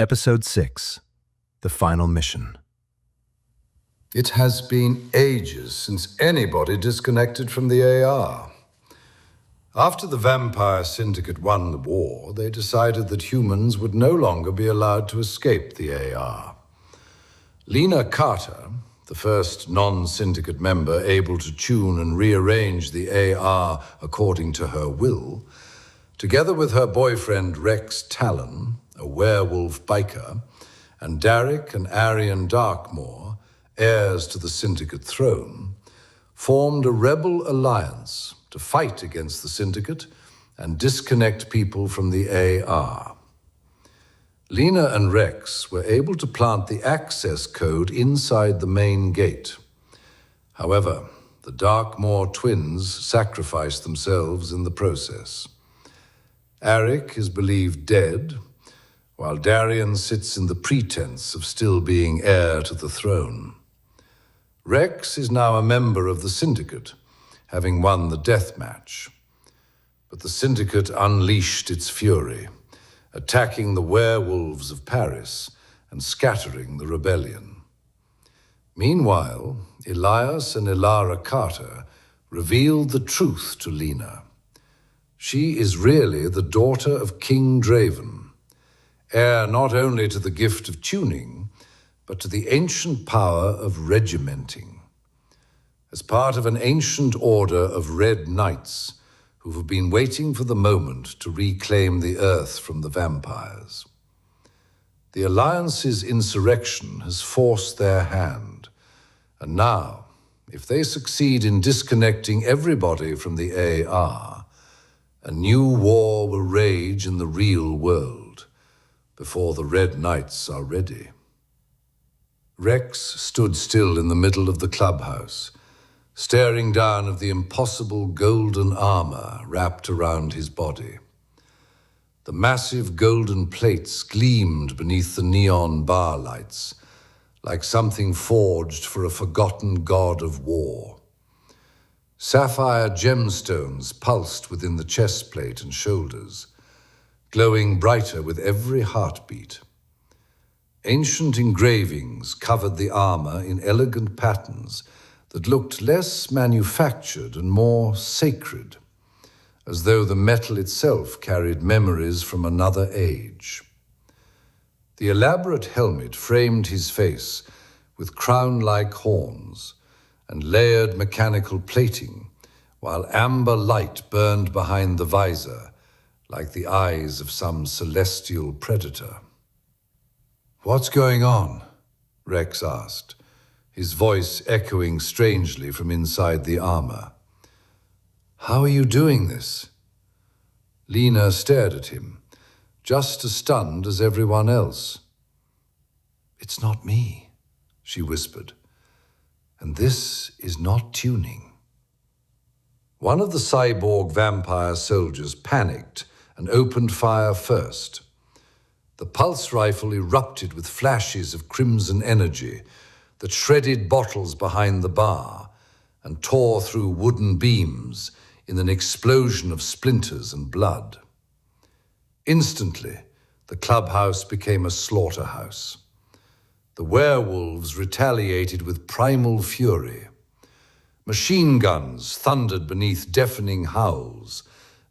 Episode 6, The Final Mission. It has been ages since anybody disconnected from the AR. After the Vampire Syndicate won the war, they decided that humans would no longer be allowed to escape the AR. Lena Carter, the first non-syndicate member able to tune and rearrange the AR according to her will, together with her boyfriend Rex Talon, a werewolf biker, and Derek and Arian Darkmoor, heirs to the Syndicate throne, formed a rebel alliance to fight against the Syndicate and disconnect people from the AR. Lena and Rex were able to plant the access code inside the main gate. However, the Darkmoor twins sacrificed themselves in the process. Arik is believed dead, while Darian sits in the pretense of still being heir to the throne. Rex is now a member of the Syndicate, having won the death match. But the Syndicate unleashed its fury, attacking the werewolves of Paris and scattering the rebellion. Meanwhile, Elias and Elara Carter revealed the truth to Lena. She is really the daughter of King Draven, heir not only to the gift of tuning, but to the ancient power of regimenting. As part of an ancient order of red knights who have been waiting for the moment to reclaim the earth from the vampires. The Alliance's insurrection has forced their hand, and now, if they succeed in disconnecting everybody from the AR, a new war will rage in the real world before the Red Knights are ready. Rex stood still in the middle of the clubhouse, staring down at the impossible golden armor wrapped around his body. The massive golden plates gleamed beneath the neon bar lights, like something forged for a forgotten god of war. Sapphire gemstones pulsed within the chest plate and shoulders, glowing brighter with every heartbeat. Ancient engravings covered the armor in elegant patterns that looked less manufactured and more sacred, as though the metal itself carried memories from another age. The elaborate helmet framed his face with crown-like horns and layered mechanical plating, while amber light burned behind the visor, like the eyes of some celestial predator. "What's going on?" Rex asked, his voice echoing strangely from inside the armor. "How are you doing this?" Lena stared at him, just as stunned as everyone else. "It's not me," she whispered, "and this is not tuning." One of the cyborg vampire soldiers panicked and opened fire first. The pulse rifle erupted with flashes of crimson energy that shredded bottles behind the bar and tore through wooden beams in an explosion of splinters and blood. Instantly, the clubhouse became a slaughterhouse. The werewolves retaliated with primal fury. Machine guns thundered beneath deafening howls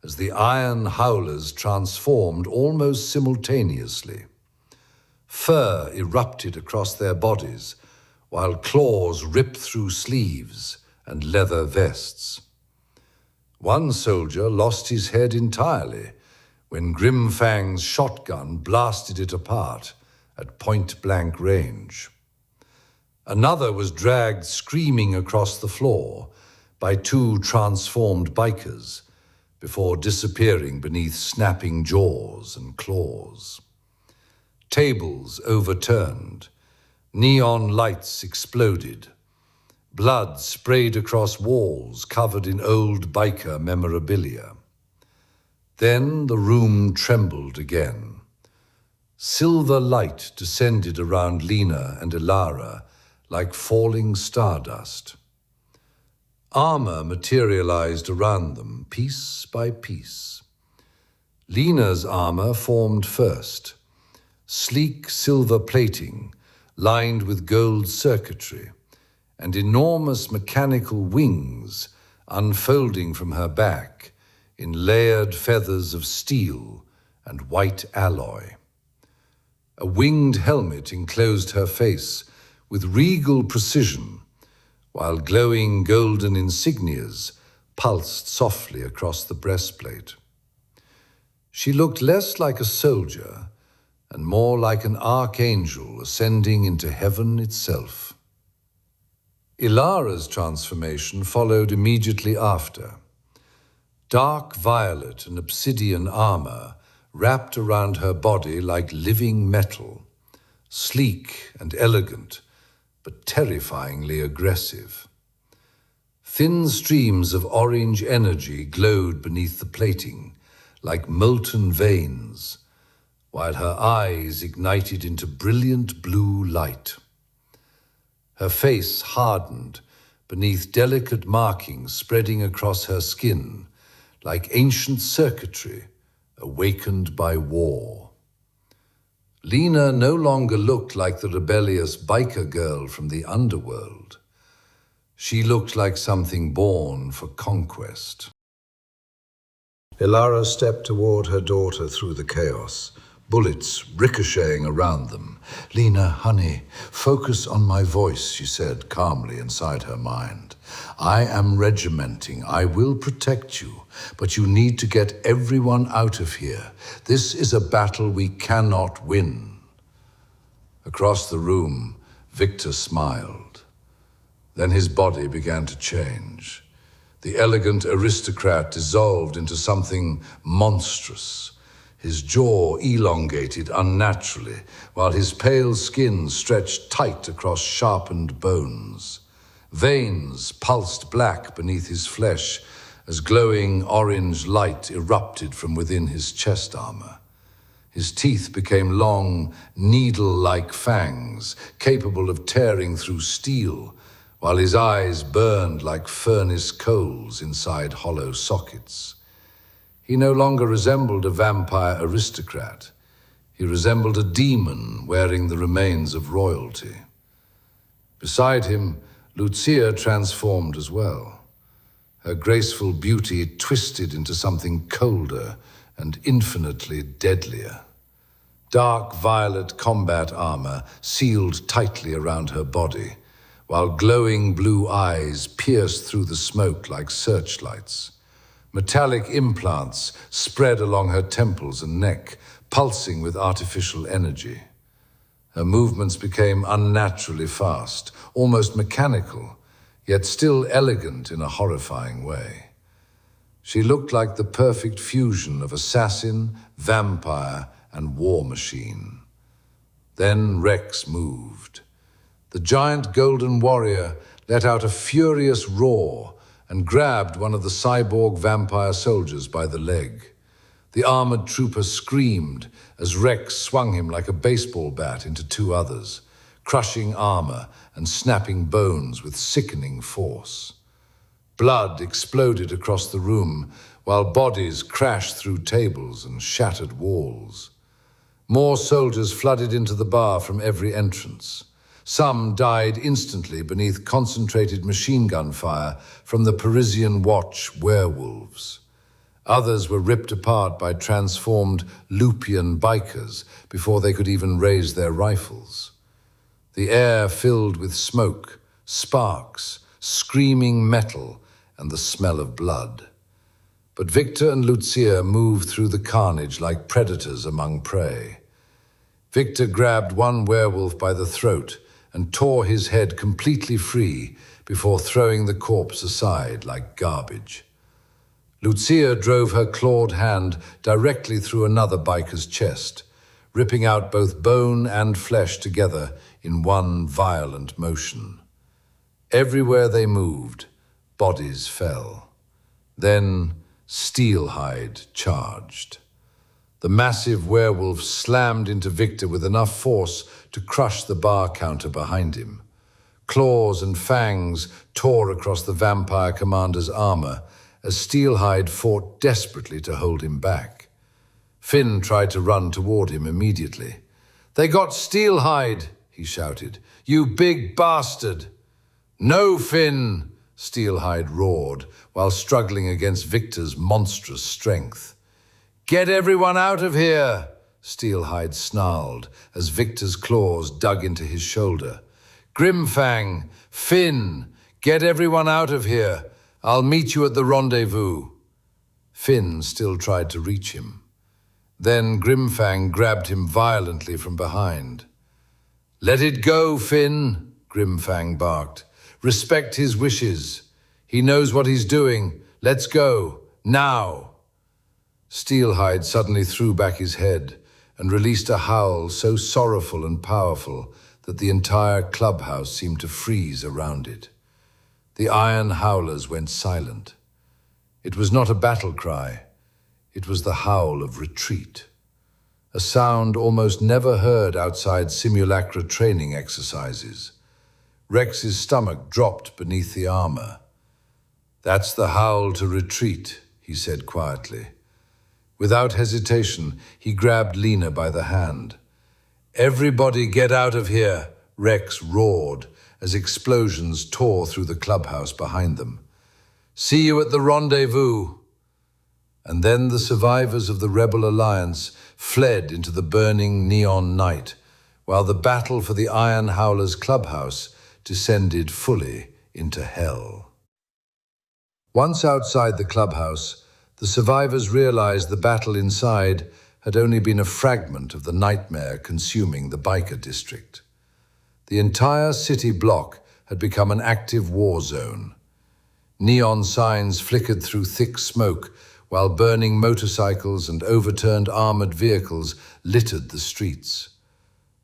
as the iron howlers transformed almost simultaneously. Fur erupted across their bodies, while claws ripped through sleeves and leather vests. One soldier lost his head entirely when Grimfang's shotgun blasted it apart at point-blank range. Another was dragged screaming across the floor by two transformed bikers before disappearing beneath snapping jaws and claws. Tables overturned, neon lights exploded, blood sprayed across walls covered in old biker memorabilia. Then the room trembled again. Silver light descended around Lena and Elara like falling stardust. Armor materialized around them, piece by piece. Lena's armor formed first, sleek silver plating lined with gold circuitry, and enormous mechanical wings unfolding from her back in layered feathers of steel and white alloy. A winged helmet enclosed her face with regal precision, while glowing golden insignias pulsed softly across the breastplate. She looked less like a soldier and more like an archangel ascending into heaven itself. Ilara's transformation followed immediately after. Dark violet and obsidian armor wrapped around her body like living metal, sleek and elegant, but terrifyingly aggressive. Thin streams of orange energy glowed beneath the plating, like molten veins, while her eyes ignited into brilliant blue light. Her face hardened beneath delicate markings spreading across her skin, like ancient circuitry awakened by war. Lena no longer looked like the rebellious biker girl from the underworld. She looked like something born for conquest. Ilara stepped toward her daughter through the chaos, bullets ricocheting around them. "Lena, honey, focus on my voice," she said calmly inside her mind. "I am regimenting. I will protect you, but you need to get everyone out of here. This is a battle we cannot win." Across the room, Victor smiled. Then his body began to change. The elegant aristocrat dissolved into something monstrous. His jaw elongated unnaturally, while his pale skin stretched tight across sharpened bones. Veins pulsed black beneath his flesh as glowing orange light erupted from within his chest armor. His teeth became long, needle-like fangs, capable of tearing through steel, while his eyes burned like furnace coals inside hollow sockets. He no longer resembled a vampire aristocrat. He resembled a demon wearing the remains of royalty. Beside him, Lucia transformed as well. Her graceful beauty twisted into something colder and infinitely deadlier. Dark violet combat armor sealed tightly around her body, while glowing blue eyes pierced through the smoke like searchlights. Metallic implants spread along her temples and neck, pulsing with artificial energy. Her movements became unnaturally fast, almost mechanical, yet still elegant in a horrifying way. She looked like the perfect fusion of assassin, vampire, and war machine. Then Rex moved. The giant golden warrior let out a furious roar and grabbed one of the cyborg vampire soldiers by the leg. The armored trooper screamed as Rex swung him like a baseball bat into two others, crushing armor and snapping bones with sickening force. Blood exploded across the room, while bodies crashed through tables and shattered walls. More soldiers flooded into the bar from every entrance. Some died instantly beneath concentrated machine gun fire from the Parisian Watch werewolves. Others were ripped apart by transformed Lupian bikers before they could even raise their rifles. The air filled with smoke, sparks, screaming metal, and the smell of blood. But Victor and Lucia moved through the carnage like predators among prey. Victor grabbed one werewolf by the throat and tore his head completely free before throwing the corpse aside like garbage. Lucia drove her clawed hand directly through another biker's chest, ripping out both bone and flesh together in one violent motion. Everywhere they moved, bodies fell. Then Steelhide charged. The massive werewolf slammed into Victor with enough force to crush the bar counter behind him. Claws and fangs tore across the vampire commander's armor as Steelhide fought desperately to hold him back. Finn tried to run toward him immediately. "They got Steelhide," he shouted. "You big bastard!" "No, Finn," Steelhide roared, while struggling against Victor's monstrous strength. "Get everyone out of here," Steelhide snarled as Victor's claws dug into his shoulder. "Grimfang, Finn, get everyone out of here. I'll meet you at the rendezvous." Finn still tried to reach him. Then Grimfang grabbed him violently from behind. "Let it go, Finn," Grimfang barked. "Respect his wishes. He knows what he's doing. Let's go, now." Steelhide suddenly threw back his head and released a howl so sorrowful and powerful that the entire clubhouse seemed to freeze around it. The iron howlers went silent. It was not a battle cry. It was the howl of retreat, a sound almost never heard outside simulacra training exercises. Rex's stomach dropped beneath the armor. "That's the howl to retreat," he said quietly. Without hesitation, he grabbed Lena by the hand. "Everybody get out of here," Rex roared as explosions tore through the clubhouse behind them. "See you at the rendezvous." And then the survivors of the Rebel Alliance fled into the burning neon night, while the battle for the Iron Howlers clubhouse descended fully into hell. Once outside the clubhouse, the survivors realized the battle inside had only been a fragment of the nightmare consuming the biker district. The entire city block had become an active war zone. Neon signs flickered through thick smoke, while burning motorcycles and overturned armored vehicles littered the streets.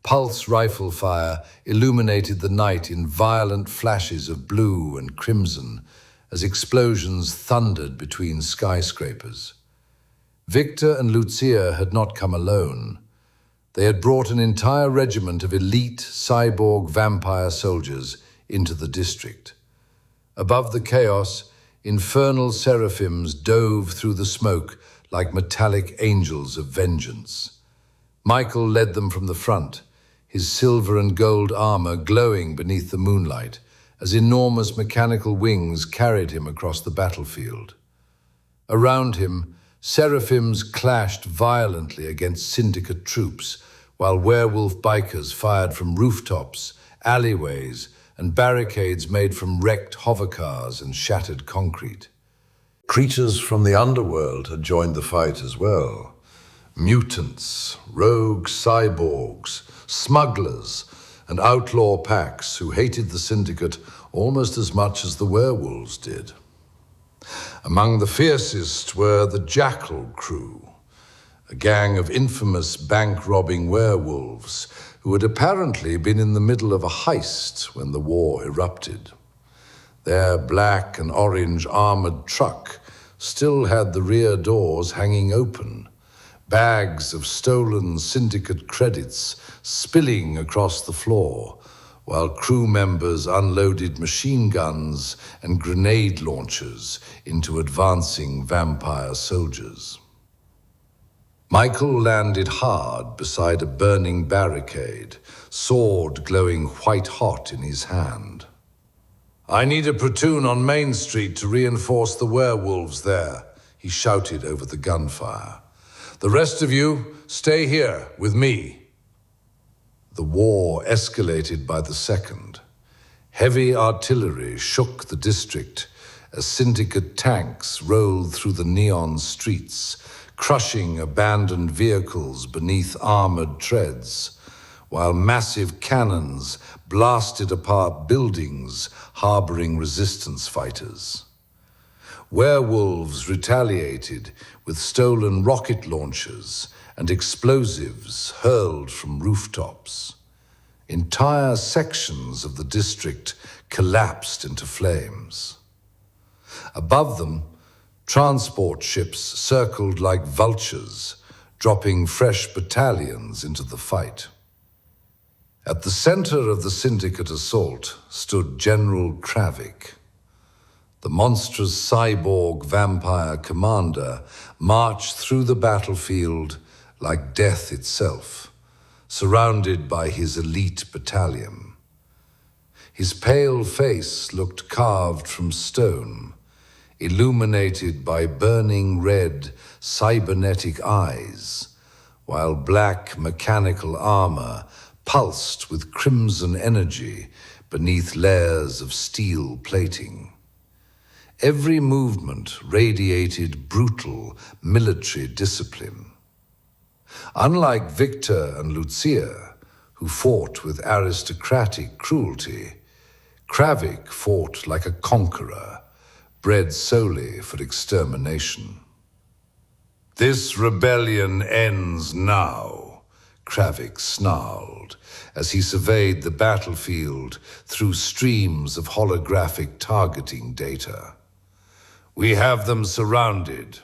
Pulse rifle fire illuminated the night in violent flashes of blue and crimson as explosions thundered between skyscrapers. Victor and Lucia had not come alone. They had brought an entire regiment of elite cyborg vampire soldiers into the district. Above the chaos, infernal seraphims dove through the smoke like metallic angels of vengeance. Michael led them from the front, his silver and gold armor glowing beneath the moonlight, as enormous mechanical wings carried him across the battlefield. Around him, seraphims clashed violently against syndicate troops, while werewolf bikers fired from rooftops, alleyways, and barricades made from wrecked hovercars and shattered concrete. Creatures from the underworld had joined the fight as well. Mutants, rogue cyborgs, smugglers, and outlaw packs who hated the syndicate almost as much as the werewolves did. Among the fiercest were the Jackal crew, a gang of infamous bank-robbing werewolves who had apparently been in the middle of a heist when the war erupted. Their black and orange armored truck still had the rear doors hanging open, bags of stolen syndicate credits spilling across the floor, while crew members unloaded machine guns and grenade launchers into advancing vampire soldiers. Michael landed hard beside a burning barricade, sword glowing white-hot in his hand. "I need a platoon on Main Street to reinforce the werewolves there," he shouted over the gunfire. "The rest of you, stay here with me." The war escalated by the second. Heavy artillery shook the district as syndicate tanks rolled through the neon streets, crushing abandoned vehicles beneath armored treads, while massive cannons blasted apart buildings harboring resistance fighters. Werewolves retaliated with stolen rocket launchers and explosives hurled from rooftops. Entire sections of the district collapsed into flames. Above them, transport ships circled like vultures, dropping fresh battalions into the fight. At the center of the syndicate assault stood General Kravik. The monstrous cyborg vampire commander marched through the battlefield like death itself, surrounded by his elite battalion. His pale face looked carved from stone, illuminated by burning red cybernetic eyes, while black mechanical armor pulsed with crimson energy beneath layers of steel plating. Every movement radiated brutal military discipline. Unlike Victor and Lucia, who fought with aristocratic cruelty, Kravik fought like a conqueror, bred solely for extermination. "This rebellion ends now," Kravik snarled as he surveyed the battlefield through streams of holographic targeting data. "We have them surrounded."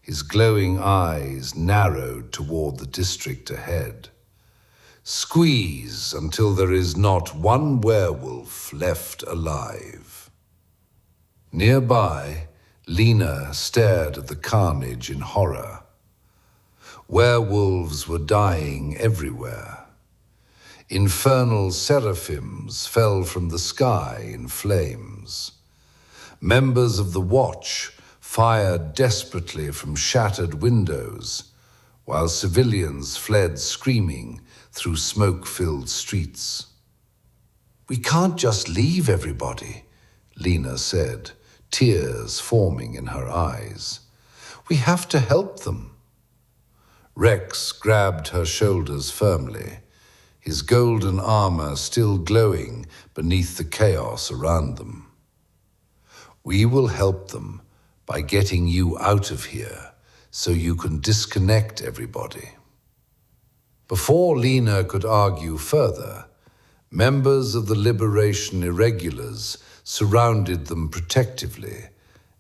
His glowing eyes narrowed toward the district ahead. "Squeeze until there is not one werewolf left alive." Nearby, Lena stared at the carnage in horror. Werewolves were dying everywhere. Infernal seraphims fell from the sky in flames. Members of the Watch fired desperately from shattered windows, while civilians fled screaming through smoke-filled streets. "We can't just leave everybody," Lena said, tears forming in her eyes. "We have to help them." Rex grabbed her shoulders firmly, his golden armor still glowing beneath the chaos around them. "We will help them by getting you out of here so you can disconnect everybody." Before Lena could argue further, members of the Liberation Irregulars surrounded them protectively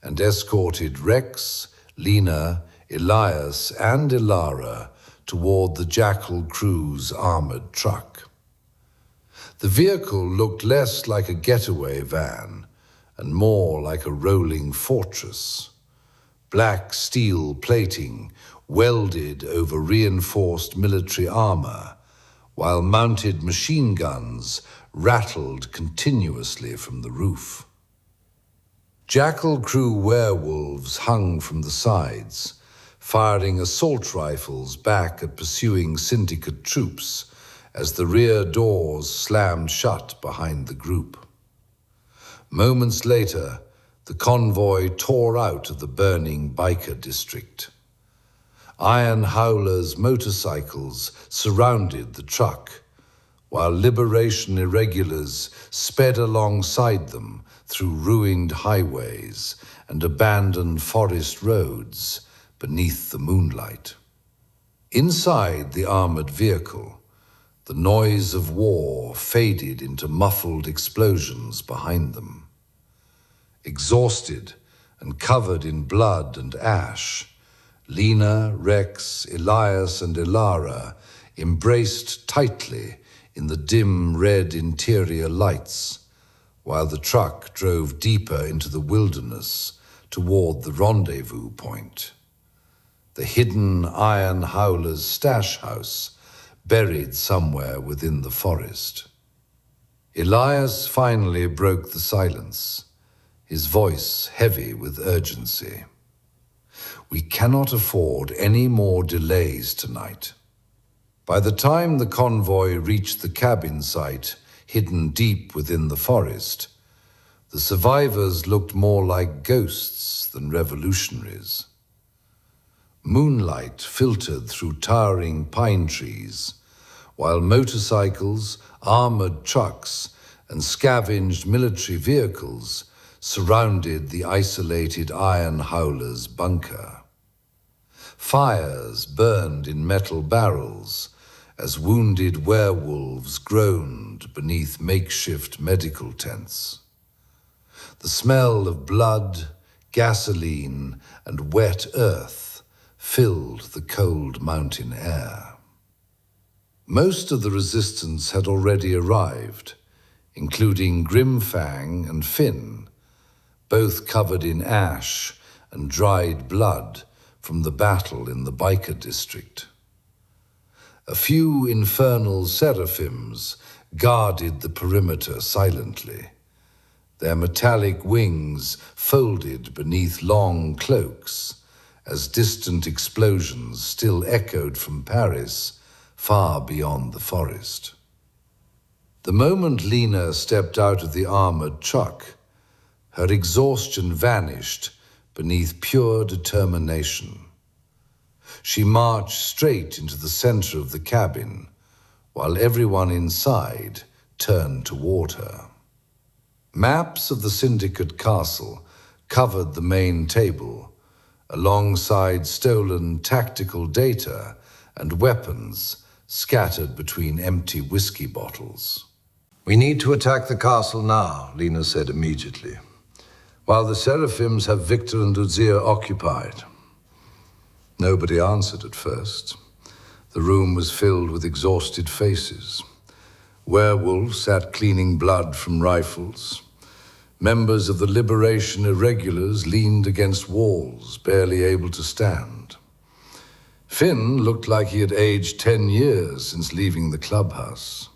and escorted Rex, Lena, Elias, and Ilara toward the Jackal crew's armored truck. The vehicle looked less like a getaway van and more like a rolling fortress. Black steel plating welded over reinforced military armor, while mounted machine guns rattled continuously from the roof. Jackal crew werewolves hung from the sides, firing assault rifles back at pursuing syndicate troops as the rear doors slammed shut behind the group. Moments later, the convoy tore out of the burning biker district. Iron Howler's motorcycles surrounded the truck, while Liberation Irregulars sped alongside them through ruined highways and abandoned forest roads beneath the moonlight. Inside the armored vehicle, the noise of war faded into muffled explosions behind them. Exhausted and covered in blood and ash, Lena, Rex, Elias, and Ilara embraced tightly in the dim red interior lights, while the truck drove deeper into the wilderness toward the rendezvous point. The hidden Iron Howler's stash house buried somewhere within the forest. Elias finally broke the silence, his voice heavy with urgency. "We cannot afford any more delays tonight." By the time the convoy reached the cabin site, hidden deep within the forest, the survivors looked more like ghosts than revolutionaries. Moonlight filtered through towering pine trees, while motorcycles, armored trucks, and scavenged military vehicles surrounded the isolated Iron Howler's bunker. Fires burned in metal barrels as wounded werewolves groaned beneath makeshift medical tents. The smell of blood, gasoline, and wet earth filled the cold mountain air. Most of the resistance had already arrived, including Grimfang and Finn, both covered in ash and dried blood from the battle in the biker district. A few infernal seraphims guarded the perimeter silently, their metallic wings folded beneath long cloaks as distant explosions still echoed from Paris, far beyond the forest. The moment Lena stepped out of the armored truck, her exhaustion vanished beneath pure determination. She marched straight into the center of the cabin, while everyone inside turned toward her. Maps of the Syndicate castle covered the main table, alongside stolen tactical data and weapons scattered between empty whiskey bottles. "We need to attack the castle now," Lena said immediately, "while the Seraphims have Victor and Uzir occupied." Nobody answered at first. The room was filled with exhausted faces. Werewolves sat cleaning blood from rifles. Members of the Liberation Irregulars leaned against walls, barely able to stand. Finn looked like he had aged 10 years since leaving the clubhouse.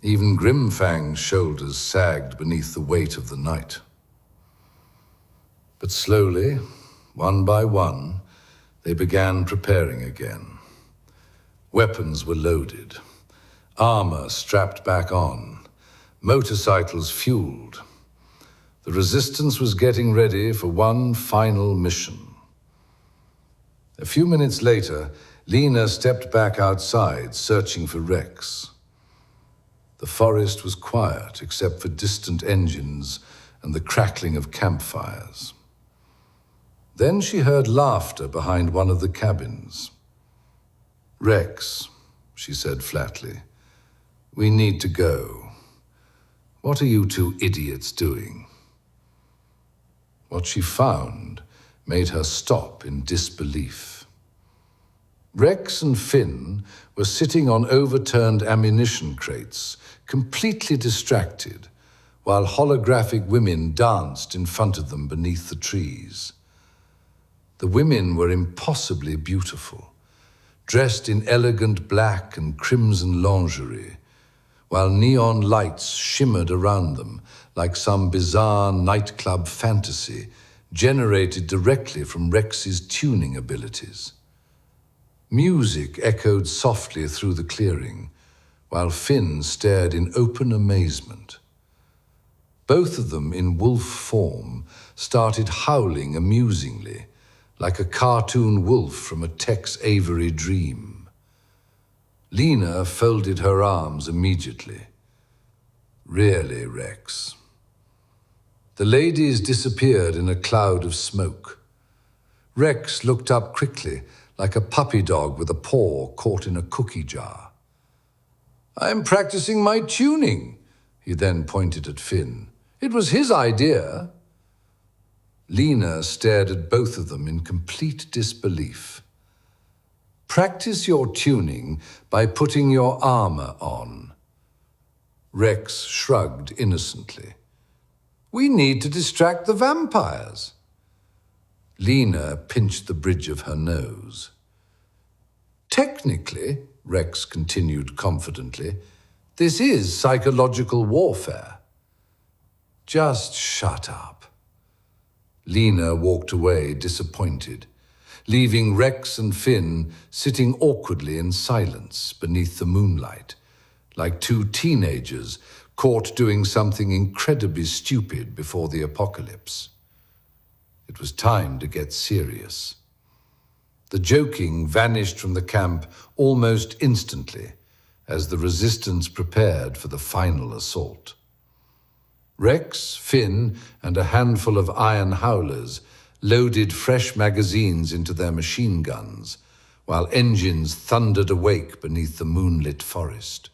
Even Grimfang's shoulders sagged beneath the weight of the night. But slowly, one by one, they began preparing again. Weapons were loaded, armor strapped back on, motorcycles fueled. The resistance was getting ready for one final mission. A few minutes later, Lena stepped back outside, searching for Rex. The forest was quiet, except for distant engines and the crackling of campfires. Then she heard laughter behind one of the cabins. "Rex," she said flatly, "we need to go. What are you two idiots doing?" What she found made her stop in disbelief. Rex and Finn were sitting on overturned ammunition crates, completely distracted, while holographic women danced in front of them beneath the trees. The women were impossibly beautiful, dressed in elegant black and crimson lingerie, while neon lights shimmered around them like some bizarre nightclub fantasy generated directly from Rex's tuning abilities. Music echoed softly through the clearing, while Finn stared in open amazement. Both of them, in wolf form, started howling amusingly, like a cartoon wolf from a Tex Avery dream. Lena folded her arms immediately. "Really, Rex?" The ladies disappeared in a cloud of smoke. Rex looked up quickly, like a puppy dog with a paw caught in a cookie jar. "I'm practicing my tuning," he then pointed at Finn. "It was his idea." Lena stared at both of them in complete disbelief. "Practice your tuning by putting your armor on." Rex shrugged innocently. "We need to distract the vampires." Lena pinched the bridge of her nose. "Technically," Rex continued confidently, "this is psychological warfare." "Just shut up." Lena walked away disappointed, leaving Rex and Finn sitting awkwardly in silence beneath the moonlight, like two teenagers caught doing something incredibly stupid before the apocalypse. It was time to get serious. The joking vanished from the camp almost instantly as the resistance prepared for the final assault. Rex, Finn, and a handful of iron howlers loaded fresh magazines into their machine guns, while engines thundered awake beneath the moonlit forest.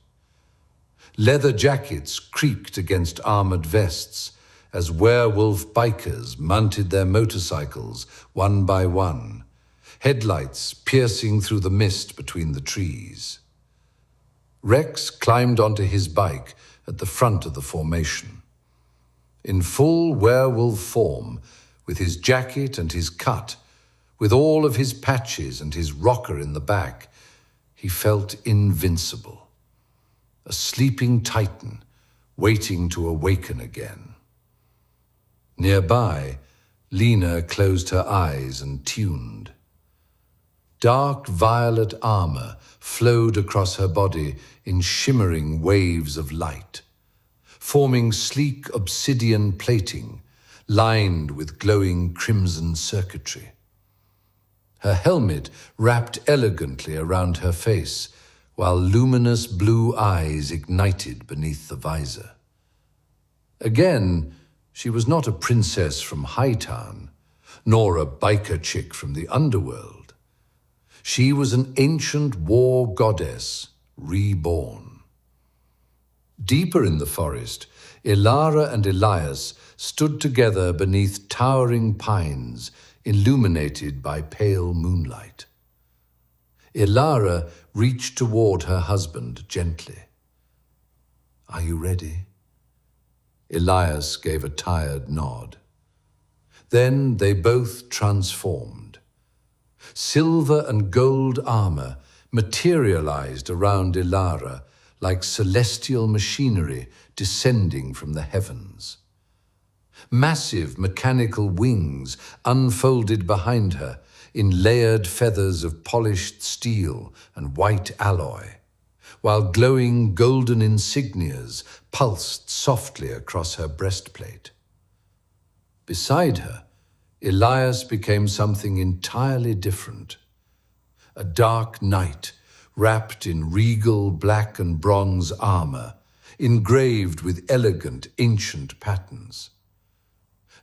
Leather jackets creaked against armored vests as werewolf bikers mounted their motorcycles one by one, headlights piercing through the mist between the trees. Rex climbed onto his bike at the front of the formation. In full werewolf form, with his jacket and his cut, with all of his patches and his rocker in the back, he felt invincible, a sleeping titan waiting to awaken again. Nearby, Lena closed her eyes and tuned. Dark violet armor flowed across her body in shimmering waves of light, forming sleek obsidian plating lined with glowing crimson circuitry. Her helmet wrapped elegantly around her face, while luminous blue eyes ignited beneath the visor. Again, she was not a princess from Hightown, nor a biker chick from the underworld. She was an ancient war goddess, reborn. Deeper in the forest, Ilara and Elias stood together beneath towering pines, illuminated by pale moonlight. Ilara reached toward her husband gently. "Are you ready?" Elias gave a tired nod. Then they both transformed. Silver and gold armor materialized around Ilara like celestial machinery descending from the heavens. Massive mechanical wings unfolded behind her in layered feathers of polished steel and white alloy, while glowing golden insignias pulsed softly across her breastplate. Beside her, Elias became something entirely different. A dark knight wrapped in regal black and bronze armor, engraved with elegant ancient patterns.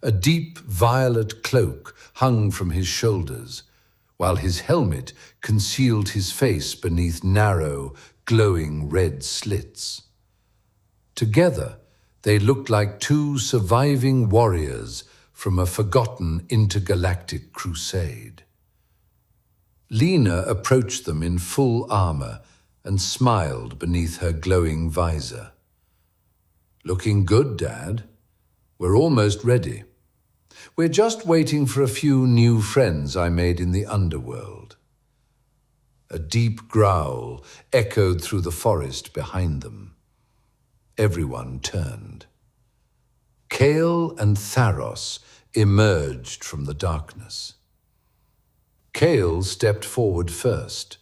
A deep violet cloak hung from his shoulders, while his helmet concealed his face beneath narrow, glowing red slits. Together, they looked like two surviving warriors from a forgotten intergalactic crusade. Lena approached them in full armor and smiled beneath her glowing visor. "Looking good, Dad. We're almost ready. We're just waiting for a few new friends I made in the underworld." A deep growl echoed through the forest behind them. Everyone turned. Kale and Tharos emerged from the darkness. Kale stepped forward first,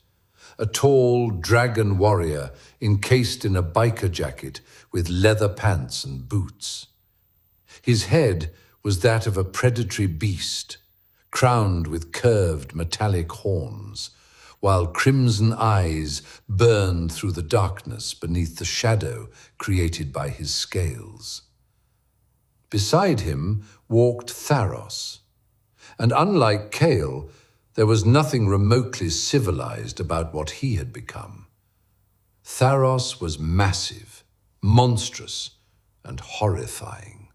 a tall dragon warrior encased in a biker jacket with leather pants and boots. His head was that of a predatory beast, crowned with curved metallic horns, while crimson eyes burned through the darkness beneath the shadow created by his scales. Beside him walked Tharos, and unlike Kale, there was nothing remotely civilized about what he had become. Tharos was massive, monstrous, and horrifying.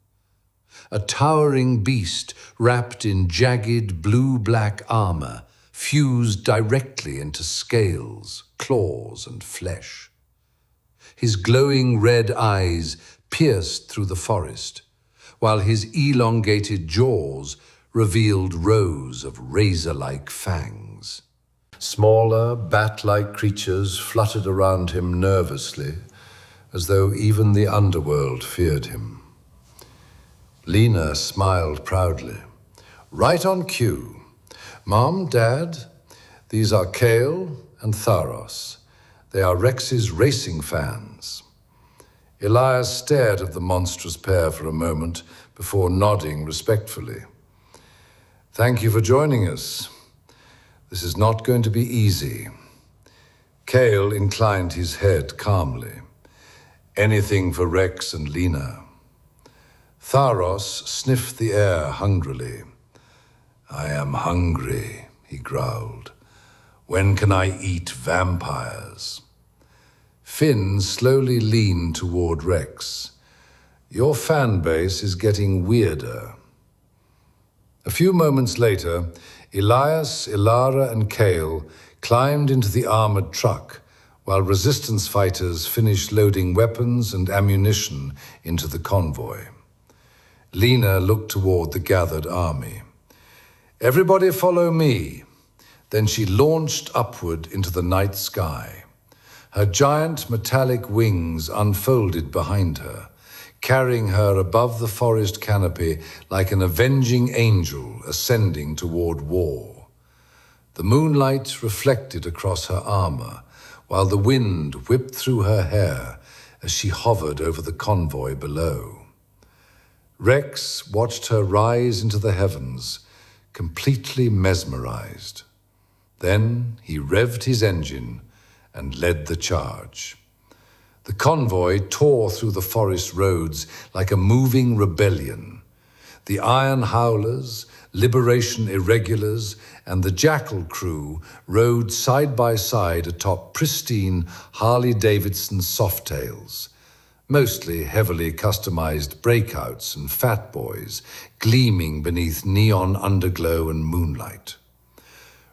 A towering beast wrapped in jagged blue-black armor fused directly into scales, claws, and flesh. His glowing red eyes pierced through the forest, while his elongated jaws revealed rows of razor-like fangs. Smaller, bat-like creatures fluttered around him nervously, as though even the underworld feared him. Lena smiled proudly. "Right on cue. Mom, Dad, these are Kale and Tharos. They are Rex's racing fans." Elias stared at the monstrous pair for a moment before nodding respectfully. "Thank you for joining us. This is not going to be easy." Kale inclined his head calmly. "Anything for Rex and Lena." Tharos sniffed the air hungrily. "I am hungry," he growled. "When can I eat vampires?" Finn slowly leaned toward Rex. "Your fan base is getting weirder." A few moments later, Elias, Ilara, and Kale climbed into the armored truck, while resistance fighters finished loading weapons and ammunition into the convoy. Lena looked toward the gathered army. "Everybody follow me. Then she launched upward into the night sky. Her giant metallic wings unfolded behind her, carrying her above the forest canopy like an avenging angel ascending toward war. The moonlight reflected across her armor, while the wind whipped through her hair as she hovered over the convoy below. Rex watched her rise into the heavens, completely mesmerized. Then he revved his engine and led the charge. The convoy tore through the forest roads like a moving rebellion. The Iron Howlers, Liberation Irregulars, and the Jackal crew rode side by side atop pristine Harley-Davidson Softails, mostly heavily customized breakouts and fat boys gleaming beneath neon underglow and moonlight.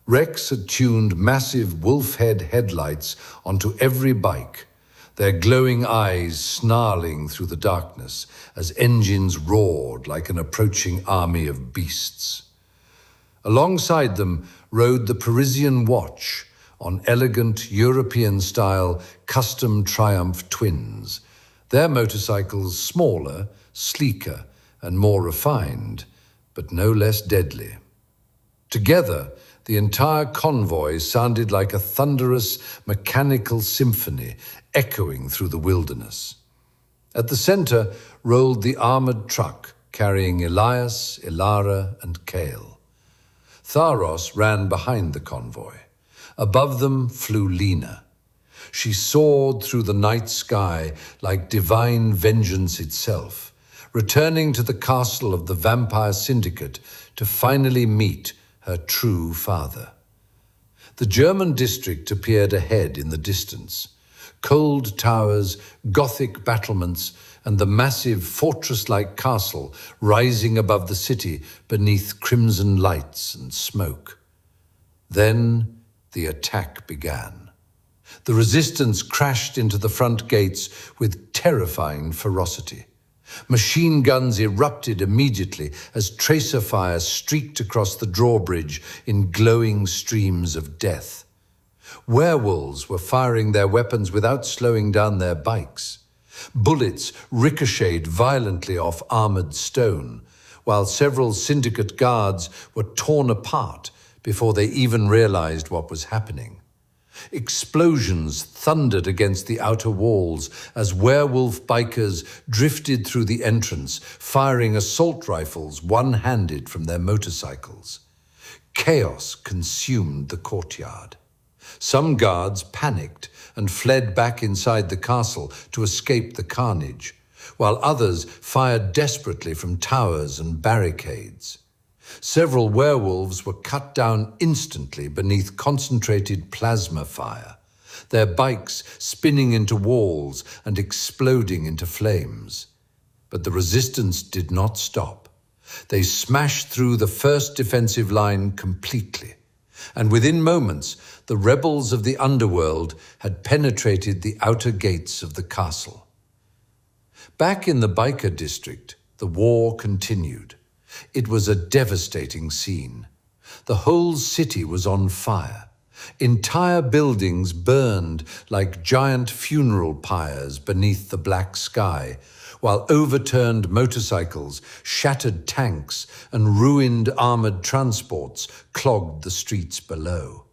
Rex had tuned massive wolf head headlights onto every bike, their glowing eyes snarling through the darkness as engines roared like an approaching army of beasts. Alongside them rode the Parisian Watch on elegant European-style custom Triumph twins, their motorcycles smaller, sleeker, and more refined, but no less deadly. Together, the entire convoy sounded like a thunderous, mechanical symphony echoing through the wilderness. At the center rolled the armored truck carrying Elias, Ilara, and Kale. Tharos ran behind the convoy. Above them flew Lena. She soared through the night sky like divine vengeance itself, returning to the castle of the Vampire Syndicate to finally meet her true father. The German district appeared ahead in the distance. Cold towers, Gothic battlements, and the massive fortress-like castle rising above the city beneath crimson lights and smoke. Then the attack began. The resistance crashed into the front gates with terrifying ferocity. Machine guns erupted immediately as tracer fire streaked across the drawbridge in glowing streams of death. Werewolves were firing their weapons without slowing down their bikes. Bullets ricocheted violently off armored stone, while several syndicate guards were torn apart before they even realized what was happening. Explosions thundered against the outer walls as werewolf bikers drifted through the entrance, firing assault rifles one-handed from their motorcycles. Chaos consumed the courtyard. Some guards panicked and fled back inside the castle to escape the carnage, while others fired desperately from towers and barricades. Several werewolves were cut down instantly beneath concentrated plasma fire, their bikes spinning into walls and exploding into flames. But the resistance did not stop. They smashed through the first defensive line completely, and within moments, the rebels of the underworld had penetrated the outer gates of the castle. Back in the biker district, the war continued. It was a devastating scene. The whole city was on fire. Entire buildings burned like giant funeral pyres beneath the black sky, while overturned motorcycles, shattered tanks, and ruined armored transports clogged the streets below.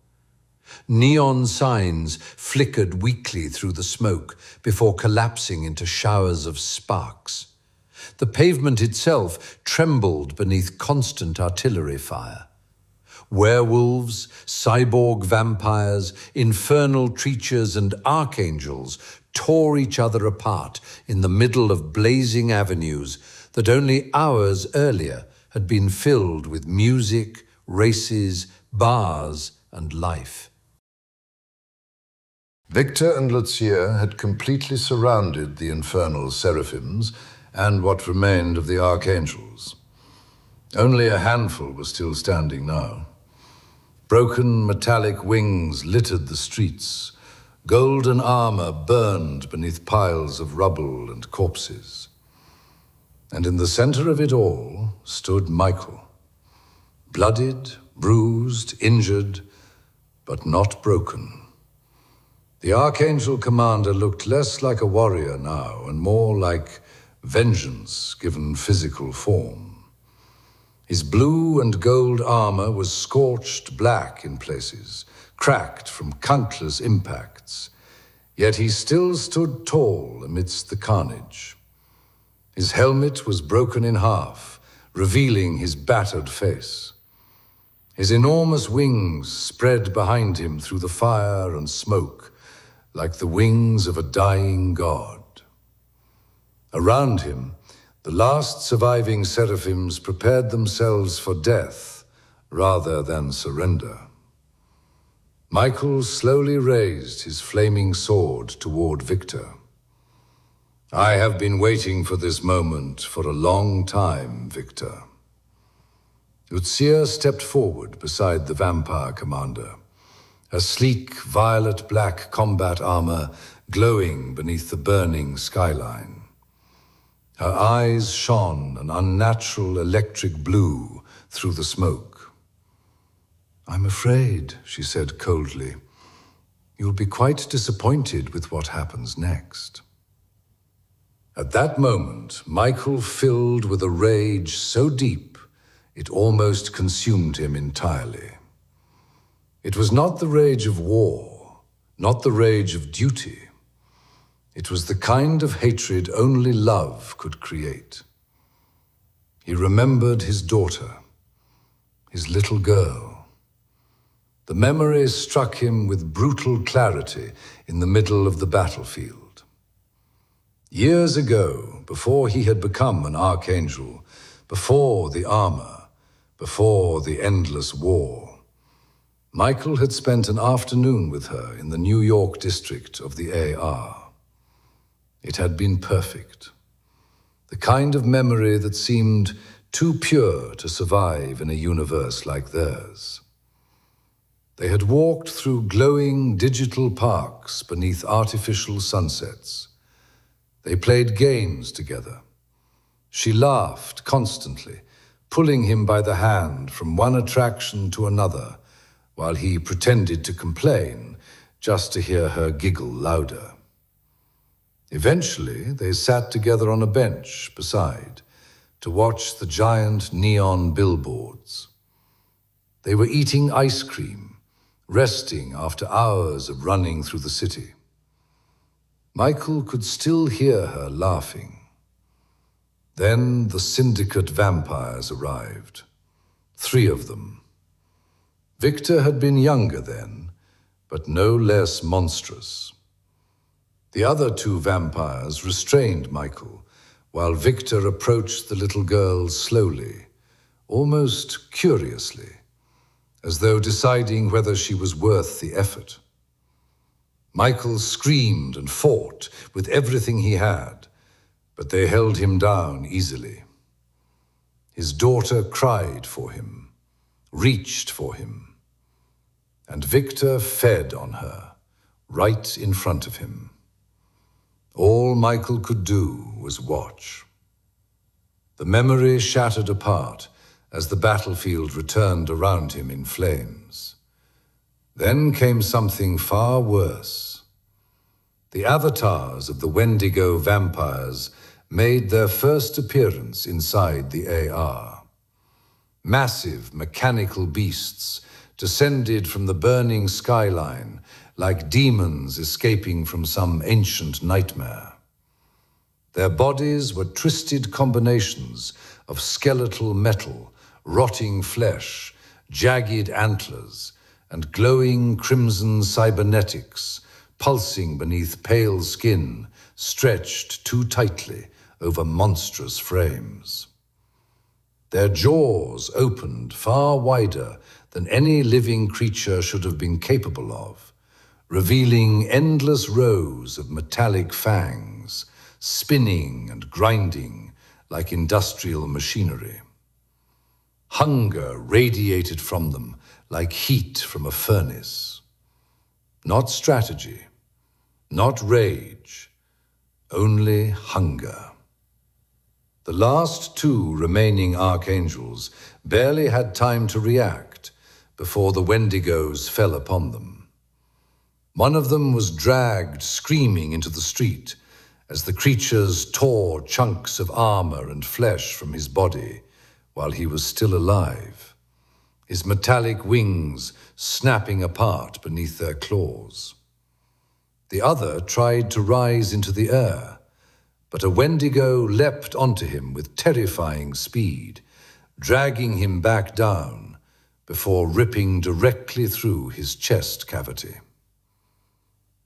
Neon signs flickered weakly through the smoke before collapsing into showers of sparks. The pavement itself trembled beneath constant artillery fire. Werewolves, cyborg vampires, infernal creatures, and archangels tore each other apart in the middle of blazing avenues that only hours earlier had been filled with music, races, bars, and life. Victor and Lucia had completely surrounded the infernal seraphims and what remained of the archangels. Only a handful were still standing now. Broken metallic wings littered the streets. Golden armor burned beneath piles of rubble and corpses. And in the center of it all stood Michael. Bloodied, bruised, injured, but not broken. The Archangel Commander looked less like a warrior now and more like vengeance given physical form. His blue and gold armor was scorched black in places, cracked from countless impacts, yet he still stood tall amidst the carnage. His helmet was broken in half, revealing his battered face. His enormous wings spread behind him through the fire and smoke, like the wings of a dying god. Around him, the last surviving seraphims prepared themselves for death rather than surrender. Michael slowly raised his flaming sword toward Victor. "I have been waiting for this moment for a long time, Victor." Utsir stepped forward beside the vampire commander, her sleek violet-black combat armor glowing beneath the burning skyline. Her eyes shone an unnatural electric blue through the smoke. "I'm afraid," she said coldly, "you'll be quite disappointed with what happens next." At that moment, Michael filled with a rage so deep it almost consumed him entirely. It was not the rage of war, not the rage of duty. It was the kind of hatred only love could create. He remembered his daughter, his little girl. The memory struck him with brutal clarity in the middle of the battlefield. Years ago, before he had become an archangel, before the armor, before the endless war, Michael had spent an afternoon with her in the New York district of the AR. It had been perfect, the kind of memory that seemed too pure to survive in a universe like theirs. They had walked through glowing digital parks beneath artificial sunsets. They played games together. She laughed constantly, pulling him by the hand from one attraction to another, while he pretended to complain just to hear her giggle louder. Eventually, they sat together on a bench beside to watch the giant neon billboards. They were eating ice cream, resting after hours of running through the city. Michael could still hear her laughing. Then the syndicate vampires arrived, 3 of them. Victor had been younger then, but no less monstrous. The other 2 vampires restrained Michael, while Victor approached the little girl slowly, almost curiously, as though deciding whether she was worth the effort. Michael screamed and fought with everything he had, but they held him down easily. His daughter cried for him, reached for him, and Victor fed on her, right in front of him. All Michael could do was watch. The memory shattered apart as the battlefield returned around him in flames. Then came something far worse. The avatars of the Wendigo vampires made their first appearance inside the AR. Massive mechanical beasts descended from the burning skyline like demons escaping from some ancient nightmare. Their bodies were twisted combinations of skeletal metal, rotting flesh, jagged antlers, and glowing crimson cybernetics, pulsing beneath pale skin, stretched too tightly over monstrous frames. Their jaws opened far wider than any living creature should have been capable of, revealing endless rows of metallic fangs, spinning and grinding like industrial machinery. Hunger radiated from them like heat from a furnace. Not strategy, not rage, only hunger. The last 2 remaining archangels barely had time to react before the Wendigos fell upon them. One of them was dragged screaming into the street as the creatures tore chunks of armor and flesh from his body while he was still alive, his metallic wings snapping apart beneath their claws. The other tried to rise into the air, but a Wendigo leapt onto him with terrifying speed, dragging him back down before ripping directly through his chest cavity.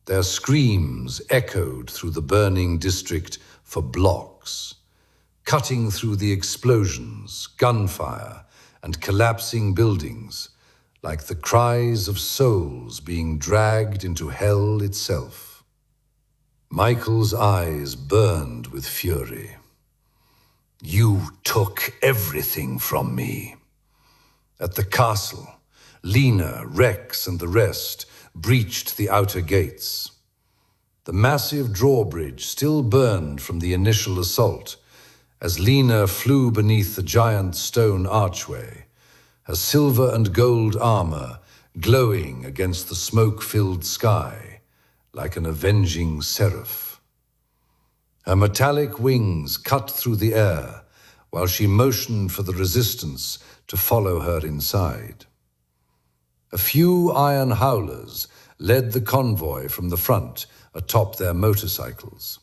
Their screams echoed through the burning district for blocks, cutting through the explosions, gunfire, and collapsing buildings like the cries of souls being dragged into hell itself. Michael's eyes burned with fury. "You took everything from me." At the castle, Lena, Rex, and the rest breached the outer gates. The massive drawbridge still burned from the initial assault as Lena flew beneath the giant stone archway, her silver and gold armor glowing against the smoke-filled sky like an avenging seraph. Her metallic wings cut through the air while she motioned for the resistance to follow her inside. A few iron howlers led the convoy from the front atop their motorcycles.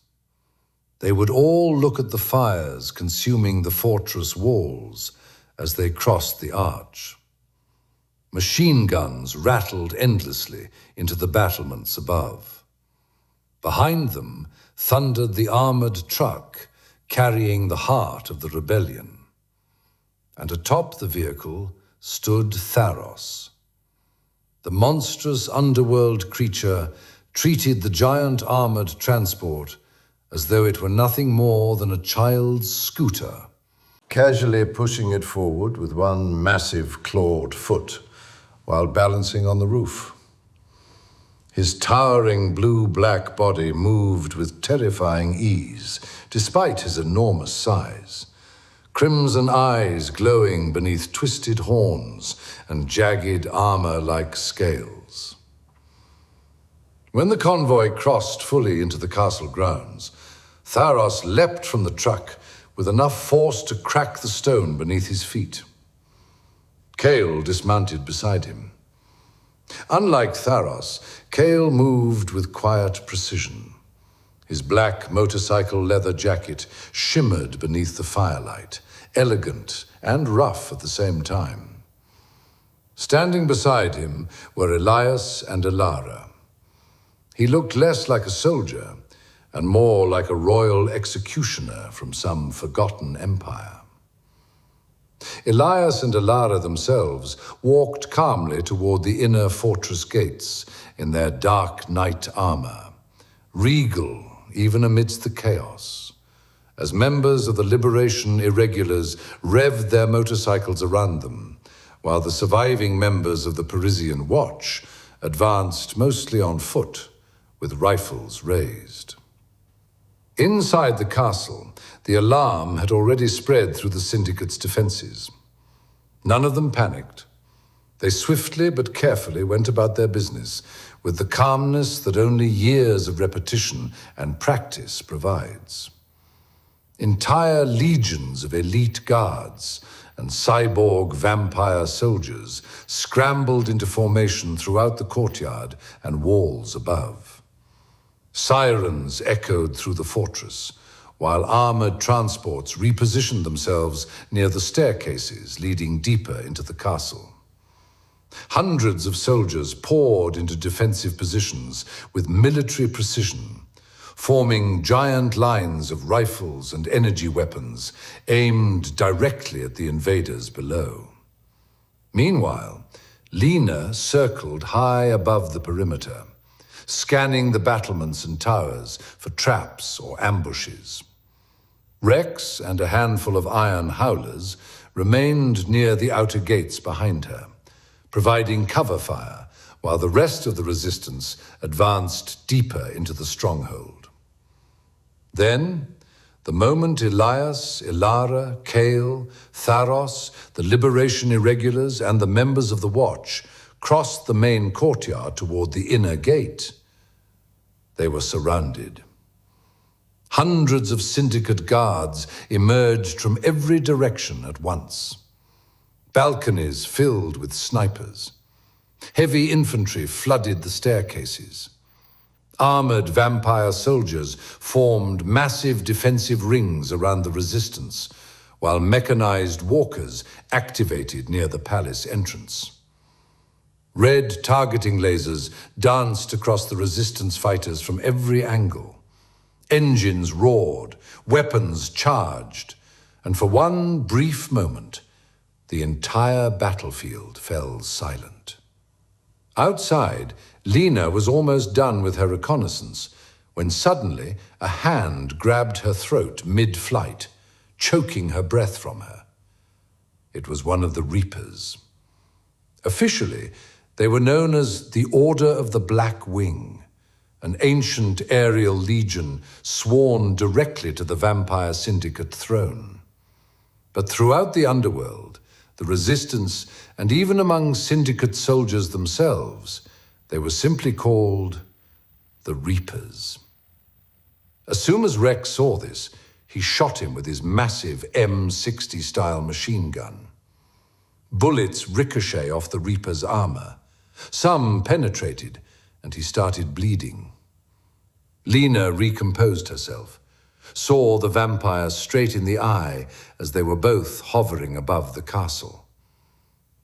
They would all look at the fires consuming the fortress walls as they crossed the arch. Machine guns rattled endlessly into the battlements above. Behind them thundered the armored truck carrying the heart of the rebellion. And atop the vehicle stood Tharos. The monstrous underworld creature treated the giant armored transport as though it were nothing more than a child's scooter, casually pushing it forward with one massive clawed foot while balancing on the roof. His towering blue-black body moved with terrifying ease, despite his enormous size, crimson eyes glowing beneath twisted horns and jagged armor-like scales. When the convoy crossed fully into the castle grounds, Tharos leapt from the truck with enough force to crack the stone beneath his feet. Cale dismounted beside him. Unlike Tharos, Cale moved with quiet precision. His black motorcycle leather jacket shimmered beneath the firelight, elegant and rough at the same time. Standing beside him were Elias and Elara. He looked less like a soldier and more like a royal executioner from some forgotten empire. Elias and Elara themselves walked calmly toward the inner fortress gates in their dark night armor, regal even amidst the chaos, as members of the Liberation Irregulars revved their motorcycles around them, while the surviving members of the Parisian Watch advanced mostly on foot, with rifles raised. Inside the castle, the alarm had already spread through the Syndicate's defenses. None of them panicked. They swiftly but carefully went about their business with the calmness that only years of repetition and practice provides. Entire legions of elite guards and cyborg vampire soldiers scrambled into formation throughout the courtyard and walls above. Sirens echoed through the fortress, while armored transports repositioned themselves near the staircases leading deeper into the castle. Hundreds of soldiers poured into defensive positions with military precision, forming giant lines of rifles and energy weapons aimed directly at the invaders below. Meanwhile, Lena circled high above the perimeter, scanning the battlements and towers for traps or ambushes. Rex and a handful of iron howlers remained near the outer gates behind her, providing cover fire while the rest of the resistance advanced deeper into the stronghold. Then, The moment Elias, Ilara, Kale, Tharos, the Liberation Irregulars, and the members of the Watch crossed the main courtyard toward the inner gate, they were surrounded. Hundreds of Syndicate guards emerged from every direction at once. Balconies filled with snipers. Heavy infantry flooded the staircases. Armored vampire soldiers formed massive defensive rings around the resistance, while mechanized walkers activated near the palace entrance. Red targeting lasers danced across the resistance fighters from every angle. Engines roared, weapons charged, and for one brief moment, the entire battlefield fell silent. Outside, Lena was almost done with her reconnaissance when suddenly a hand grabbed her throat mid-flight, choking her breath from her. It was one of the Reapers. Officially, they were known as the Order of the Black Wing, an ancient aerial legion sworn directly to the Vampire Syndicate throne. But throughout the underworld, the Resistance, and even among Syndicate soldiers themselves, they were simply called the Reapers. As soon as Rex saw this, he shot him with his massive M60-style machine gun. Bullets ricochet off the Reaper's armor. Some penetrated, and he started bleeding. Lena recomposed herself, saw the vampire straight in the eye as they were both hovering above the castle.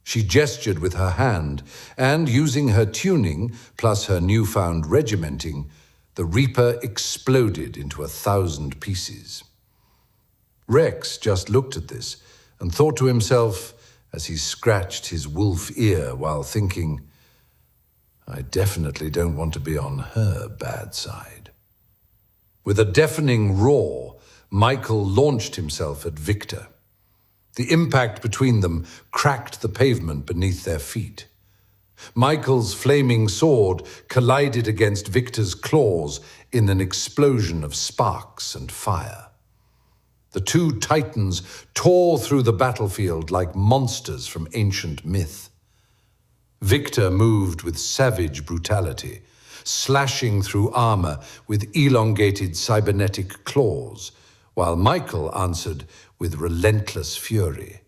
She gestured with her hand, and using her tuning, plus her newfound regimenting, the Reaper exploded into 1,000 pieces. Rex just looked at this and thought to himself, as he scratched his wolf ear while thinking, I definitely don't want to be on her bad side. With a deafening roar, Michael launched himself at Victor. The impact between them cracked the pavement beneath their feet. Michael's flaming sword collided against Victor's claws in an explosion of sparks and fire. The two titans tore through the battlefield like monsters from ancient myth. Victor moved with savage brutality, slashing through armor with elongated cybernetic claws, while Michael answered with relentless fury,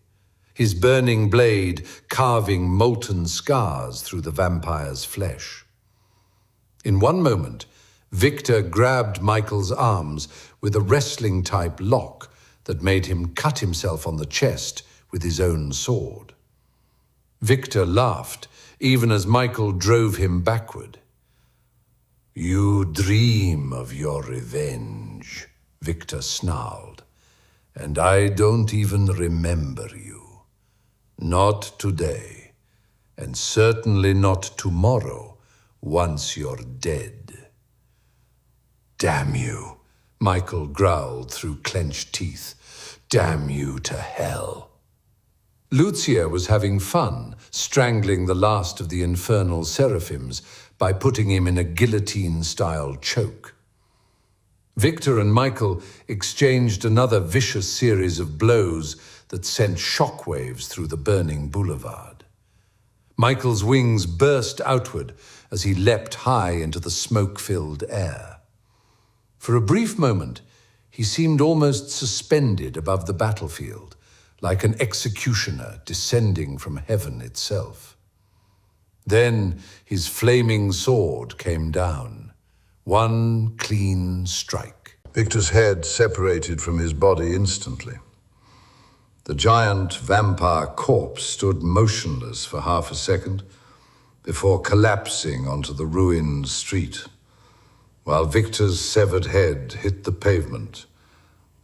his burning blade carving molten scars through the vampire's flesh. In one moment, Victor grabbed Michael's arms with a wrestling-type lock that made him cut himself on the chest with his own sword. Victor laughed, even as Michael drove him backward. "You dream of your revenge," Victor snarled, "and I don't even remember you. Not today, and certainly not tomorrow, once you're dead." "Damn you," Michael growled through clenched teeth. "Damn you to hell." Lucia was having fun, strangling the last of the infernal seraphims by putting him in a guillotine-style choke. Victor and Michael exchanged another vicious series of blows that sent shockwaves through the burning boulevard. Michael's wings burst outward as he leapt high into the smoke-filled air. For a brief moment, he seemed almost suspended above the battlefield, like an executioner descending from heaven itself. Then his flaming sword came down, one clean strike. Victor's head separated from his body instantly. The giant vampire corpse stood motionless for half a second before collapsing onto the ruined street, while Victor's severed head hit the pavement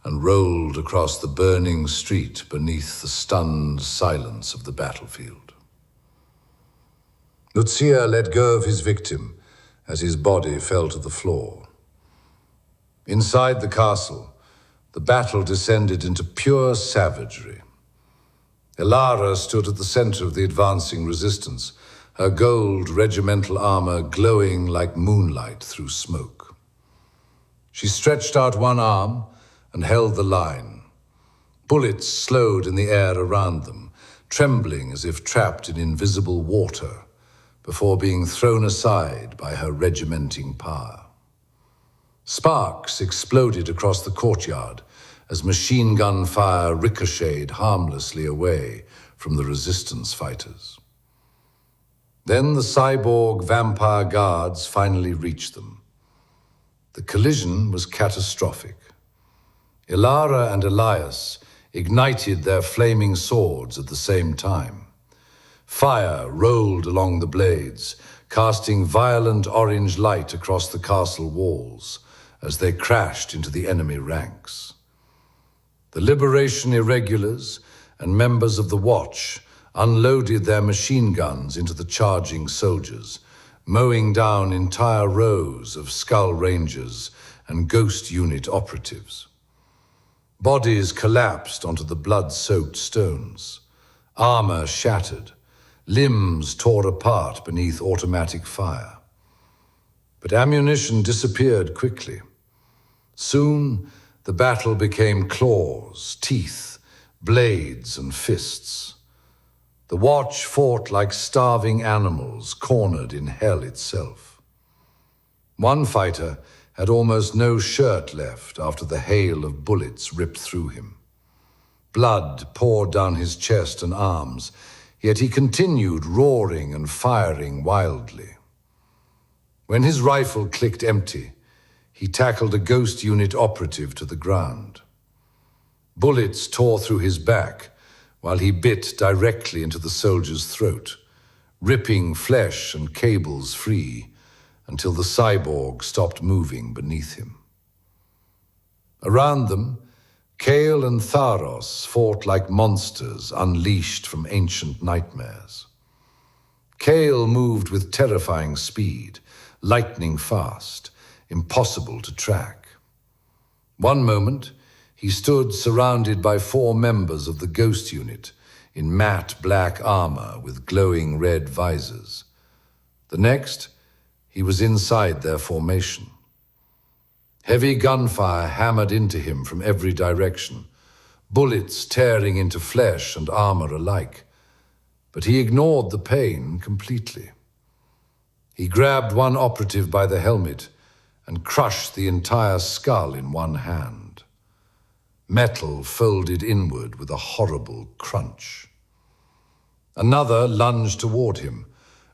and rolled across the burning street beneath the stunned silence of the battlefield. Lucia let go of his victim as his body fell to the floor. Inside the castle, the battle descended into pure savagery. Ilara stood at the center of the advancing resistance, her gold regimental armor glowing like moonlight through smoke. She stretched out one arm and held the line. Bullets slowed in the air around them, trembling as if trapped in invisible water, before being thrown aside by her regimenting power. Sparks exploded across the courtyard as machine gun fire ricocheted harmlessly away from the resistance fighters. Then the cyborg vampire guards finally reached them. The collision was catastrophic. Ilara and Elias ignited their flaming swords at the same time. Fire rolled along the blades, casting violent orange light across the castle walls as they crashed into the enemy ranks. The Liberation Irregulars and members of the Watch unloaded their machine guns into the charging soldiers, mowing down entire rows of Skull Rangers and Ghost Unit operatives. Bodies collapsed onto the blood-soaked stones. Armor shattered. Limbs tore apart beneath automatic fire. But ammunition disappeared quickly. Soon, the battle became claws, teeth, blades, and fists. The Watch fought like starving animals cornered in hell itself. One fighter had almost no shirt left after the hail of bullets ripped through him. Blood poured down his chest and arms, yet he continued roaring and firing wildly. When his rifle clicked empty, he tackled a Ghost Unit operative to the ground. Bullets tore through his back while he bit directly into the soldier's throat, ripping flesh and cables free until the cyborg stopped moving beneath him. Around them, Kale and Tharos fought like monsters unleashed from ancient nightmares. Kale moved with terrifying speed, lightning fast, impossible to track. One moment, he stood surrounded by 4 members of the Ghost Unit in matte black armor with glowing red visors. The next, he was inside their formation. Heavy gunfire hammered into him from every direction, bullets tearing into flesh and armor alike. But he ignored the pain completely. He grabbed one operative by the helmet and crushed the entire skull in one hand. Metal folded inward with a horrible crunch. Another lunged toward him,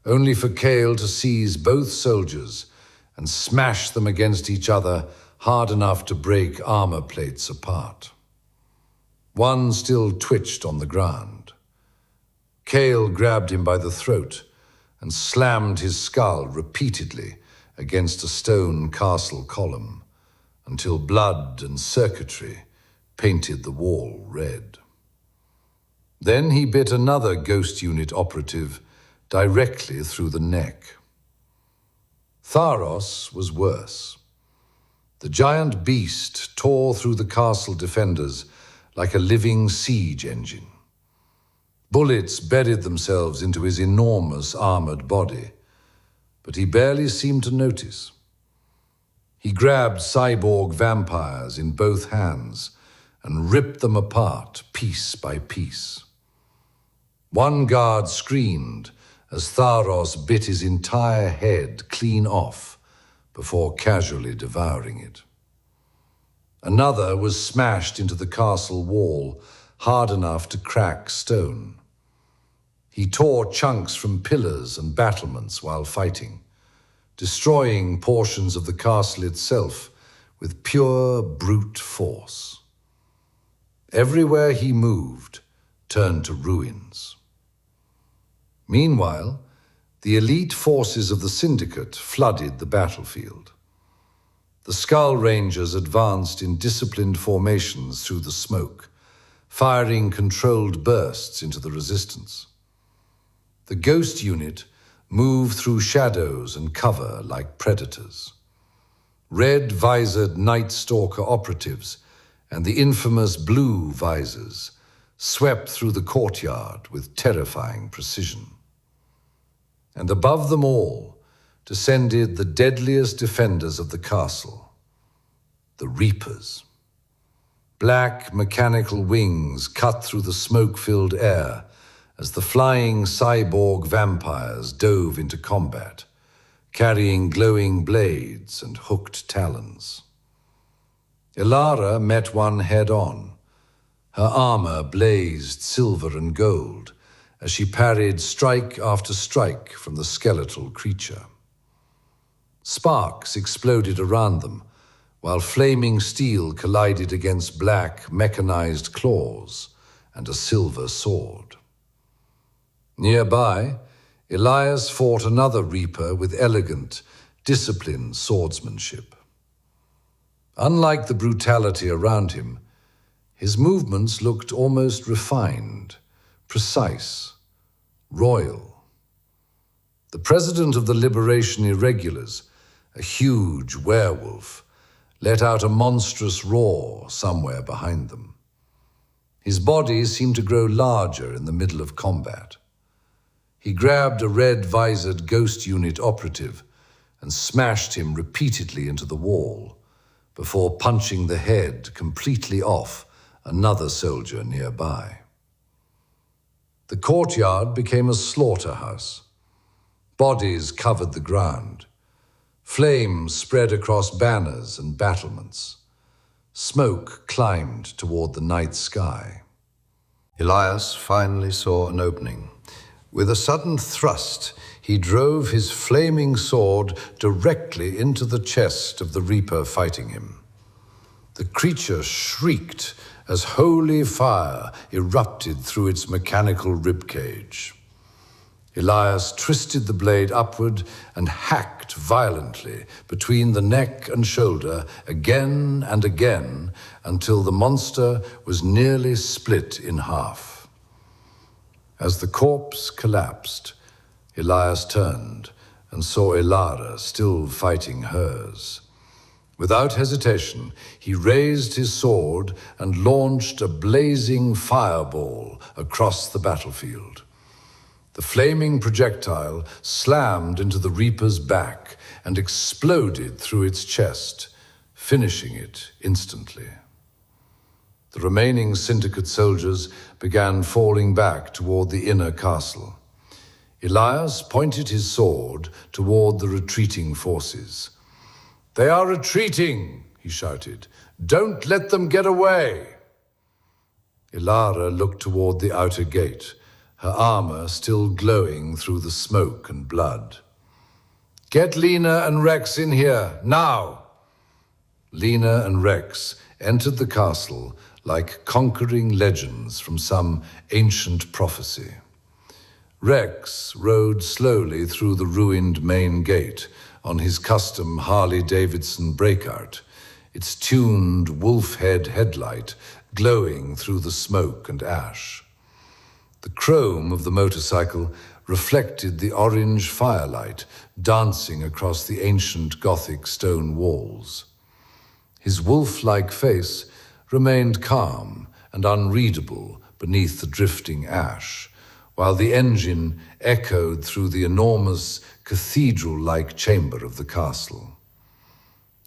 only for Kale to seize both soldiers and smash them against each other hard enough to break armor plates apart. One still twitched on the ground. Kale grabbed him by the throat and slammed his skull repeatedly against a stone castle column until blood and circuitry painted the wall red. Then he bit another Ghost Unit operative directly through the neck. Tharos was worse. The giant beast tore through the castle defenders like a living siege engine. Bullets buried themselves into his enormous armored body, but he barely seemed to notice. He grabbed cyborg vampires in both hands and ripped them apart piece by piece. One guard screamed as Tharos bit his entire head clean off before casually devouring it. Another was smashed into the castle wall hard enough to crack stone. He tore chunks from pillars and battlements while fighting, destroying portions of the castle itself with pure brute force. Everywhere he moved turned to ruins. Meanwhile, the elite forces of the Syndicate flooded the battlefield. The Skull Rangers advanced in disciplined formations through the smoke, firing controlled bursts into the resistance. The Ghost Unit moved through shadows and cover like predators. Red-visored Night Stalker operatives and the infamous blue visors swept through the courtyard with terrifying precision. And above them all descended the deadliest defenders of the castle, the Reapers. Black mechanical wings cut through the smoke-filled air as the flying cyborg vampires dove into combat, carrying glowing blades and hooked talons. Ilara met one head-on. Her armor blazed silver and gold as she parried strike after strike from the skeletal creature. Sparks exploded around them, while flaming steel collided against black, mechanized claws and a silver sword. Nearby, Elias fought another Reaper with elegant, disciplined swordsmanship. Unlike the brutality around him, his movements looked almost refined, precise, royal. The president of the Liberation Irregulars, a huge werewolf, let out a monstrous roar somewhere behind them. His body seemed to grow larger in the middle of combat. He grabbed a red-visored ghost unit operative and smashed him repeatedly into the wall before punching the head completely off another soldier nearby. The courtyard became a slaughterhouse. Bodies covered the ground. Flames spread across banners and battlements. Smoke climbed toward the night sky. Elias finally saw an opening. With a sudden thrust, he drove his flaming sword directly into the chest of the Reaper fighting him. The creature shrieked as holy fire erupted through its mechanical ribcage. Elias twisted the blade upward and hacked violently between the neck and shoulder again and again until the monster was nearly split in half. As the corpse collapsed, Elias turned and saw Ilara still fighting hers. Without hesitation, he raised his sword and launched a blazing fireball across the battlefield. The flaming projectile slammed into the Reaper's back and exploded through its chest, finishing it instantly. The remaining Syndicate soldiers began falling back toward the inner castle. Elias pointed his sword toward the retreating forces. "They are retreating," he shouted. "Don't let them get away." Ilara looked toward the outer gate, her armor still glowing through the smoke and blood. "Get Lena and Rex in here, now!" Lena and Rex entered the castle like conquering legends from some ancient prophecy. Rex rode slowly through the ruined main gate on his custom Harley-Davidson breakout, its tuned wolf-head headlight glowing through the smoke and ash. The chrome of the motorcycle reflected the orange firelight dancing across the ancient Gothic stone walls. His wolf-like face remained calm and unreadable beneath the drifting ash, while the engine echoed through the enormous cathedral-like chamber of the castle.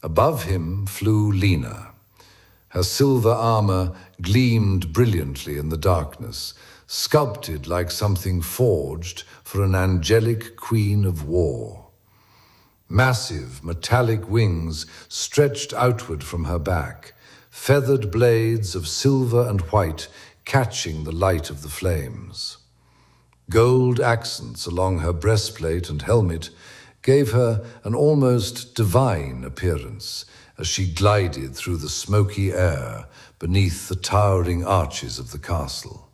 Above him flew Lena. Her silver armor gleamed brilliantly in the darkness, sculpted like something forged for an angelic queen of war. Massive metallic wings stretched outward from her back, feathered blades of silver and white catching the light of the flames. Gold accents along her breastplate and helmet gave her an almost divine appearance as she glided through the smoky air beneath the towering arches of the castle.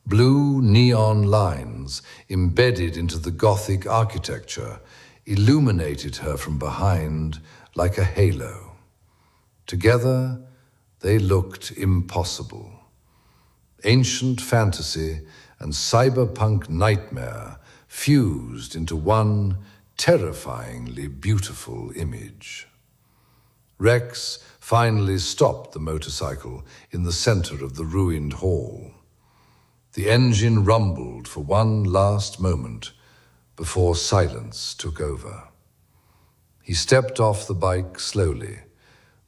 Blue neon lines embedded into the Gothic architecture illuminated her from behind like a halo. Together, they looked impossible. Ancient fantasy and cyberpunk nightmare fused into one terrifyingly beautiful image. Rex finally stopped the motorcycle in the center of the ruined hall. The engine rumbled for one last moment before silence took over. He stepped off the bike slowly,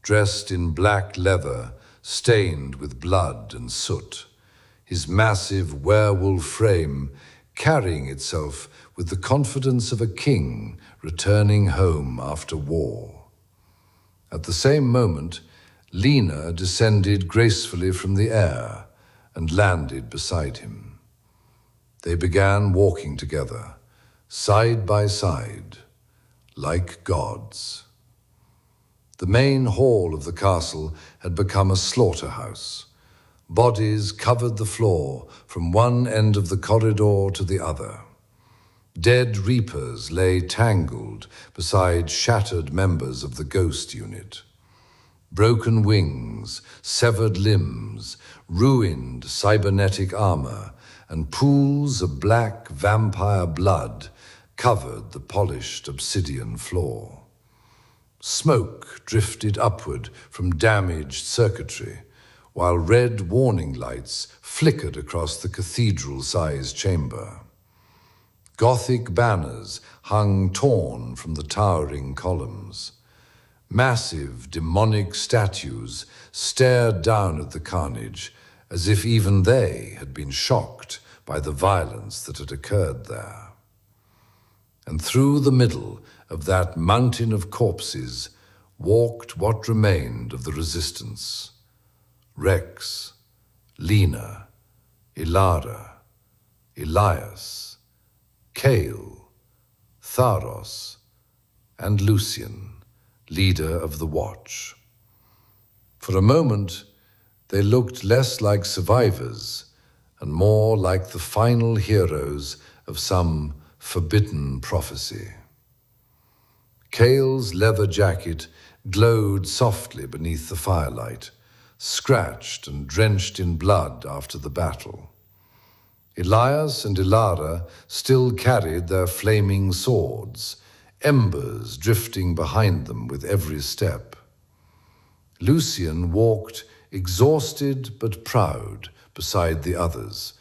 dressed in black leather stained with blood and soot, his massive werewolf frame carrying itself with the confidence of a king returning home after war. At the same moment, Lena descended gracefully from the air and landed beside him. They began walking together, side by side, like gods. The main hall of the castle had become a slaughterhouse. Bodies covered the floor from one end of the corridor to the other. Dead reapers lay tangled beside shattered members of the ghost unit. Broken wings, severed limbs, ruined cybernetic armor, and pools of black vampire blood covered the polished obsidian floor. Smoke drifted upward from damaged circuitry, while red warning lights flickered across the cathedral-sized chamber. Gothic banners hung torn from the towering columns. Massive, demonic statues stared down at the carnage as if even they had been shocked by the violence that had occurred there. And through the middle of that mountain of corpses walked what remained of the resistance: Rex, Lena, Ilara, Elias, Kale, Tharos, and Lucian, leader of the Watch. For a moment, they looked less like survivors and more like the final heroes of some forbidden prophecy. Kale's leather jacket glowed softly beneath the firelight, scratched and drenched in blood after the battle. Elias and Ilara still carried their flaming swords, embers drifting behind them with every step. Lucian walked exhausted but proud beside the others,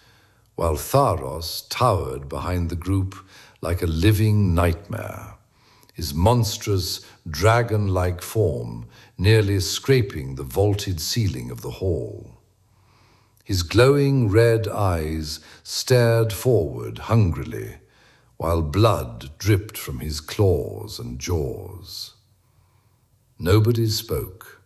while Tharos towered behind the group like a living nightmare, his monstrous, dragon-like form nearly scraping the vaulted ceiling of the hall. His glowing red eyes stared forward hungrily, while blood dripped from his claws and jaws. Nobody spoke.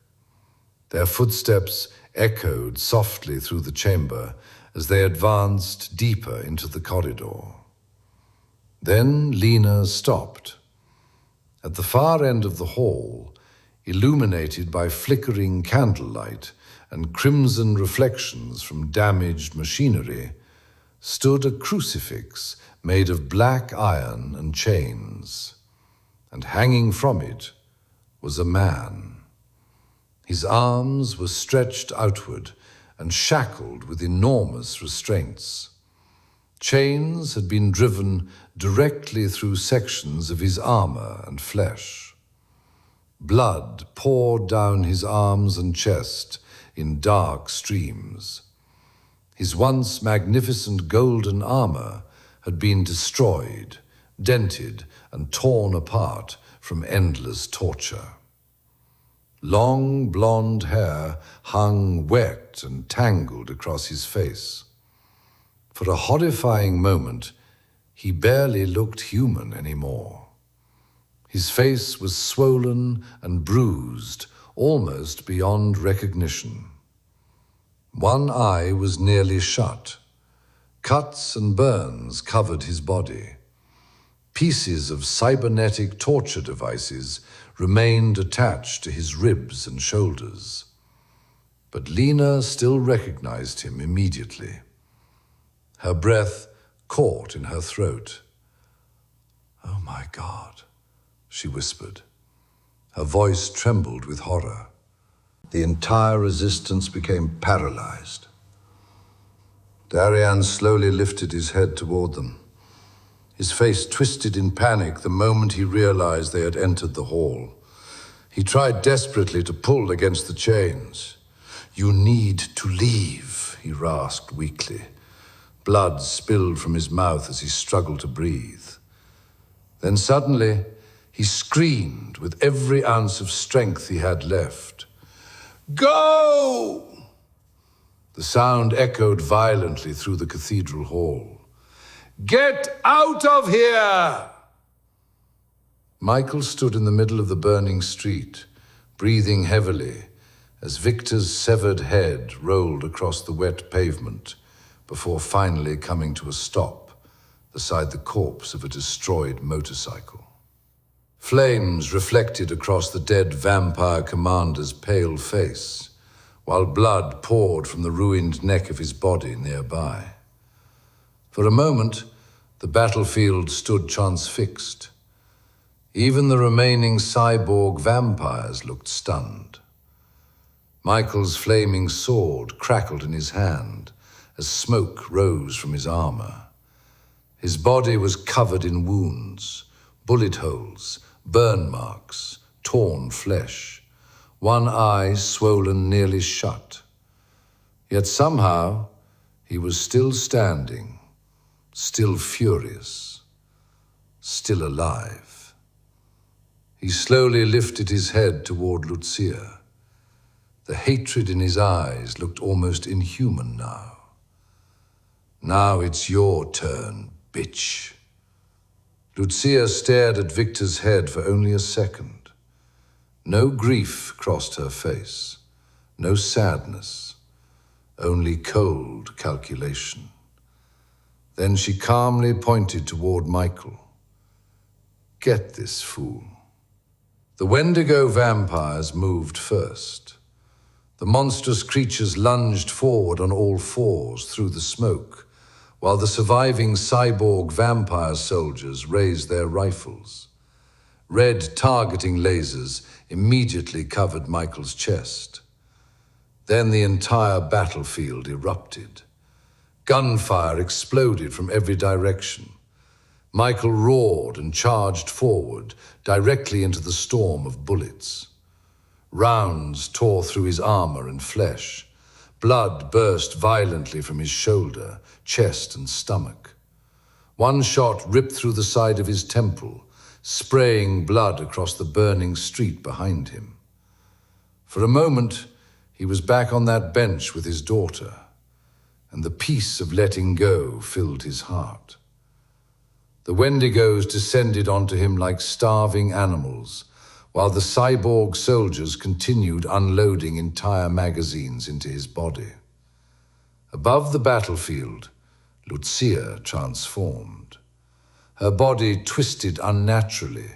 Their footsteps echoed softly through the chamber as they advanced deeper into the corridor. Then Lena stopped. At the far end of the hall, illuminated by flickering candlelight and crimson reflections from damaged machinery, stood a crucifix made of black iron and chains, and hanging from it was a man. His arms were stretched outward and shackled with enormous restraints. Chains had been driven directly through sections of his armor and flesh. Blood poured down his arms and chest in dark streams. His once magnificent golden armor had been destroyed, dented, and torn apart from endless torture. Long blonde hair hung wet and tangled across his face. For a horrifying moment, he barely looked human anymore. His face was swollen and bruised, almost beyond recognition. One eye was nearly shut. Cuts and burns covered his body. Pieces of cybernetic torture devices remained attached to his ribs and shoulders. But Lena still recognized him immediately. Her breath caught in her throat. "Oh my God," she whispered. Her voice trembled with horror. The entire resistance became paralyzed. Darian slowly lifted his head toward them. His face twisted in panic the moment he realized they had entered the hall. He tried desperately to pull against the chains. "You need to leave," he rasped weakly. Blood spilled from his mouth as he struggled to breathe. Then suddenly, he screamed with every ounce of strength he had left. "Go!" The sound echoed violently through the cathedral hall. "Get out of here!" Michael stood in the middle of the burning street, breathing heavily, as Victor's severed head rolled across the wet pavement before finally coming to a stop beside the corpse of a destroyed motorcycle. Flames reflected across the dead vampire commander's pale face, while blood poured from the ruined neck of his body nearby. For a moment, the battlefield stood transfixed. Even the remaining cyborg vampires looked stunned. Michael's flaming sword crackled in his hand as smoke rose from his armor. His body was covered in wounds, bullet holes, burn marks, torn flesh, one eye swollen nearly shut. Yet somehow he was still standing, still furious, still alive. He slowly lifted his head toward Lucia. The hatred in his eyes looked almost inhuman now. "Now it's your turn, bitch." Lucia stared at Victor's head for only a second. No grief crossed her face, no sadness, only cold calculation. Then she calmly pointed toward Michael. "Get this fool." The Wendigo vampires moved first. The monstrous creatures lunged forward on all fours through the smoke, while the surviving cyborg vampire soldiers raised their rifles. Red targeting lasers immediately covered Michael's chest. Then the entire battlefield erupted. Gunfire exploded from every direction. Michael roared and charged forward, directly into the storm of bullets. Rounds tore through his armor and flesh. Blood burst violently from his shoulder, chest, and stomach. One shot ripped through the side of his temple, spraying blood across the burning street behind him. For a moment, he was back on that bench with his daughter, and the peace of letting go filled his heart. The Wendigos descended onto him like starving animals, while the cyborg soldiers continued unloading entire magazines into his body. Above the battlefield, Lucia transformed. Her body twisted unnaturally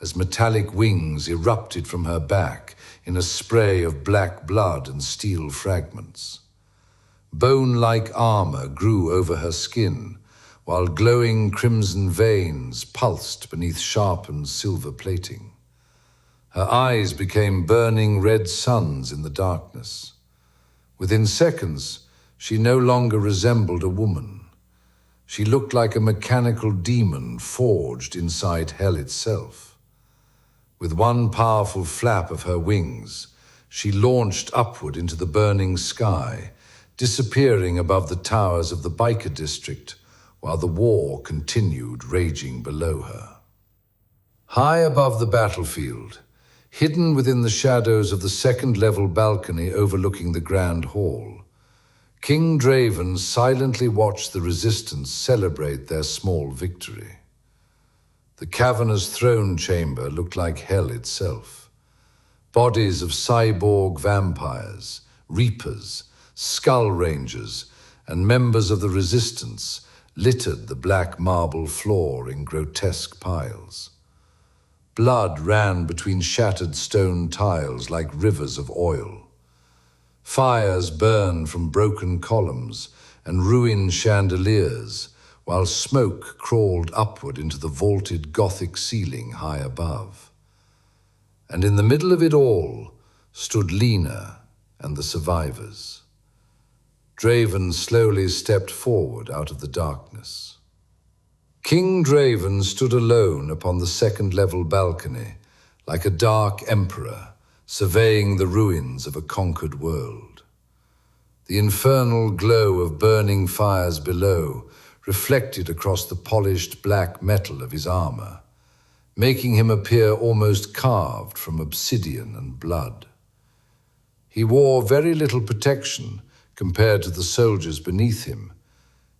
as metallic wings erupted from her back in a spray of black blood and steel fragments. Bone-like armor grew over her skin, while glowing crimson veins pulsed beneath sharpened silver plating. Her eyes became burning red suns in the darkness. Within seconds, she no longer resembled a woman. She looked like a mechanical demon forged inside hell itself. With one powerful flap of her wings, she launched upward into the burning sky, disappearing above the towers of the biker district, while the war continued raging below her. High above the battlefield, hidden within the shadows of the second-level balcony overlooking the Grand Hall, King Draven silently watched the resistance celebrate their small victory. The cavernous throne chamber looked like hell itself. Bodies of cyborg vampires, reapers, skull rangers, and members of the resistance littered the black marble floor in grotesque piles. Blood ran between shattered stone tiles like rivers of oil. Fires burned from broken columns and ruined chandeliers, while smoke crawled upward into the vaulted Gothic ceiling high above. And in the middle of it all stood Lena and the survivors. Draven slowly stepped forward out of the darkness. King Draven stood alone upon the second-level balcony, like a dark emperor, surveying the ruins of a conquered world. The infernal glow of burning fires below reflected across the polished black metal of his armor, making him appear almost carved from obsidian and blood. He wore very little protection compared to the soldiers beneath him,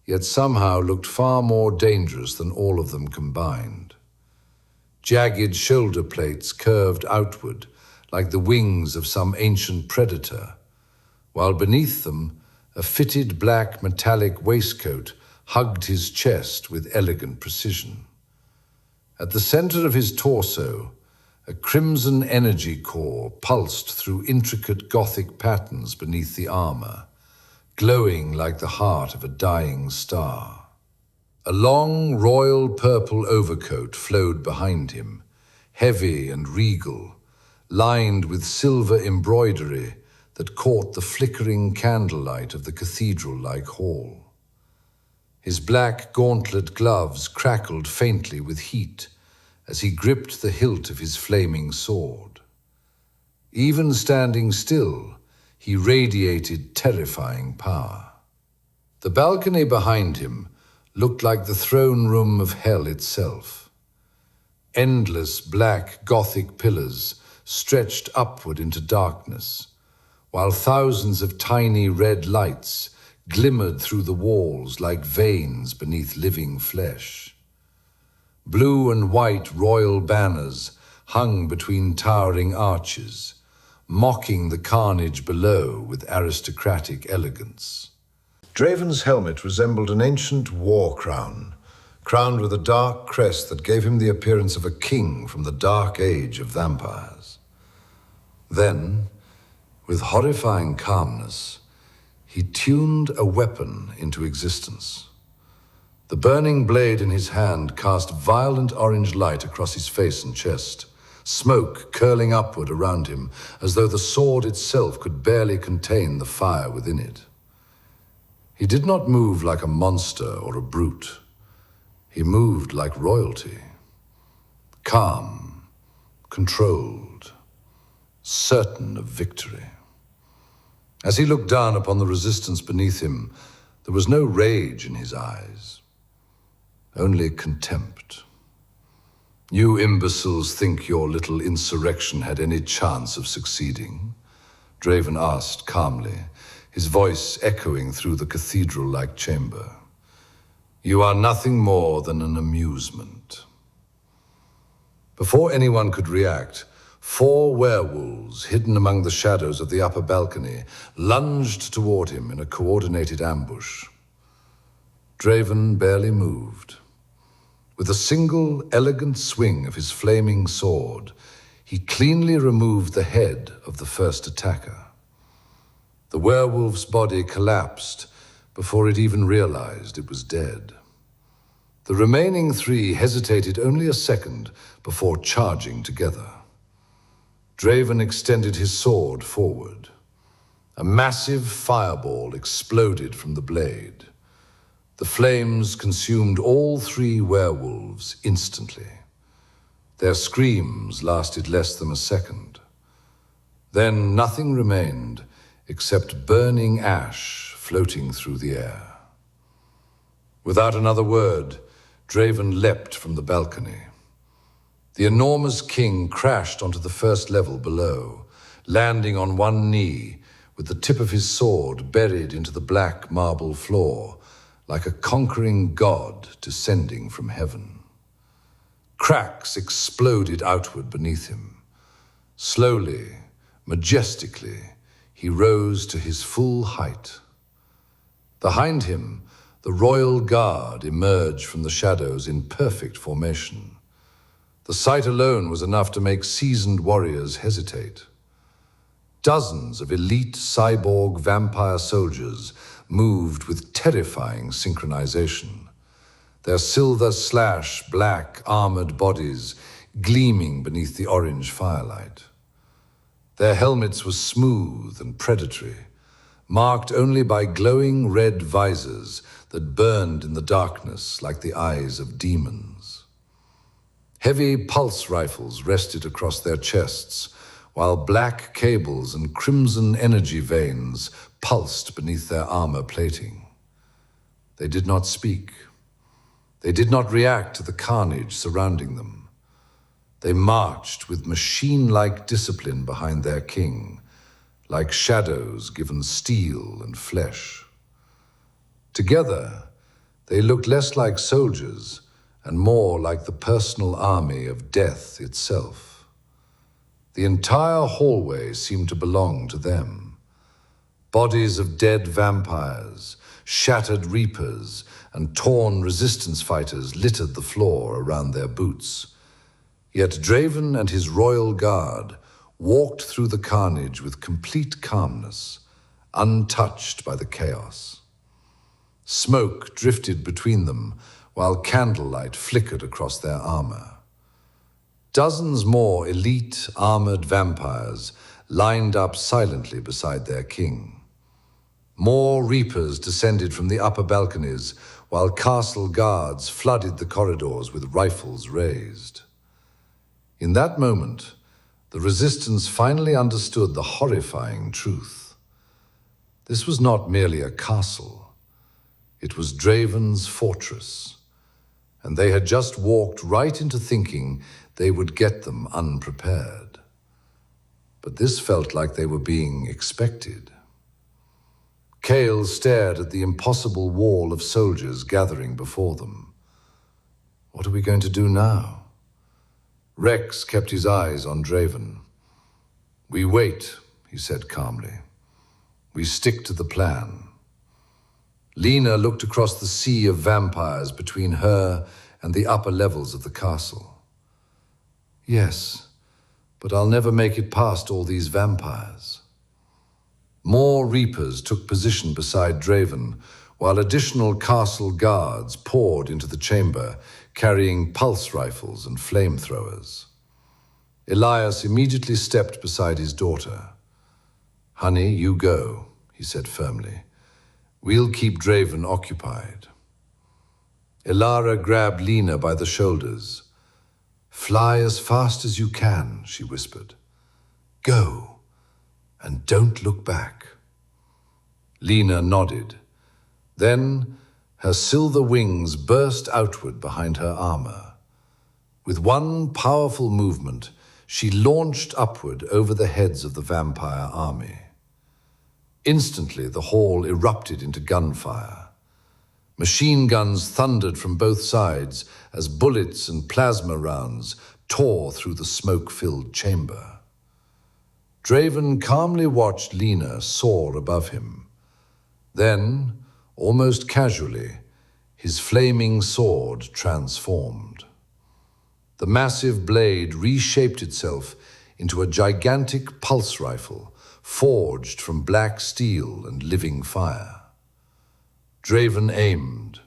yet somehow looked far more dangerous than all of them combined. Jagged shoulder plates curved outward like the wings of some ancient predator, while beneath them a fitted black metallic waistcoat hugged his chest with elegant precision. At the center of his torso, a crimson energy core pulsed through intricate Gothic patterns beneath the armor, glowing like the heart of a dying star. A long royal purple overcoat flowed behind him, heavy and regal, lined with silver embroidery that caught the flickering candlelight of the cathedral-like hall. His black gauntlet gloves crackled faintly with heat as he gripped the hilt of his flaming sword. Even standing still, he radiated terrifying power. The balcony behind him looked like the throne room of hell itself. Endless black Gothic pillars stretched upward into darkness, while thousands of tiny red lights glimmered through the walls like veins beneath living flesh. Blue and white royal banners hung between towering arches, mocking the carnage below with aristocratic elegance. Draven's helmet resembled an ancient war crown, crowned with a dark crest that gave him the appearance of a king from the dark age of vampires. Then, with horrifying calmness, he tuned a weapon into existence. The burning blade in his hand cast violent orange light across his face and chest, smoke curling upward around him as though the sword itself could barely contain the fire within it. He did not move like a monster or a brute. He moved like royalty, calm, controlled, certain of victory. As he looked down upon the resistance beneath him, there was no rage in his eyes, only contempt. You imbeciles think your little insurrection had any chance of succeeding? Draven asked calmly, his voice echoing through the cathedral-like chamber. You are nothing more than an amusement. Before anyone could react, 4 werewolves, hidden among the shadows of the upper balcony, lunged toward him in a coordinated ambush. Draven barely moved. With a single, elegant swing of his flaming sword, he cleanly removed the head of the first attacker. The werewolf's body collapsed before it even realized it was dead. The remaining 3 hesitated only a second before charging together. Draven extended his sword forward. A massive fireball exploded from the blade. The flames consumed all 3 werewolves instantly. Their screams lasted less than a second. Then nothing remained except burning ash floating through the air. Without another word, Draven leapt from the balcony. The enormous king crashed onto the first level below, landing on one knee with the tip of his sword buried into the black marble floor, like a conquering god descending from heaven. Cracks exploded outward beneath him. Slowly, majestically, he rose to his full height. Behind him, the royal guard emerged from the shadows in perfect formation. The sight alone was enough to make seasoned warriors hesitate. Dozens of elite cyborg vampire soldiers moved with terrifying synchronization, their silver-slash-black armored bodies gleaming beneath the orange firelight. Their helmets were smooth and predatory, marked only by glowing red visors that burned in the darkness like the eyes of demons. Heavy pulse rifles rested across their chests, while black cables and crimson energy veins pulsed beneath their armor plating. They did not speak. They did not react to the carnage surrounding them. They marched with machine-like discipline behind their king, like shadows given steel and flesh. Together, they looked less like soldiers and more like the personal army of death itself. The entire hallway seemed to belong to them. Bodies of dead vampires, shattered reapers, and torn resistance fighters littered the floor around their boots. Yet Draven and his royal guard walked through the carnage with complete calmness, untouched by the chaos. Smoke drifted between them while candlelight flickered across their armor. Dozens more elite armored vampires lined up silently beside their king. More reapers descended from the upper balconies while castle guards flooded the corridors with rifles raised. In that moment, the resistance finally understood the horrifying truth. This was not merely a castle. It was Draven's fortress, and they had just walked right into thinking they would get them unprepared. But this felt like they were being expected. Cale stared at the impossible wall of soldiers gathering before them. What are we going to do now? Rex kept his eyes on Draven. We wait, he said calmly. We stick to the plan. Lena looked across the sea of vampires between her and the upper levels of the castle. Yes, but I'll never make it past all these vampires. More reapers took position beside Draven, while additional castle guards poured into the chamber, carrying pulse rifles and flamethrowers. Elias immediately stepped beside his daughter. Honey, you go, he said firmly. We'll keep Draven occupied. Elara grabbed Lena by the shoulders. Fly as fast as you can, she whispered. Go, and don't look back. Lena nodded. Then her silver wings burst outward behind her armor. With one powerful movement, she launched upward over the heads of the vampire army. Instantly, the hall erupted into gunfire. Machine guns thundered from both sides as bullets and plasma rounds tore through the smoke-filled chamber. Draven calmly watched Lena soar above him. Then, almost casually, his flaming sword transformed. The massive blade reshaped itself into a gigantic pulse rifle forged from black steel and living fire. Draven aimed.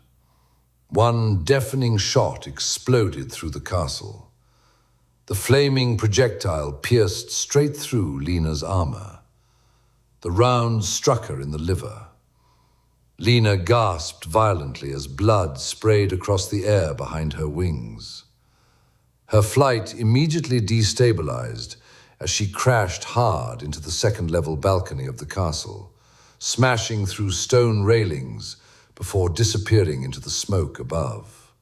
One deafening shot exploded through the castle. The flaming projectile pierced straight through Lena's armor. The round struck her in the liver. Lena gasped violently as blood sprayed across the air behind her wings. Her flight immediately destabilized as she crashed hard into the second-level balcony of the castle, smashing through stone railings before disappearing into the smoke above.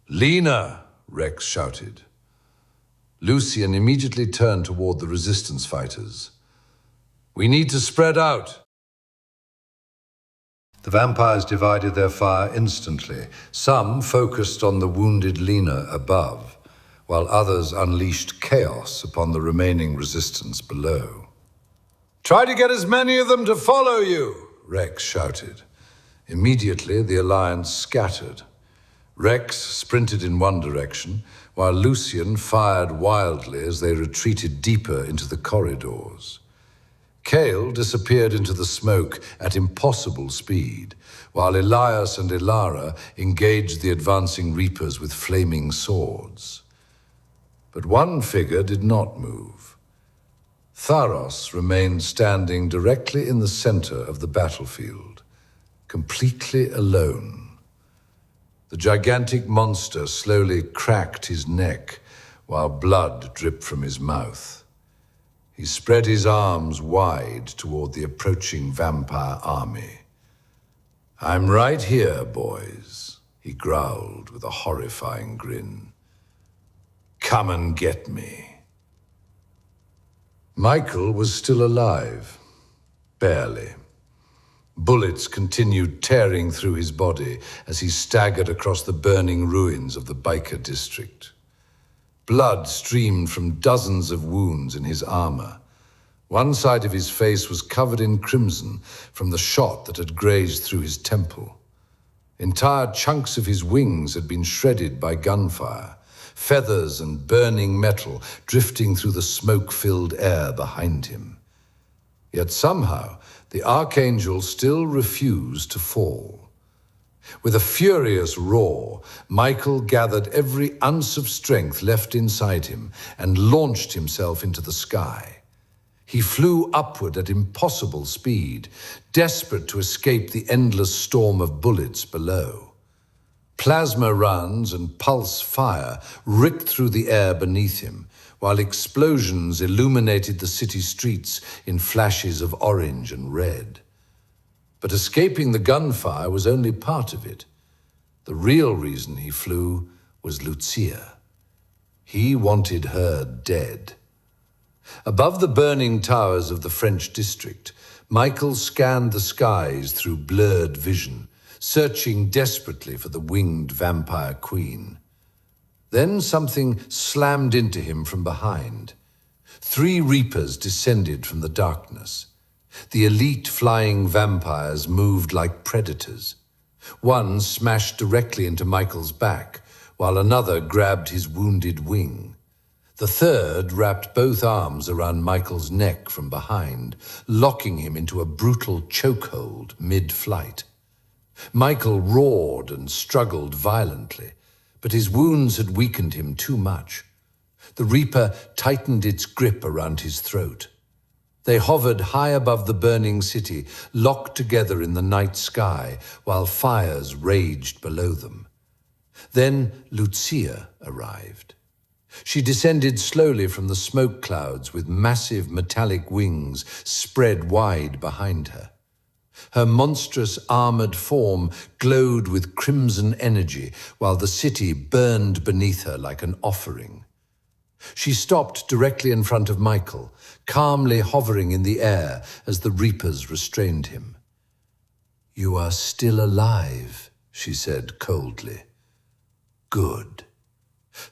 Lena, Rex shouted. Lucian immediately turned toward the resistance fighters. We need to spread out. The vampires divided their fire instantly. Some focused on the wounded Lena above, while others unleashed chaos upon the remaining resistance below. Try to get as many of them to follow you, Rex shouted. Immediately, the alliance scattered. Rex sprinted in one direction, while Lucian fired wildly as they retreated deeper into the corridors. Cale disappeared into the smoke at impossible speed, while Elias and Elara engaged the advancing reapers with flaming swords. But one figure did not move. Tharos remained standing directly in the center of the battlefield, completely alone. The gigantic monster slowly cracked his neck while blood dripped from his mouth. He spread his arms wide toward the approaching vampire army. I'm right here, boys, he growled with a horrifying grin. Come and get me. Michael was still alive. Barely. Bullets continued tearing through his body as he staggered across the burning ruins of the biker district. Blood streamed from dozens of wounds in his armor. One side of his face was covered in crimson from the shot that had grazed through his temple. Entire chunks of his wings had been shredded by gunfire, feathers and burning metal drifting through the smoke-filled air behind him. Yet somehow, the Archangel still refused to fall. With a furious roar, Michael gathered every ounce of strength left inside him and launched himself into the sky. He flew upward at impossible speed, desperate to escape the endless storm of bullets below. Plasma rounds and pulse fire ripped through the air beneath him, while explosions illuminated the city streets in flashes of orange and red. But escaping the gunfire was only part of it. The real reason he flew was Lucia. He wanted her dead. Above the burning towers of the French district, Michael scanned the skies through blurred vision, searching desperately for the winged vampire queen. Then something slammed into him from behind. 3 reapers descended from the darkness. The elite flying vampires moved like predators. One smashed directly into Michael's back, while another grabbed his wounded wing. The third wrapped both arms around Michael's neck from behind, locking him into a brutal chokehold mid-flight. Michael roared and struggled violently, but his wounds had weakened him too much. The Reaper tightened its grip around his throat. They hovered high above the burning city, locked together in the night sky, while fires raged below them. Then Lucia arrived. She descended slowly from the smoke clouds with massive metallic wings spread wide behind her. Her monstrous armored form glowed with crimson energy, while the city burned beneath her like an offering. She stopped directly in front of Michael, calmly hovering in the air as the Reapers restrained him. "You are still alive," she said coldly. "Good."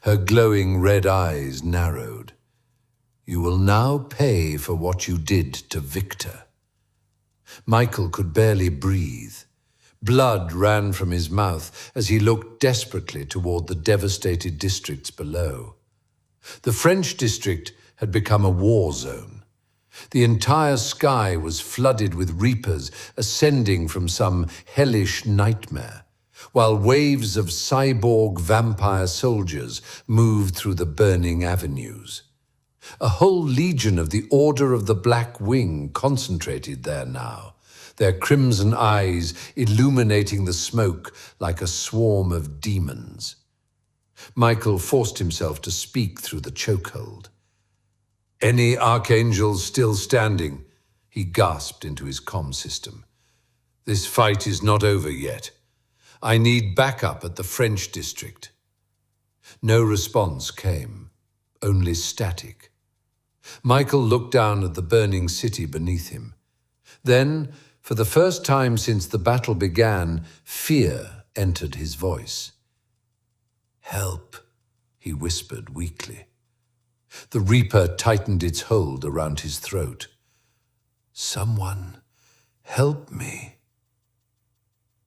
Her glowing red eyes narrowed. "You will now pay for what you did to Victor." Michael could barely breathe. Blood ran from his mouth as he looked desperately toward the devastated districts below. The French district had become a war zone. The entire sky was flooded with reapers ascending from some hellish nightmare, while waves of cyborg vampire soldiers moved through the burning avenues. A whole legion of the Order of the Black Wing concentrated there now, their crimson eyes illuminating the smoke like a swarm of demons. Michael forced himself to speak through the chokehold. "Any archangels still standing?" he gasped into his comm system. "This fight is not over yet. I need backup at the French district." No response came, only static. Michael looked down at the burning city beneath him. Then, for the first time since the battle began, fear entered his voice. "Help," he whispered weakly. The Reaper tightened its hold around his throat. "Someone, help me."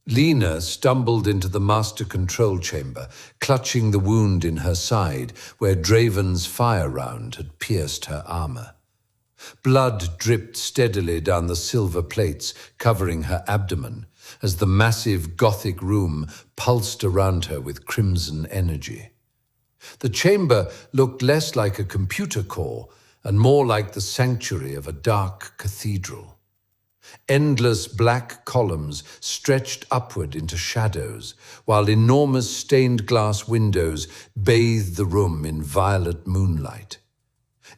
Lena stumbled into the master control chamber, clutching the wound in her side where Draven's fire round had pierced her armor. Blood dripped steadily down the silver plates covering her abdomen as the massive Gothic room pulsed around her with crimson energy. The chamber looked less like a computer core and more like the sanctuary of a dark cathedral. Endless black columns stretched upward into shadows, while enormous stained glass windows bathed the room in violet moonlight.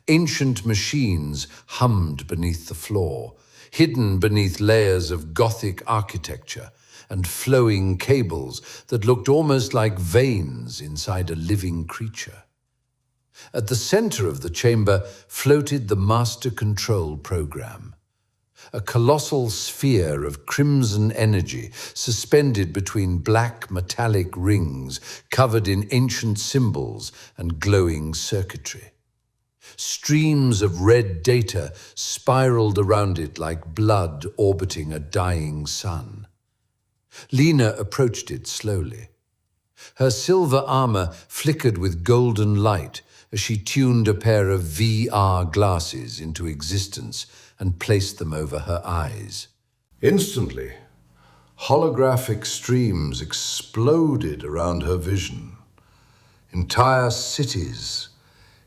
Ancient machines hummed beneath the floor, hidden beneath layers of Gothic architecture and flowing cables that looked almost like veins inside a living creature. At the center of the chamber floated the master control program, a colossal sphere of crimson energy suspended between black metallic rings covered in ancient symbols and glowing circuitry. Streams of red data spiraled around it like blood orbiting a dying sun. Lena approached it slowly. Her silver armor flickered with golden light as she tuned a pair of VR glasses into existence and placed them over her eyes. Instantly, holographic streams exploded around her vision. Entire cities,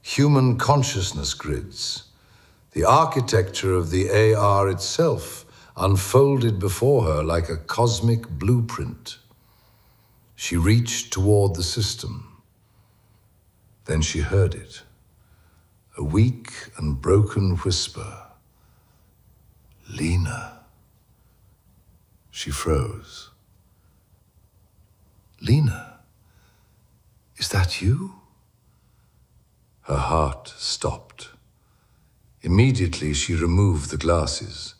human consciousness grids, the architecture of the AR itself unfolded before her like a cosmic blueprint. She reached toward the system. Then she heard it, a weak and broken whisper. Lena. She froze. Lena, is that you? Her heart stopped. Immediately she removed the glasses,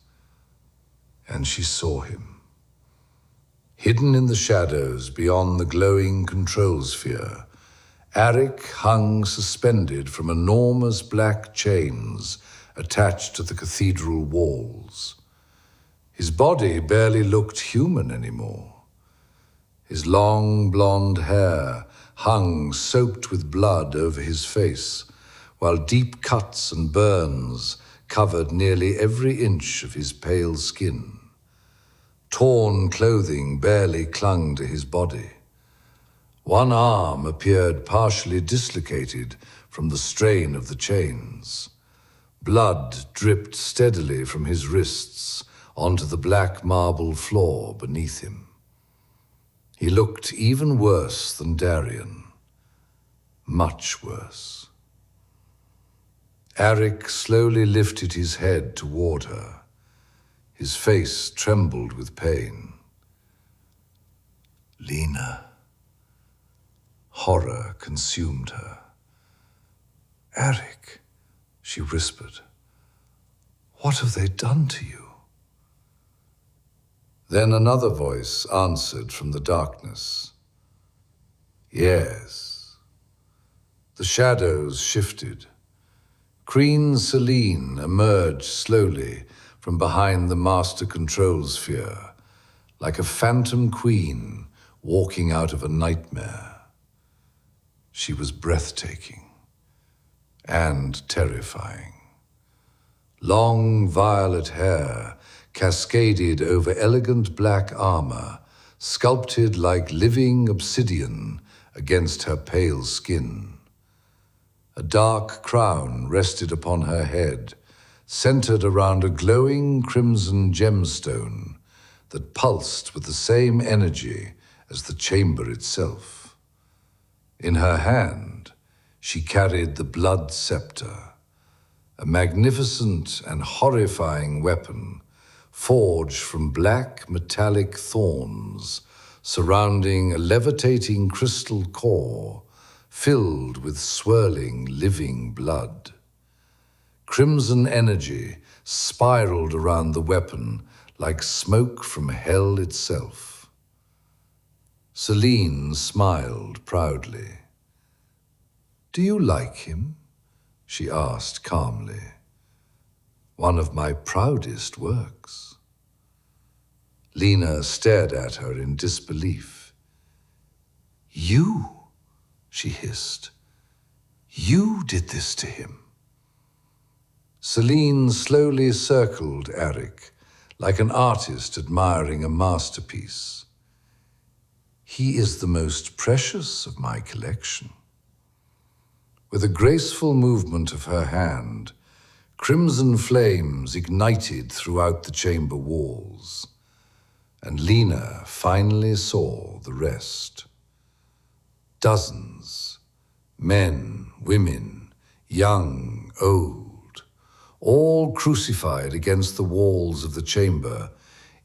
and she saw him. Hidden in the shadows beyond the glowing control sphere, Arik hung suspended from enormous black chains attached to the cathedral walls. His body barely looked human anymore. His long blonde hair hung soaked with blood over his face, while deep cuts and burns covered nearly every inch of his pale skin. Torn clothing barely clung to his body. One arm appeared partially dislocated from the strain of the chains. Blood dripped steadily from his wrists onto the black marble floor beneath him. He looked even worse than Darian. Much worse. Arik slowly lifted his head toward her. His face trembled with pain. Lena. Horror consumed her. Arik, she whispered, what have they done to you? Then another voice answered from the darkness. Yes. The shadows shifted. Queen Celine emerged slowly from behind the master control sphere, like a phantom queen walking out of a nightmare. She was breathtaking and terrifying. Long violet hair cascaded over elegant black armor, sculpted like living obsidian against her pale skin. A dark crown rested upon her head, centered around a glowing crimson gemstone that pulsed with the same energy as the chamber itself. In her hand, she carried the blood scepter, a magnificent and horrifying weapon forged from black metallic thorns surrounding a levitating crystal core filled with swirling living blood. Crimson energy spiraled around the weapon like smoke from hell itself. Celine smiled proudly. Do you like him? She asked calmly. One of my proudest works. Lena stared at her in disbelief. You, she hissed. You did this to him. Celine slowly circled Arik, like an artist admiring a masterpiece. He is the most precious of my collection. With a graceful movement of her hand, crimson flames ignited throughout the chamber walls, and Lena finally saw the rest. Dozens, men, women, young, old, all crucified against the walls of the chamber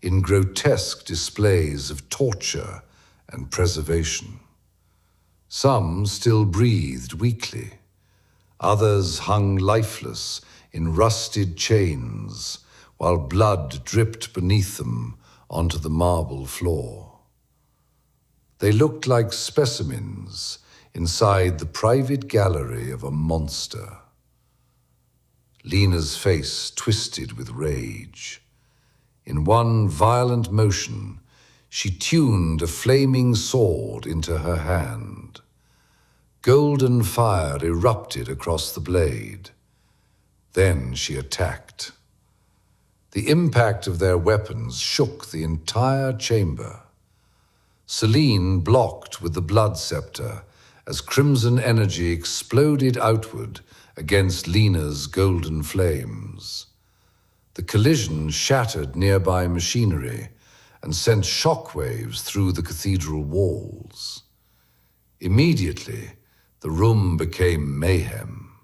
in grotesque displays of torture and preservation. Some still breathed weakly, Others hung lifeless in rusted chains, while blood dripped beneath them onto the marble floor. They looked like specimens inside the private gallery of a monster. Lena's face twisted with rage. In one violent motion, she tuned a flaming sword into her hand. Golden fire erupted across the blade. Then she attacked. The impact of their weapons shook the entire chamber. Selene blocked with the blood scepter as crimson energy exploded outward against Lena's golden flames. The collision shattered nearby machinery and sent shockwaves through the cathedral walls. Immediately, the room became mayhem.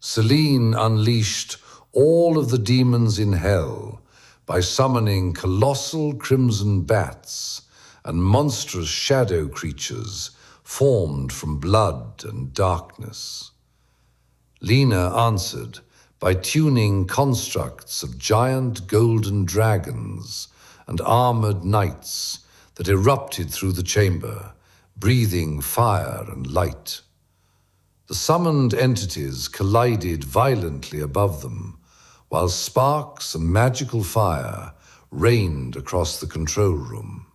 Selene unleashed all of the demons in hell by summoning colossal crimson bats and monstrous shadow creatures formed from blood and darkness. Lena answered by tuning constructs of giant golden dragons and armored knights that erupted through the chamber, breathing fire and light. The summoned entities collided violently above them, while sparks and magical fire rained across the control room.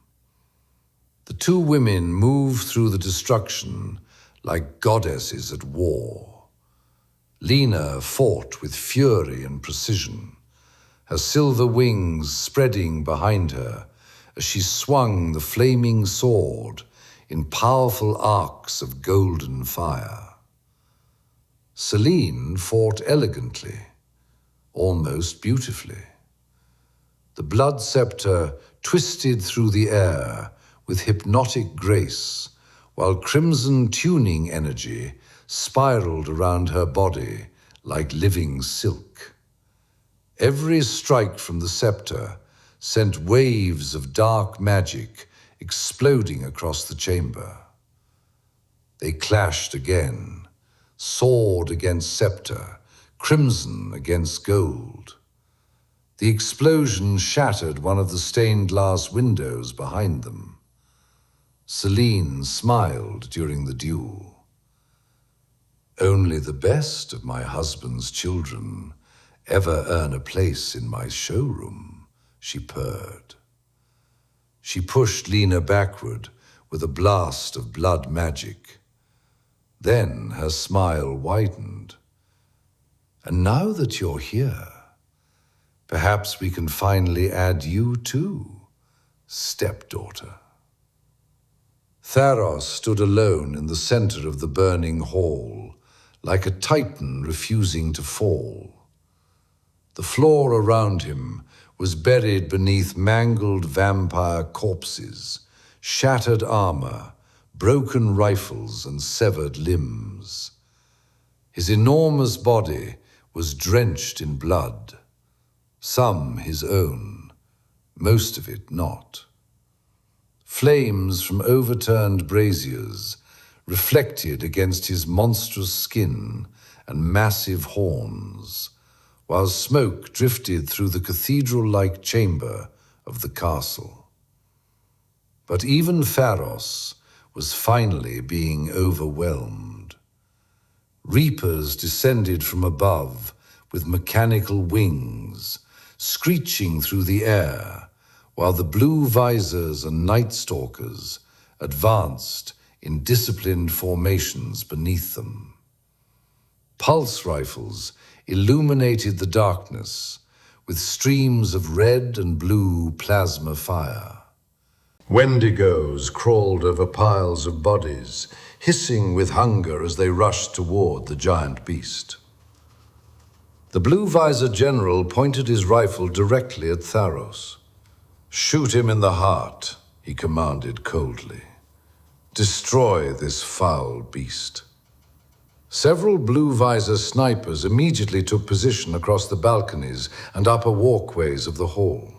The two women moved through the destruction like goddesses at war. Lena fought with fury and precision, her silver wings spreading behind her as she swung the flaming sword in powerful arcs of golden fire. Selene fought elegantly, almost beautifully. The blood scepter twisted through the air with hypnotic grace, while crimson tuning energy spiraled around her body like living silk. Every strike from the scepter sent waves of dark magic exploding across the chamber. They clashed again, sword against scepter, crimson against gold. The explosion shattered one of the stained glass windows behind them. Selene smiled during the duel. "Only the best of my husband's children ever earn a place in my showroom," she purred. She pushed Lena backward with a blast of blood magic. Then her smile widened. "And now that you're here, perhaps we can finally add you too, stepdaughter." Tharos stood alone in the center of the burning hall, like a titan refusing to fall. The floor around him was buried beneath mangled vampire corpses, shattered armor, broken rifles, and severed limbs. His enormous body was drenched in blood, some his own, most of it not. Flames from overturned braziers reflected against his monstrous skin and massive horns, while smoke drifted through the cathedral-like chamber of the castle. But even Pharos was finally being overwhelmed. Reapers descended from above with mechanical wings, screeching through the air, while the blue visors and night stalkers advanced in disciplined formations beneath them. Pulse rifles illuminated the darkness with streams of red and blue plasma fire. Wendigos crawled over piles of bodies, hissing with hunger as they rushed toward the giant beast. The blue visor general pointed his rifle directly at Tharos. "Shoot him in the heart," he commanded coldly. "Destroy this foul beast." Several blue visor snipers immediately took position across the balconies and upper walkways of the hall.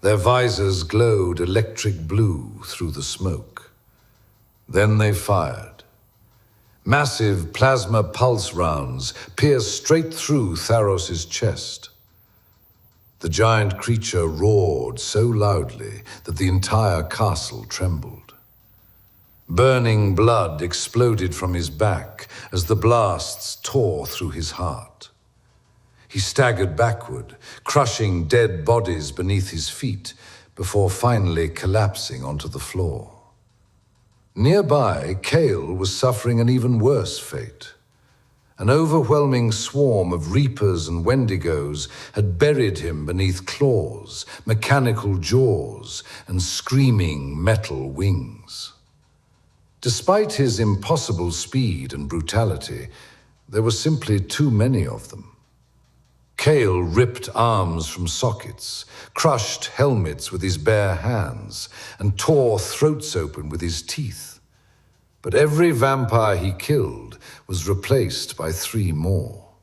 Their visors glowed electric blue through the smoke. Then they fired. Massive plasma pulse rounds pierced straight through Tharos's chest. The giant creature roared so loudly that the entire castle trembled. Burning blood exploded from his back as the blasts tore through his heart. He staggered backward, crushing dead bodies beneath his feet before finally collapsing onto the floor. Nearby, Kale was suffering an even worse fate. An overwhelming swarm of reapers and wendigos had buried him beneath claws, mechanical jaws, and screaming metal wings. Despite his impossible speed and brutality, there were simply too many of them. Kale ripped arms from sockets, crushed helmets with his bare hands, and tore throats open with his teeth. But every vampire he killed was replaced by 3 more.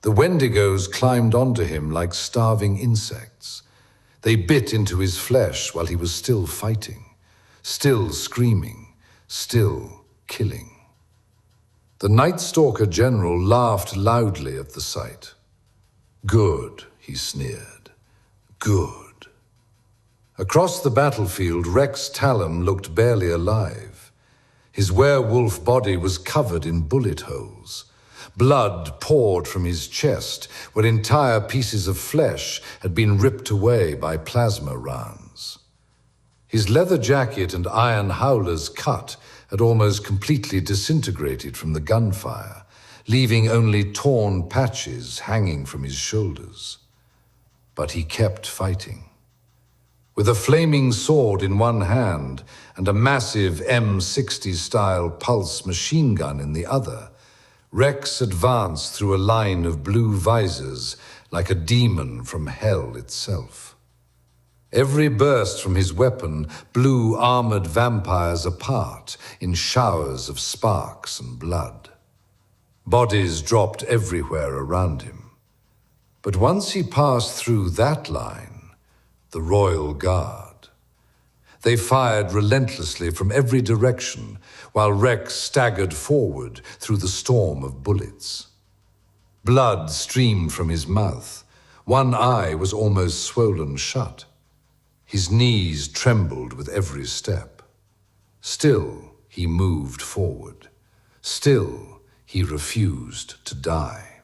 The wendigos climbed onto him like starving insects. They bit into his flesh while he was still fighting, still screaming, still killing. The Night Stalker General laughed loudly at the sight. "Good," he sneered. "Good." Across the battlefield, Rex Talon looked barely alive. His werewolf body was covered in bullet holes. Blood poured from his chest, where entire pieces of flesh had been ripped away by plasma rounds. His leather jacket and iron howler's cut had almost completely disintegrated from the gunfire, leaving only torn patches hanging from his shoulders. But he kept fighting. With a flaming sword in one hand and a massive M60-style pulse machine gun in the other, Rex advanced through a line of blue visors like a demon from hell itself. Every burst from his weapon blew armored vampires apart in showers of sparks and blood. Bodies dropped everywhere around him. But once he passed through that line, the Royal Guard. They fired relentlessly from every direction, while Rex staggered forward through the storm of bullets. Blood streamed from his mouth. One eye was almost swollen shut. His knees trembled with every step. Still, he moved forward. Still, he refused to die.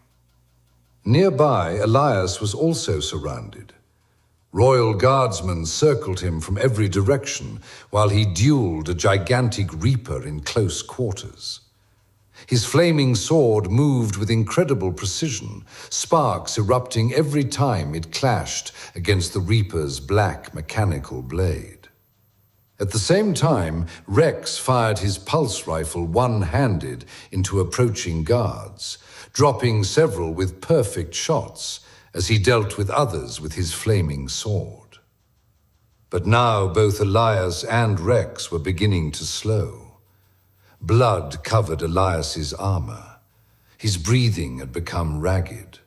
Nearby, Elias was also surrounded. Royal Guardsmen circled him from every direction while he dueled a gigantic reaper in close quarters. His flaming sword moved with incredible precision, sparks erupting every time it clashed against the reaper's black mechanical blade. At the same time, Rex fired his pulse rifle one-handed into approaching guards, dropping several with perfect shots as he dealt with others with his flaming sword. But now both Elias and Rex were beginning to slow. Blood covered Elias's armor. His breathing had become ragged.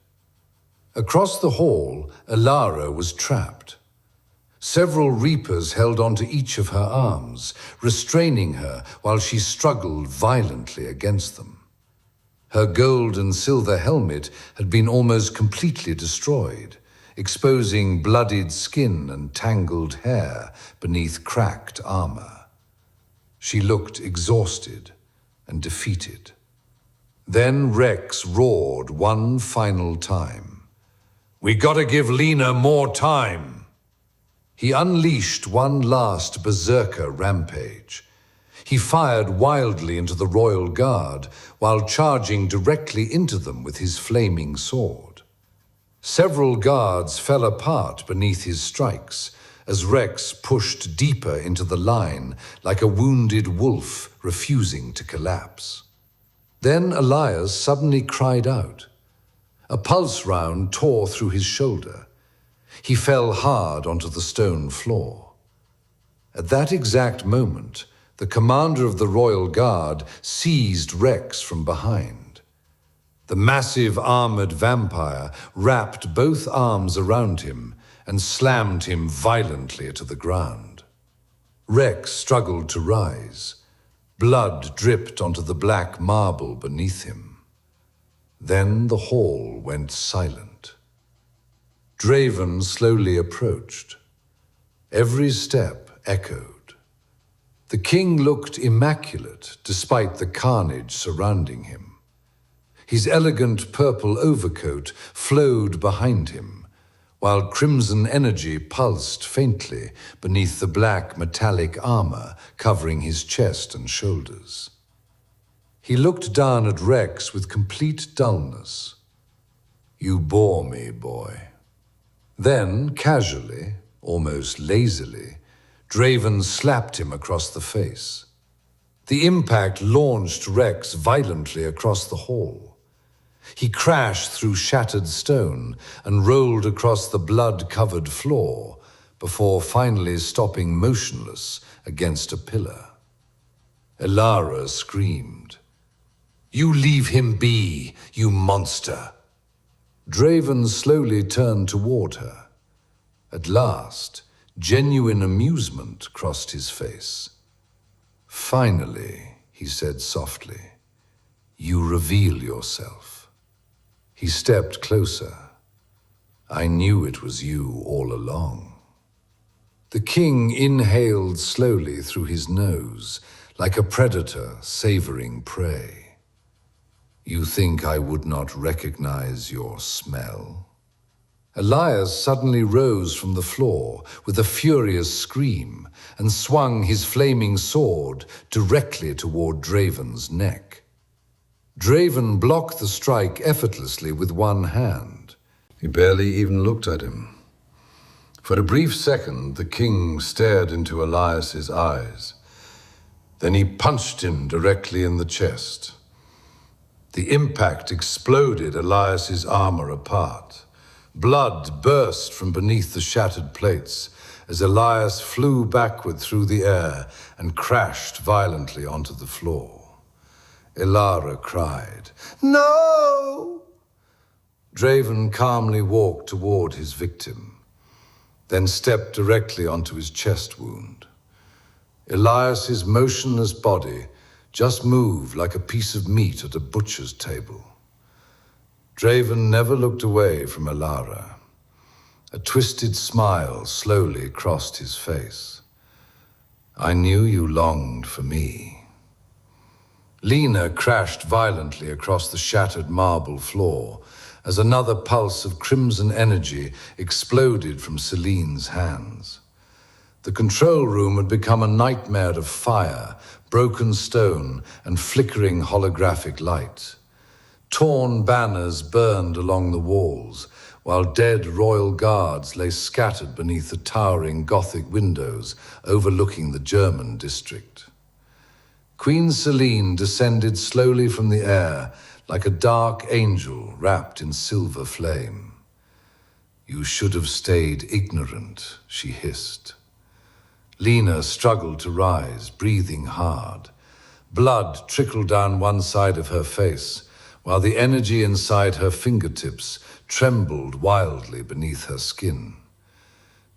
Across the hall, Elara was trapped. Several reapers held onto each of her arms, restraining her while she struggled violently against them. Her gold and silver helmet had been almost completely destroyed, exposing bloodied skin and tangled hair beneath cracked armor. She looked exhausted and defeated. Then Rex roared one final time. "We gotta give Lena more time!" He unleashed one last berserker rampage. He fired wildly into the Royal Guard while charging directly into them with his flaming sword. Several guards fell apart beneath his strikes as Rex pushed deeper into the line like a wounded wolf refusing to collapse. Then Elias suddenly cried out. A pulse round tore through his shoulder. He fell hard onto the stone floor. At that exact moment, the commander of the Royal Guard seized Rex from behind. The massive armored vampire wrapped both arms around him and slammed him violently to the ground. Rex struggled to rise. Blood dripped onto the black marble beneath him. Then the hall went silent. Draven slowly approached. Every step echoed. The king looked immaculate despite the carnage surrounding him. His elegant purple overcoat flowed behind him, while crimson energy pulsed faintly beneath the black metallic armor covering his chest and shoulders. He looked down at Rex with complete dullness. "You bore me, boy." Then, casually, almost lazily, Draven slapped him across the face. The impact launched Rex violently across the hall. He crashed through shattered stone and rolled across the blood-covered floor before finally stopping motionless against a pillar. Elara screamed, "You leave him be, you monster!" Draven slowly turned toward her. At last, genuine amusement crossed his face. "Finally," he said softly, "you reveal yourself." He stepped closer. "I knew it was you all along." The king inhaled slowly through his nose, like a predator savoring prey. "You think I would not recognize your smell?" Elias suddenly rose from the floor with a furious scream and swung his flaming sword directly toward Draven's neck. Draven blocked the strike effortlessly with one hand. He barely even looked at him. For a brief second, the king stared into Elias's eyes. Then he punched him directly in the chest. The impact exploded Elias's armor apart. Blood burst from beneath the shattered plates as Elias flew backward through the air and crashed violently onto the floor. Elara cried, "No!" Draven calmly walked toward his victim, then stepped directly onto his chest wound. Elias's motionless body just moved like a piece of meat at a butcher's table. Draven never looked away from Elara. A twisted smile slowly crossed his face. "I knew you longed for me." Lena crashed violently across the shattered marble floor as another pulse of crimson energy exploded from Celine's hands. The control room had become a nightmare of fire, broken stone, and flickering holographic light. Torn banners burned along the walls, while dead royal guards lay scattered beneath the towering Gothic windows overlooking the German district. Queen Celine descended slowly from the air like a dark angel wrapped in silver flame. "You should have stayed ignorant," she hissed. Lena struggled to rise, breathing hard. Blood trickled down one side of her face, while the energy inside her fingertips trembled wildly beneath her skin.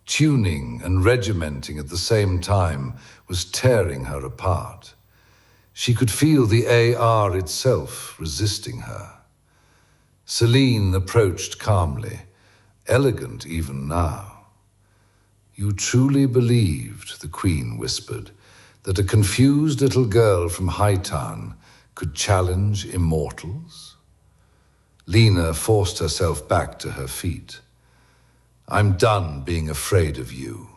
Tuning and regimenting at the same time was tearing her apart. She could feel the AR itself resisting her. Celine approached calmly, elegant even now. "You truly believed," the queen whispered, "that a confused little girl from Hightown could challenge immortals?" Lena forced herself back to her feet. "I'm done being afraid of you."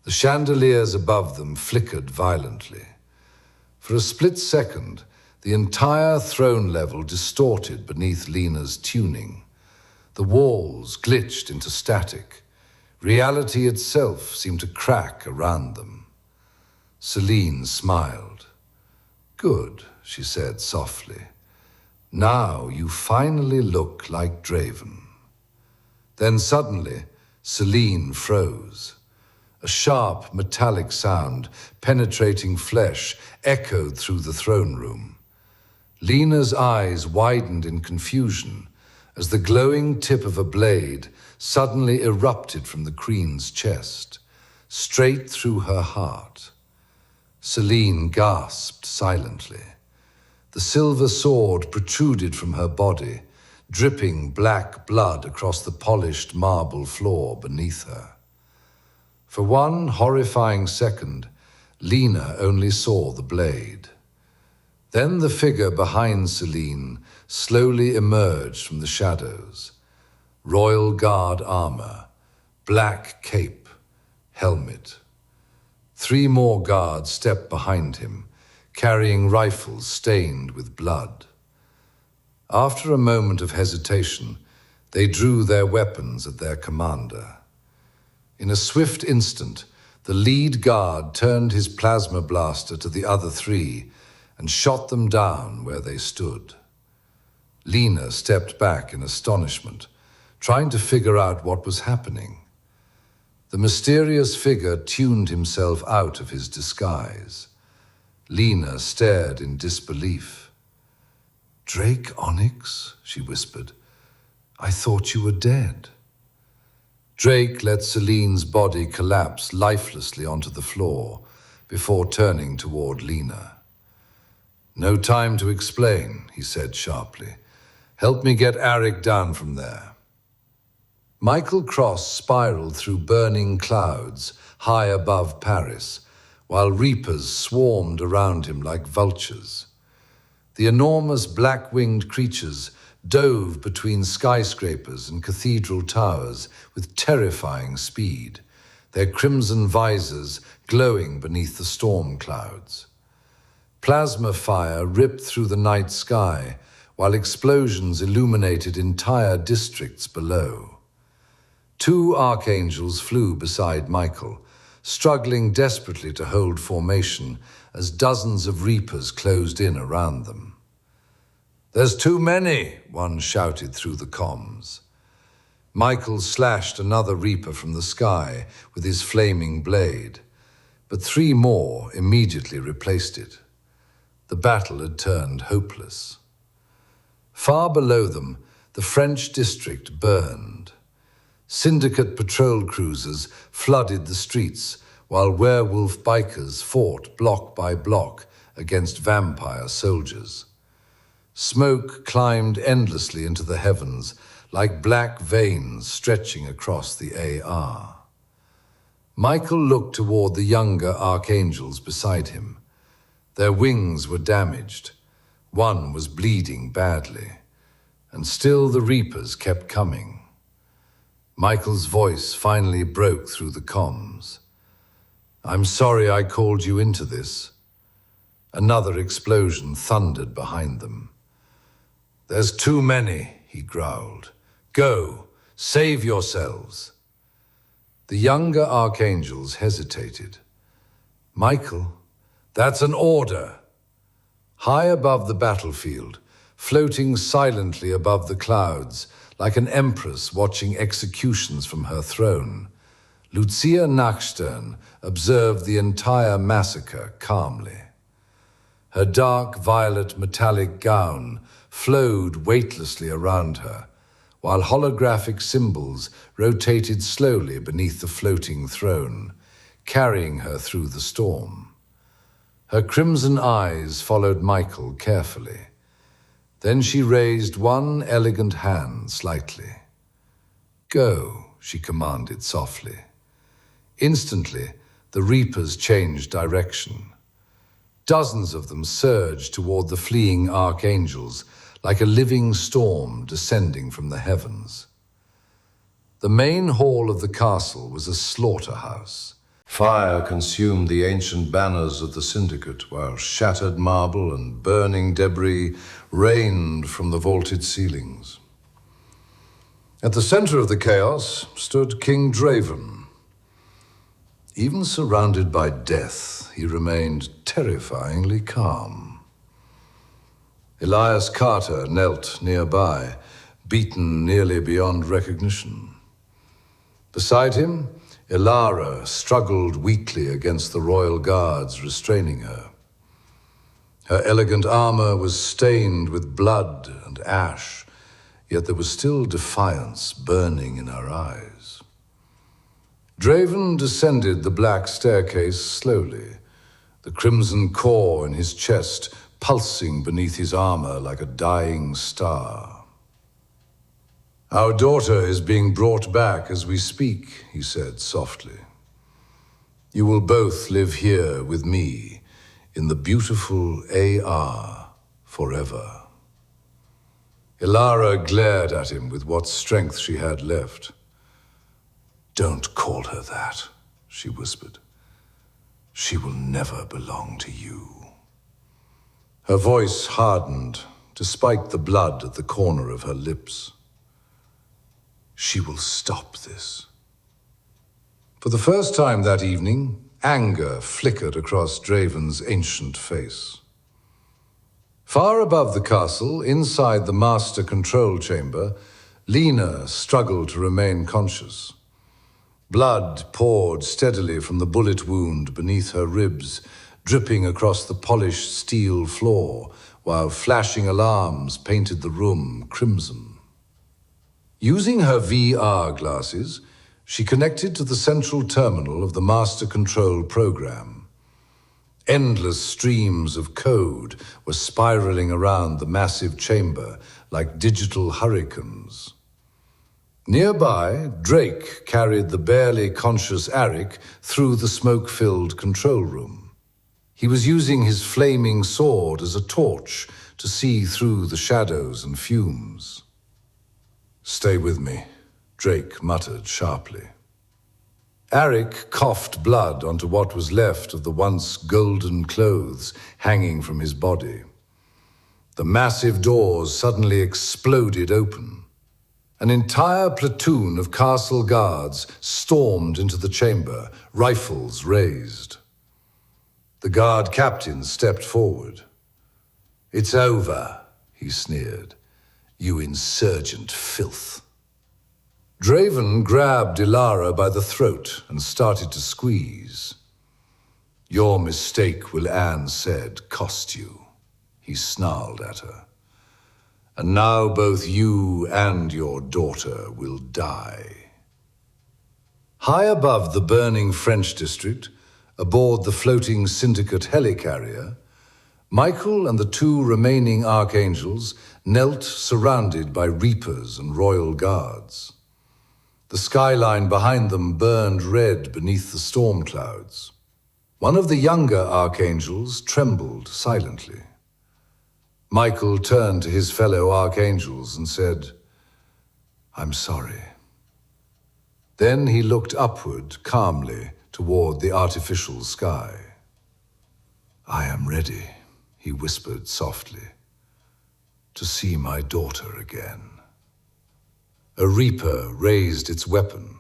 The chandeliers above them flickered violently. For a split second, the entire throne level distorted beneath Lena's tuning. The walls glitched into static. Reality itself seemed to crack around them. Celine smiled. "Good," she said softly. "Now you finally look like Draven." Then suddenly, Celine froze. A sharp, metallic sound, penetrating flesh, echoed through the throne room. Lena's eyes widened in confusion as the glowing tip of a blade suddenly erupted from the queen's chest, straight through her heart. Celine gasped silently. The silver sword protruded from her body, dripping black blood across the polished marble floor beneath her. For one horrifying second, Lena only saw the blade. Then the figure behind Celine slowly emerged from the shadows. Royal Guard armor, black cape, helmet. 3 more guards stepped behind him, carrying rifles stained with blood. After a moment of hesitation, they drew their weapons at their commander. In a swift instant, the lead guard turned his plasma blaster to the other 3 and shot them down where they stood. Lena stepped back in astonishment, trying to figure out what was happening. The mysterious figure tuned himself out of his disguise. Lena stared in disbelief. "Drake Onyx," she whispered. "I thought you were dead." Drake let Celine's body collapse lifelessly onto the floor before turning toward Lena. "No time to explain," he said sharply. "Help me get Arik down from there." Michael Cross spiraled through burning clouds high above Paris, while reapers swarmed around him like vultures. The enormous black-winged creatures dove between skyscrapers and cathedral towers with terrifying speed, their crimson visors glowing beneath the storm clouds. Plasma fire ripped through the night sky, while explosions illuminated entire districts below. 2 archangels flew beside Michael, struggling desperately to hold formation as dozens of reapers closed in around them. "There's too many," one shouted through the comms. Michael slashed another reaper from the sky with his flaming blade, but 3 more immediately replaced it. The battle had turned hopeless. Far below them, the French district burned. Syndicate patrol cruisers flooded the streets, while werewolf bikers fought block by block against vampire soldiers. Smoke climbed endlessly into the heavens, like black veins stretching across the AR. Michael looked toward the younger archangels beside him. Their wings were damaged. One was bleeding badly, and still the reapers kept coming. Michael's voice finally broke through the comms. "I'm sorry I called you into this." Another explosion thundered behind them. "There's too many," he growled. "Go, save yourselves." The younger archangels hesitated. "Michael, that's an order." High above the battlefield, floating silently above the clouds, like an empress watching executions from her throne, Lucia Nachstern observed the entire massacre calmly. Her dark violet metallic gown flowed weightlessly around her, while holographic symbols rotated slowly beneath the floating throne, carrying her through the storm. Her crimson eyes followed Michael carefully. Then she raised one elegant hand slightly. "Go," she commanded softly. Instantly, the reapers changed direction. Dozens of them surged toward the fleeing archangels like a living storm descending from the heavens. The main hall of the castle was a slaughterhouse. Fire consumed the ancient banners of the Syndicate, while shattered marble and burning debris rained from the vaulted ceilings. At the center of the chaos stood King Draven. Even surrounded by death, he remained terrifyingly calm. Elias Carter knelt nearby, beaten nearly beyond recognition. Beside him, Ilara struggled weakly against the royal guards restraining her. Her elegant armor was stained with blood and ash, yet there was still defiance burning in her eyes. Draven descended the black staircase slowly, the crimson core in his chest pulsing beneath his armor like a dying star. "Our daughter is being brought back as we speak," he said softly. "You will both live here with me in the beautiful AR forever." Ilara glared at him with what strength she had left. "Don't call her that," she whispered. "She will never belong to you." Her voice hardened, despite the blood at the corner of her lips. "She will stop this." For the first time that evening, anger flickered across Draven's ancient face. Far above the castle, inside the master control chamber, Lena struggled to remain conscious. Blood poured steadily from the bullet wound beneath her ribs, dripping across the polished steel floor, while flashing alarms painted the room crimson. Using her VR glasses, she connected to the central terminal of the master control program. Endless streams of code were spiraling around the massive chamber like digital hurricanes. Nearby, Drake carried the barely conscious Arik through the smoke-filled control room. He was using his flaming sword as a torch to see through the shadows and fumes. "Stay with me," Drake muttered sharply. Arik coughed blood onto what was left of the once golden clothes hanging from his body. The massive doors suddenly exploded open. An entire platoon of castle guards stormed into the chamber, rifles raised. The guard captain stepped forward. "It's over," he sneered. "You insurgent filth." Draven grabbed Ilara by the throat and started to squeeze. "Your mistake, will Anne said, cost you," he snarled at her. "And now both you and your daughter will die." High above the burning French district, aboard the floating Syndicate helicarrier, Michael and the two remaining archangels knelt surrounded by reapers and royal guards. The skyline behind them burned red beneath the storm clouds. One of the younger archangels trembled silently. Michael turned to his fellow archangels and said, "I'm sorry." Then he looked upward calmly toward the artificial sky. "I am ready," he whispered softly, "to see my daughter again." A Reaper raised its weapon.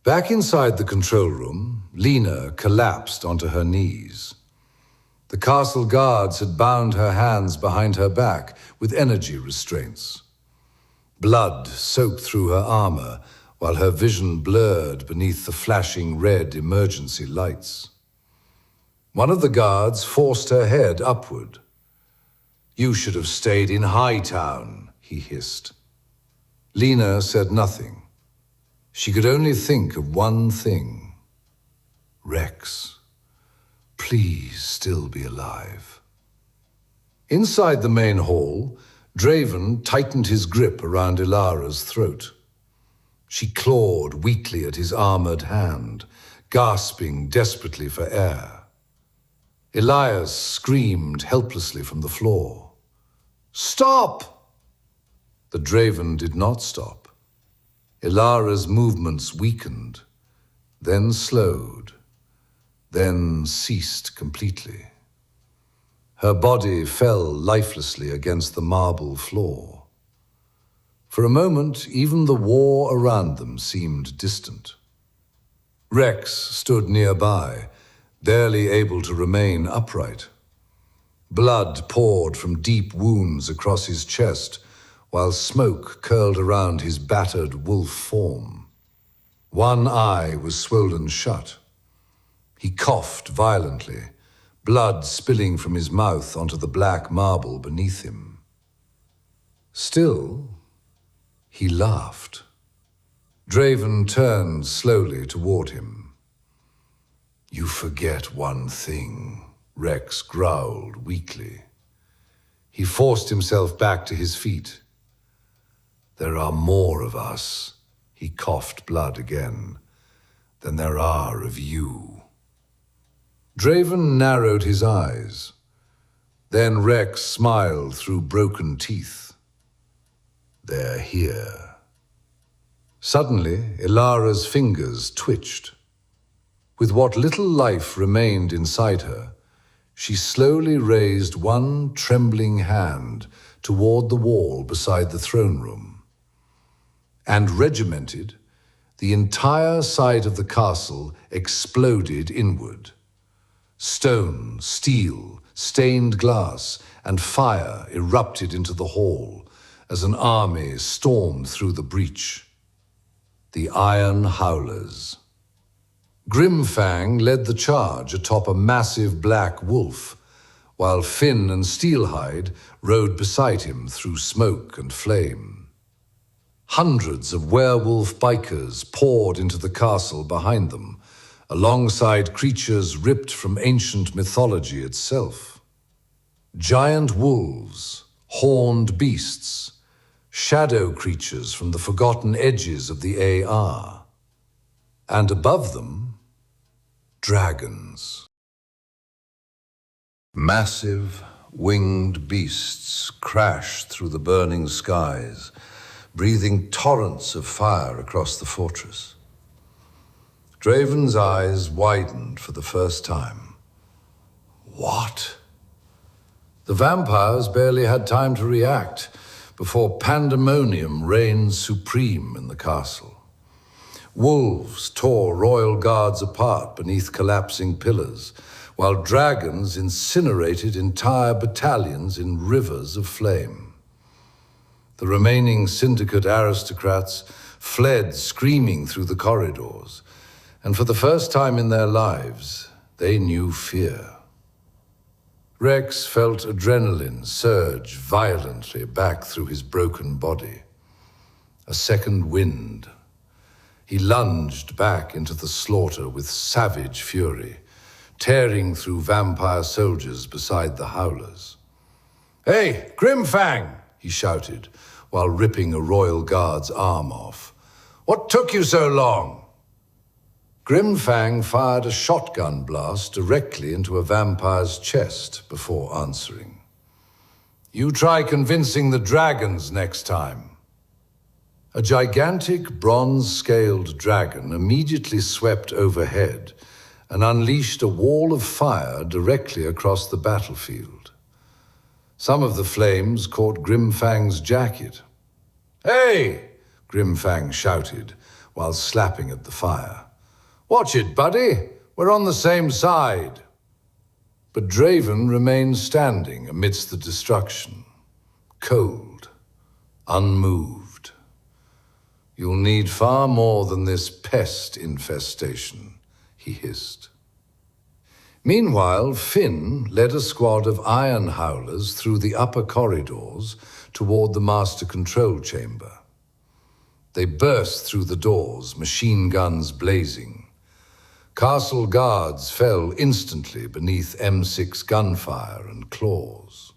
Back inside the control room, Lena collapsed onto her knees. The castle guards had bound her hands behind her back with energy restraints. Blood soaked through her armor, while her vision blurred beneath the flashing red emergency lights. One of the guards forced her head upward. "You should have stayed in Hightown," he hissed. Lena said nothing. She could only think of one thing. Rex, please still be alive. Inside the main hall, Draven tightened his grip around Ilara's throat. She clawed weakly at his armored hand, gasping desperately for air. Elias screamed helplessly from the floor. "Stop!" The Draven did not stop. Ilara's movements weakened, then slowed, then ceased completely. Her body fell lifelessly against the marble floor. For a moment, even the war around them seemed distant. Rex stood nearby, barely able to remain upright. Blood poured from deep wounds across his chest, while smoke curled around his battered wolf form. One eye was swollen shut. He coughed violently, blood spilling from his mouth onto the black marble beneath him. Still, he laughed. Draven turned slowly toward him. You forget one thing, Rex growled weakly. He forced himself back to his feet. There are more of us, he coughed blood again, than there are of you. Draven narrowed his eyes. Then Rex smiled through broken teeth. They're here. Suddenly, Ilara's fingers twitched. With what little life remained inside her, she slowly raised one trembling hand toward the wall beside the throne room. And regimented, the entire side of the castle exploded inward. Stone, steel, stained glass, and fire erupted into the hall as an army stormed through the breach. The Iron Howlers. Grimfang led the charge atop a massive black wolf, while Finn and Steelhide rode beside him through smoke and flame. Hundreds of werewolf bikers poured into the castle behind them, alongside creatures ripped from ancient mythology itself. Giant wolves, horned beasts, shadow creatures from the forgotten edges of the AR. And above them, dragons. Massive, winged beasts crashed through the burning skies, breathing torrents of fire across the fortress. Draven's eyes widened for the first time. What? The vampires barely had time to react before pandemonium reigned supreme in the castle. Wolves tore royal guards apart beneath collapsing pillars, while dragons incinerated entire battalions in rivers of flame. The remaining syndicate aristocrats fled screaming through the corridors, and for the first time in their lives, they knew fear. Rex felt adrenaline surge violently back through his broken body. A second wind. He lunged back into the slaughter with savage fury, tearing through vampire soldiers beside the Howlers. "Hey, Grimfang!" he shouted, while ripping a royal guard's arm off. "What took you so long?" Grimfang fired a shotgun blast directly into a vampire's chest before answering. "You try convincing the dragons next time." A gigantic bronze-scaled dragon immediately swept overhead and unleashed a wall of fire directly across the battlefield. Some of the flames caught Grimfang's jacket. "Hey!" Grimfang shouted while slapping at the fire. "Watch it, buddy! We're on the same side!" But Draven remained standing amidst the destruction, cold, unmoved. "You'll need far more than this pest infestation," he hissed. Meanwhile, Finn led a squad of Iron Howlers through the upper corridors toward the master control chamber. They burst through the doors, machine guns blazing. Castle guards fell instantly beneath M6 gunfire and claws.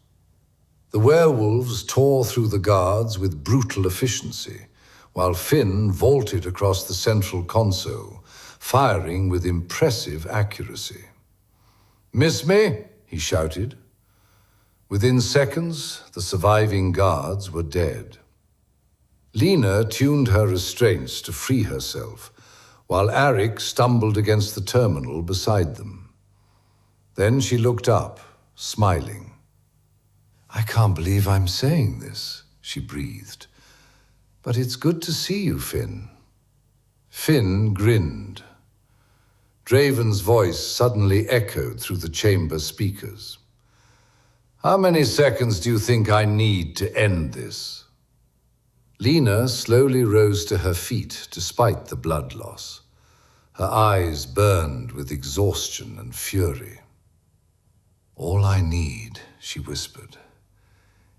The werewolves tore through the guards with brutal efficiency, while Finn vaulted across the central console, firing with impressive accuracy. "Miss me?" he shouted. Within seconds, the surviving guards were dead. Lena tuned her restraints to free herself, while Arik stumbled against the terminal beside them. Then she looked up, smiling. "I can't believe I'm saying this," she breathed. "But it's good to see you, Finn." Finn grinned. Draven's voice suddenly echoed through the chamber speakers. "How many seconds do you think I need to end this?" Lena slowly rose to her feet despite the blood loss. Her eyes burned with exhaustion and fury. "All I need," she whispered,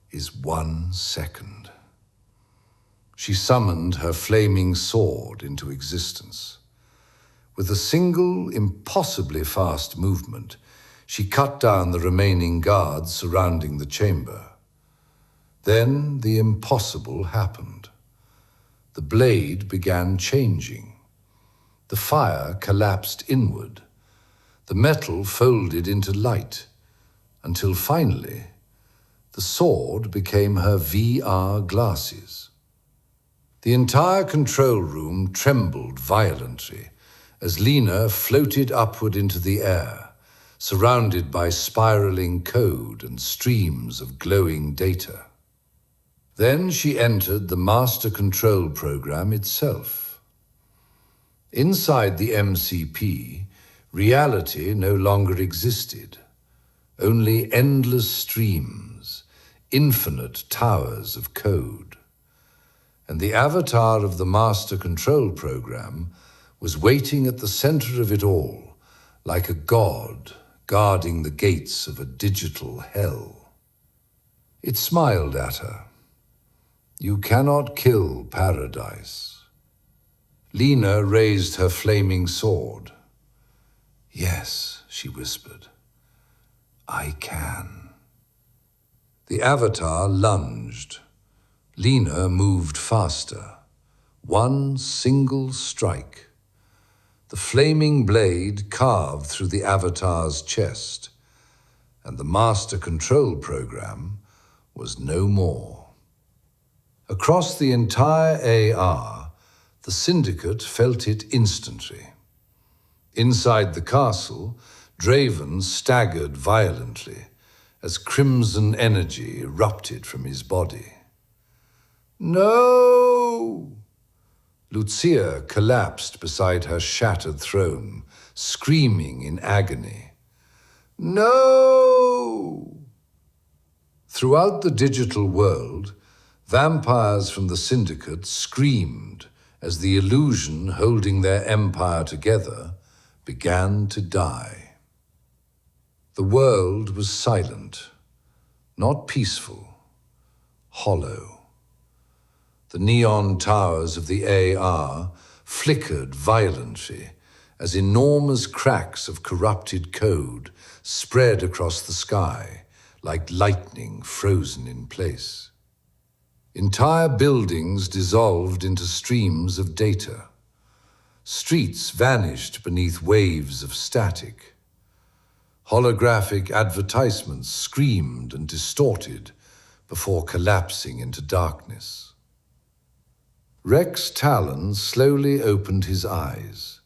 "is 1 second." She summoned her flaming sword into existence. With a single, impossibly fast movement, she cut down the remaining guards surrounding the chamber. Then the impossible happened. The blade began changing. The fire collapsed inward. The metal folded into light, until finally, the sword became her VR glasses. The entire control room trembled violently as Lena floated upward into the air, surrounded by spiraling code and streams of glowing data. Then she entered the master control program itself. Inside the MCP, reality no longer existed. Only endless streams, infinite towers of code. And the avatar of the master control program was waiting at the center of it all, like a god guarding the gates of a digital hell. It smiled at her. You cannot kill paradise. Lena raised her flaming sword. Yes, she whispered. I can. The avatar lunged. Lena moved faster. One single strike. The flaming blade carved through the avatar's chest, and the master control program was no more. Across the entire AR, the Syndicate felt it instantly. Inside the castle, Draven staggered violently as crimson energy erupted from his body. No! Lucia collapsed beside her shattered throne, screaming in agony. No! Throughout the digital world, vampires from the Syndicate screamed as the illusion holding their empire together began to die. The world was silent, not peaceful, hollow. The neon towers of the AR flickered violently as enormous cracks of corrupted code spread across the sky like lightning frozen in place. Entire buildings dissolved into streams of data. Streets vanished beneath waves of static. Holographic advertisements screamed and distorted before collapsing into darkness. Rex Talon slowly opened his eyes.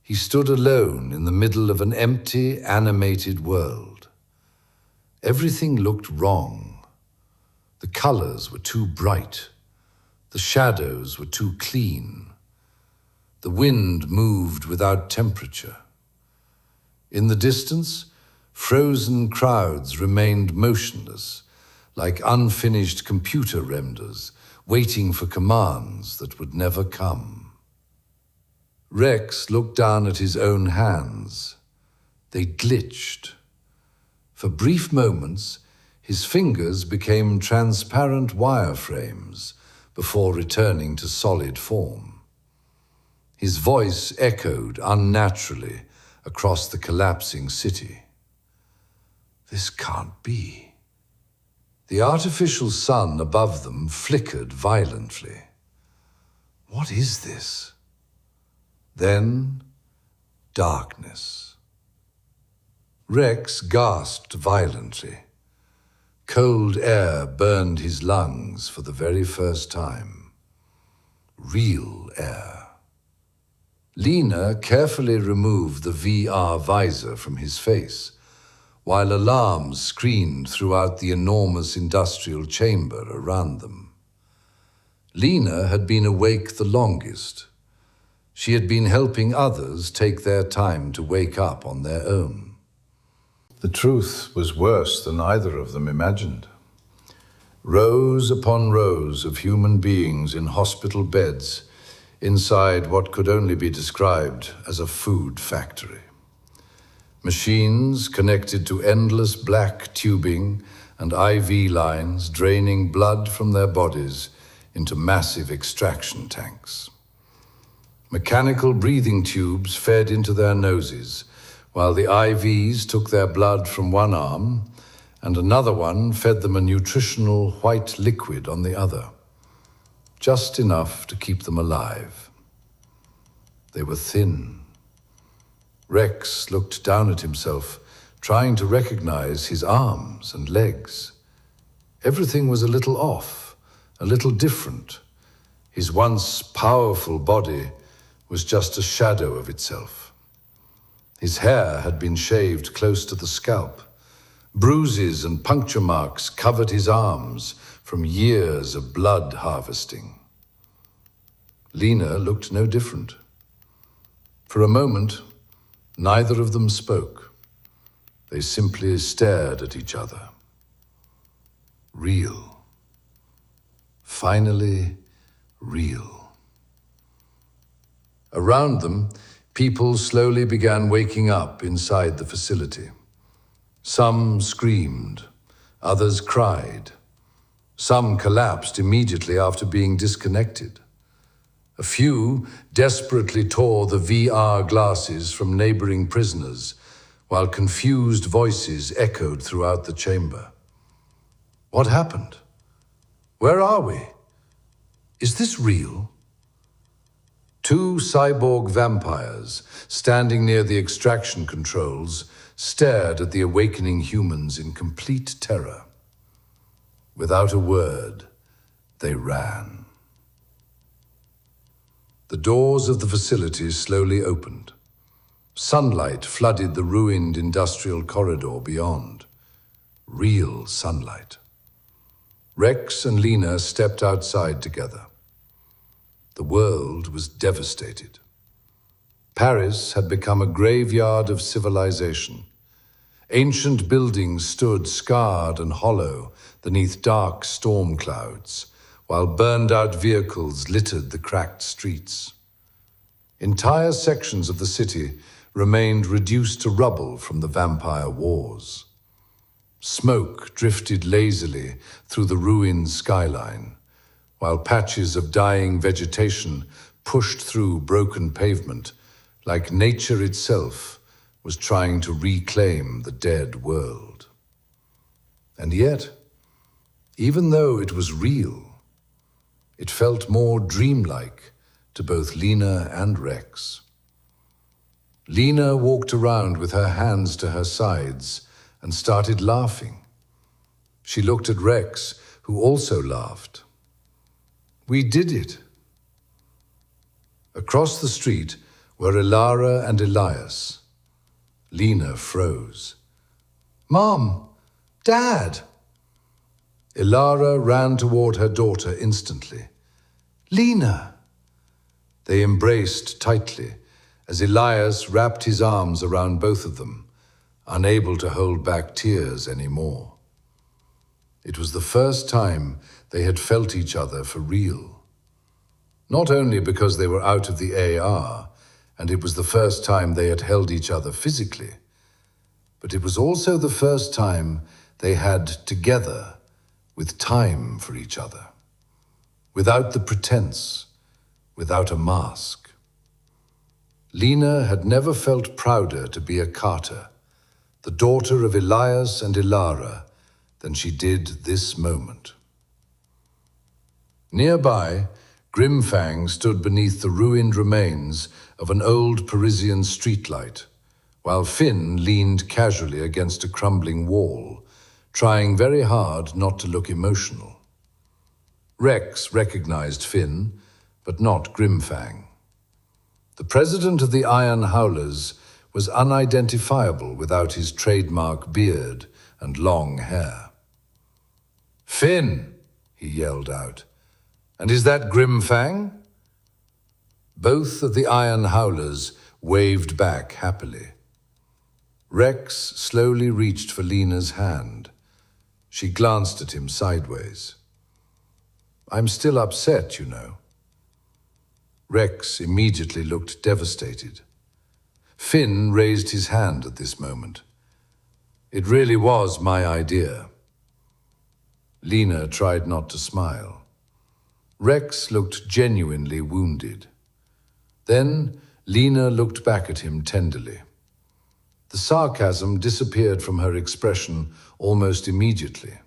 He stood alone in the middle of an empty, animated world. Everything looked wrong. The colors were too bright. The shadows were too clean. The wind moved without temperature. In the distance, frozen crowds remained motionless, like unfinished computer renders, waiting for commands that would never come. Rex looked down at his own hands. They glitched. For brief moments, his fingers became transparent wireframes before returning to solid form. His voice echoed unnaturally across the collapsing city. This can't be. The artificial sun above them flickered violently. What is this? Then, darkness. Rex gasped violently. Cold air burned his lungs for the very first time. Real air. Lena carefully removed the VR visor from his face, while alarms screamed throughout the enormous industrial chamber around them. Lena had been awake the longest. She had been helping others take their time to wake up on their own. The truth was worse than either of them imagined. Rows upon rows of human beings in hospital beds inside what could only be described as a food factory. Machines connected to endless black tubing and IV lines draining blood from their bodies into massive extraction tanks. Mechanical breathing tubes fed into their noses, while the IVs took their blood from one arm, and another one fed them a nutritional white liquid on the other, just enough to keep them alive. They were thin. Rex looked down at himself, trying to recognize his arms and legs. Everything was a little off, a little different. His once powerful body was just a shadow of itself. His hair had been shaved close to the scalp. Bruises and puncture marks covered his arms from years of blood harvesting. Lena looked no different. For a moment, neither of them spoke. They simply stared at each other. Real. Finally, real. Around them, people slowly began waking up inside the facility. Some screamed, others cried. Some collapsed immediately after being disconnected. A few desperately tore the VR glasses from neighboring prisoners, while confused voices echoed throughout the chamber. What happened? Where are we? Is this real? Two cyborg vampires, standing near the extraction controls, stared at the awakening humans in complete terror. Without a word, they ran. The doors of the facility slowly opened. Sunlight flooded the ruined industrial corridor beyond. Real sunlight. Rex and Lena stepped outside together. The world was devastated. Paris had become a graveyard of civilization. Ancient buildings stood scarred and hollow beneath dark storm clouds, while burned-out vehicles littered the cracked streets. Entire sections of the city remained reduced to rubble from the vampire wars. Smoke drifted lazily through the ruined skyline, while patches of dying vegetation pushed through broken pavement like nature itself was trying to reclaim the dead world. And yet, even though it was real, it felt more dreamlike to both Lena and Rex. Lena walked around with her hands to her sides and started laughing. She looked at Rex, who also laughed. We did it. Across the street were Ilara and Elias. Lena froze. Mom! Dad! Ilara ran toward her daughter instantly. Lena! They embraced tightly as Elias wrapped his arms around both of them, unable to hold back tears anymore. It was the first time they had felt each other for real. Not only because they were out of the AR, and it was the first time they had held each other physically, but it was also the first time they had together with time for each other, without the pretense, without a mask. Lena had never felt prouder to be a Carter, the daughter of Elias and Ilara, than she did this moment. Nearby, Grimfang stood beneath the ruined remains of an old Parisian streetlight, while Finn leaned casually against a crumbling wall, trying very hard not to look emotional. Rex recognized Finn, but not Grimfang. The president of the Iron Howlers was unidentifiable without his trademark beard and long hair. Finn, he yelled out. And is that Grimfang? Both of the Iron Howlers waved back happily. Rex slowly reached for Lena's hand. She glanced at him sideways. I'm still upset, you know. Rex immediately looked devastated. Finn raised his hand at this moment. It really was my idea. Lena tried not to smile. Rex looked genuinely wounded. Then Lena looked back at him tenderly. The sarcasm disappeared from her expression almost immediately.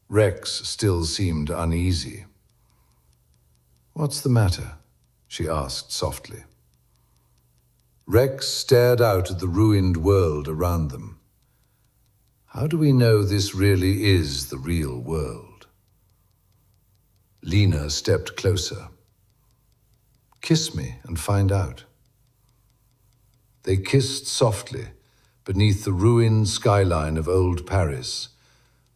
Rex still seemed uneasy. "What's the matter?" she asked softly. Rex stared out at the ruined world around them. How do we know this really is the real world? Lena stepped closer. "Kiss me and find out." They kissed softly beneath the ruined skyline of old Paris,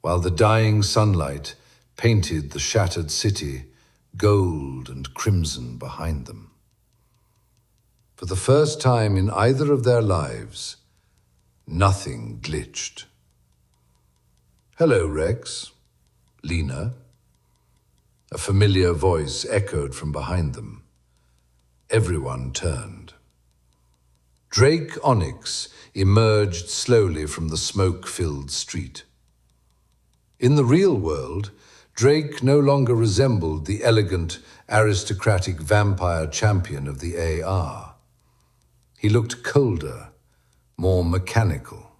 while the dying sunlight painted the shattered city gold and crimson behind them. For the first time in either of their lives, nothing glitched. "Hello, Rex." "Lena." A familiar voice echoed from behind them. Everyone turned. Drake Onyx emerged slowly from the smoke-filled street. In the real world, Drake no longer resembled the elegant, aristocratic vampire champion of the AR. He looked colder, more mechanical.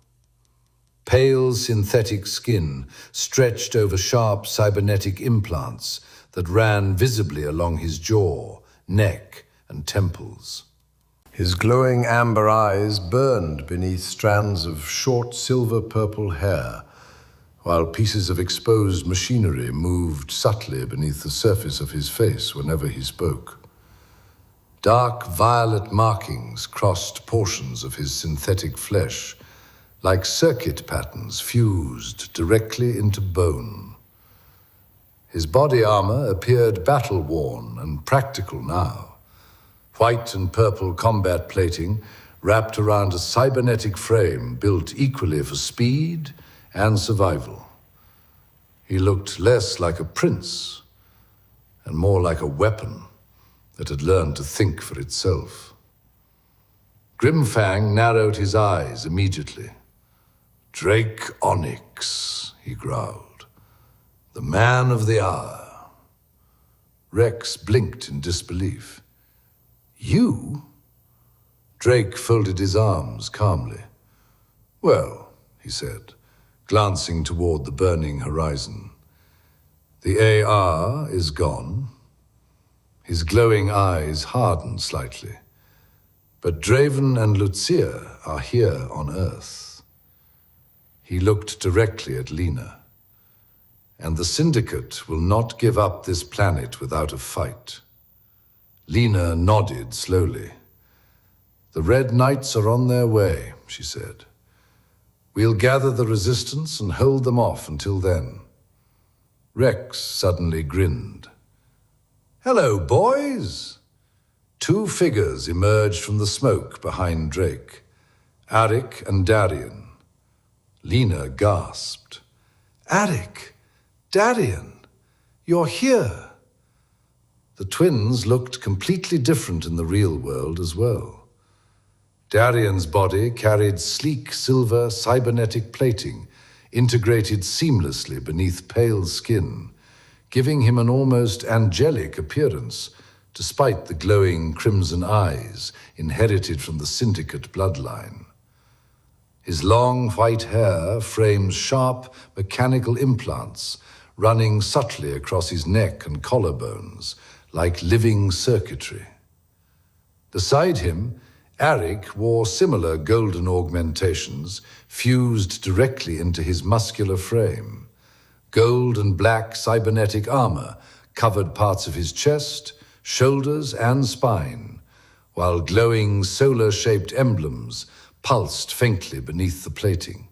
Pale synthetic skin stretched over sharp cybernetic implants that ran visibly along his jaw, neck, and temples. His glowing amber eyes burned beneath strands of short silver-purple hair, while pieces of exposed machinery moved subtly beneath the surface of his face whenever he spoke. Dark violet markings crossed portions of his synthetic flesh, like circuit patterns fused directly into bone. His body armor appeared battle-worn and practical now. White and purple combat plating wrapped around a cybernetic frame built equally for speed and survival. He looked less like a prince and more like a weapon that had learned to think for itself. Grimfang narrowed his eyes immediately. "Drake Onyx," he growled. "The man of the hour." Rex blinked in disbelief. "You?" Drake folded his arms calmly. "Well," he said, glancing toward the burning horizon, "the AR is gone." His glowing eyes hardened slightly. "But Draven and Lucia are here on Earth." He looked directly at Lena. "And the Syndicate will not give up this planet without a fight." Lena nodded slowly. "The Red Knights are on their way," she said. "We'll gather the resistance and hold them off until then." Rex suddenly grinned. "Hello, boys!" Two figures emerged from the smoke behind Drake, Arik and Darian. Lena gasped. "Arik! Darian! You're here!" The twins looked completely different in the real world as well. Darian's body carried sleek silver cybernetic plating integrated seamlessly beneath pale skin, giving him an almost angelic appearance, despite the glowing crimson eyes inherited from the Syndicate bloodline. His long white hair frames sharp mechanical implants running subtly across his neck and collarbones, like living circuitry. Beside him, Arik wore similar golden augmentations fused directly into his muscular frame. Gold and black cybernetic armor covered parts of his chest, shoulders, and spine, while glowing solar-shaped emblems pulsed faintly beneath the plating.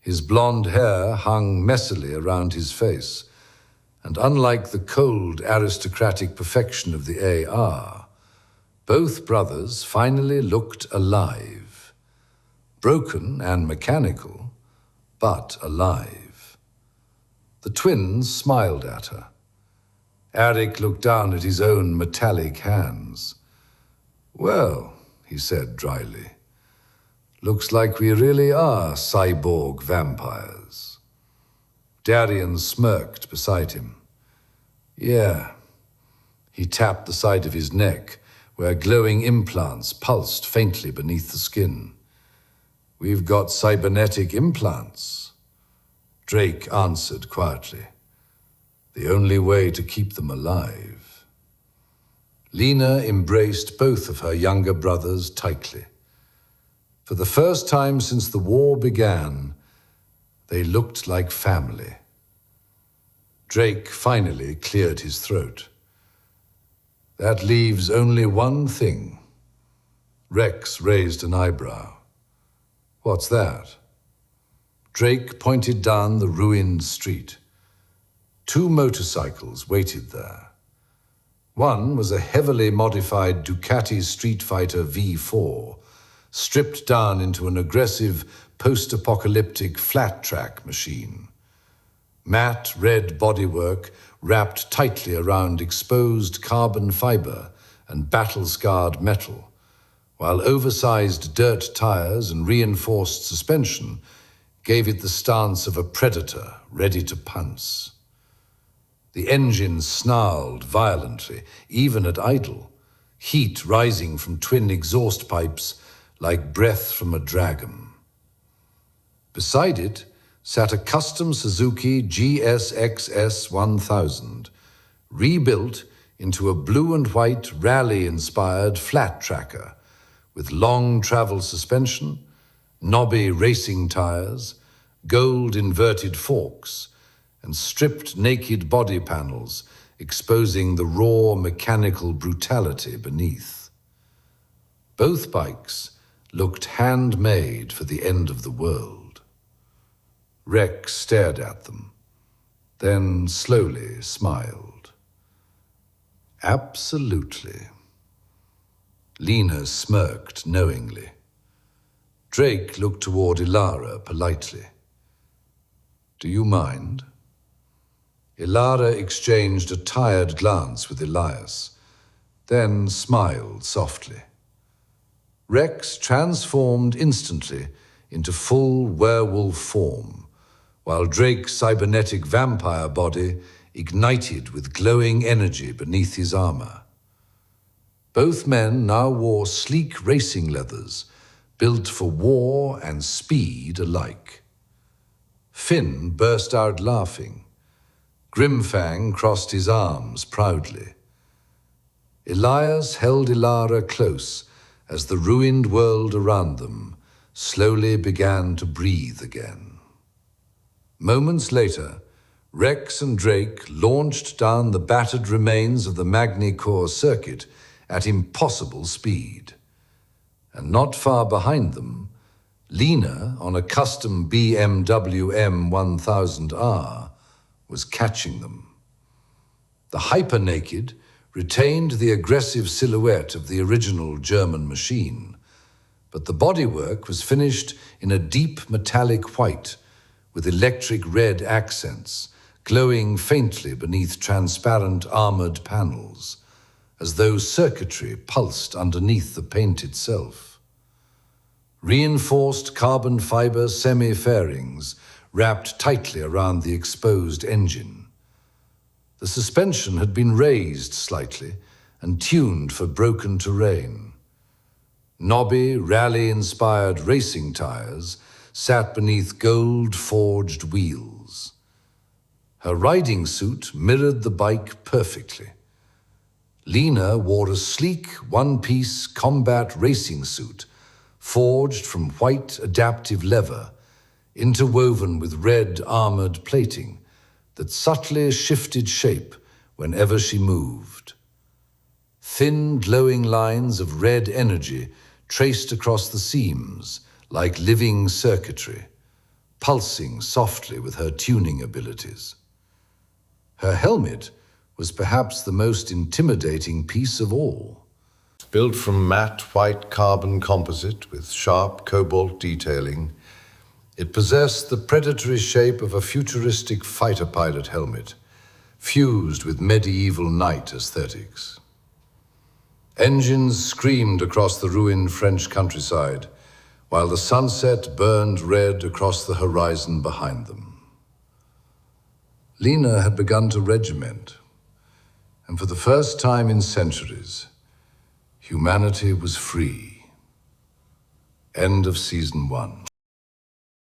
His blonde hair hung messily around his face, and unlike the cold aristocratic perfection of the AR, both brothers finally looked alive. Broken and mechanical, but alive. The twins smiled at her. Arik looked down at his own metallic hands. "Well," he said dryly, "looks like we really are cyborg vampires." Darian smirked beside him. "Yeah." He tapped the side of his neck, where glowing implants pulsed faintly beneath the skin. "We've got cybernetic implants," Drake answered quietly. "The only way to keep them alive." Lena embraced both of her younger brothers tightly. For the first time since the war began, they looked like family. Drake finally cleared his throat. "That leaves only one thing." Rex raised an eyebrow. "What's that?" Drake pointed down the ruined street. 2 motorcycles waited there. One was a heavily modified Ducati Street Fighter V4, stripped down into an aggressive post-apocalyptic flat-track machine. Matte red bodywork wrapped tightly around exposed carbon fiber and battle-scarred metal, while oversized dirt tires and reinforced suspension gave it the stance of a predator ready to pounce. The engine snarled violently, even at idle, heat rising from twin exhaust pipes like breath from a dragon. Beside it sat a custom Suzuki GSXS 1000, rebuilt into a blue and white rally-inspired flat tracker with long travel suspension, knobby racing tires, gold inverted forks, and stripped naked body panels exposing the raw mechanical brutality beneath. Both bikes looked handmade for the end of the world. Rex stared at them, then slowly smiled. "Absolutely." Lena smirked knowingly. Drake looked toward Ilara politely. "Do you mind?" Ilara exchanged a tired glance with Elias, then smiled softly. Rex transformed instantly into full werewolf form, while Drake's cybernetic vampire body ignited with glowing energy beneath his armor. Both men now wore sleek racing leathers, built for war and speed alike. Finn burst out laughing. Grimfang crossed his arms proudly. Elias held Ilara close as the ruined world around them slowly began to breathe again. Moments later, Rex and Drake launched down the battered remains of the Magni-Core circuit at impossible speed. And not far behind them, Lena, on a custom BMW M1000R, was catching them. The hyper-naked retained the aggressive silhouette of the original German machine, but the bodywork was finished in a deep metallic white with electric red accents, glowing faintly beneath transparent armored panels, as though circuitry pulsed underneath the paint itself. Reinforced carbon fiber semi-fairings wrapped tightly around the exposed engine. The suspension had been raised slightly and tuned for broken terrain. Knobby, rally-inspired racing tires sat beneath gold-forged wheels. Her riding suit mirrored the bike perfectly. Lena wore a sleek, one-piece combat racing suit, forged from white adaptive leather, interwoven with red armored plating that subtly shifted shape whenever she moved. Thin, glowing lines of red energy traced across the seams like living circuitry, pulsing softly with her tuning abilities. Her helmet was perhaps the most intimidating piece of all. Built from matte white carbon composite with sharp cobalt detailing, it possessed the predatory shape of a futuristic fighter pilot helmet, fused with medieval knight aesthetics. Engines screamed across the ruined French countryside, while the sunset burned red across the horizon behind them. Lena had begun to regiment, and for the first time in centuries, Humanity was free. End of Season 1.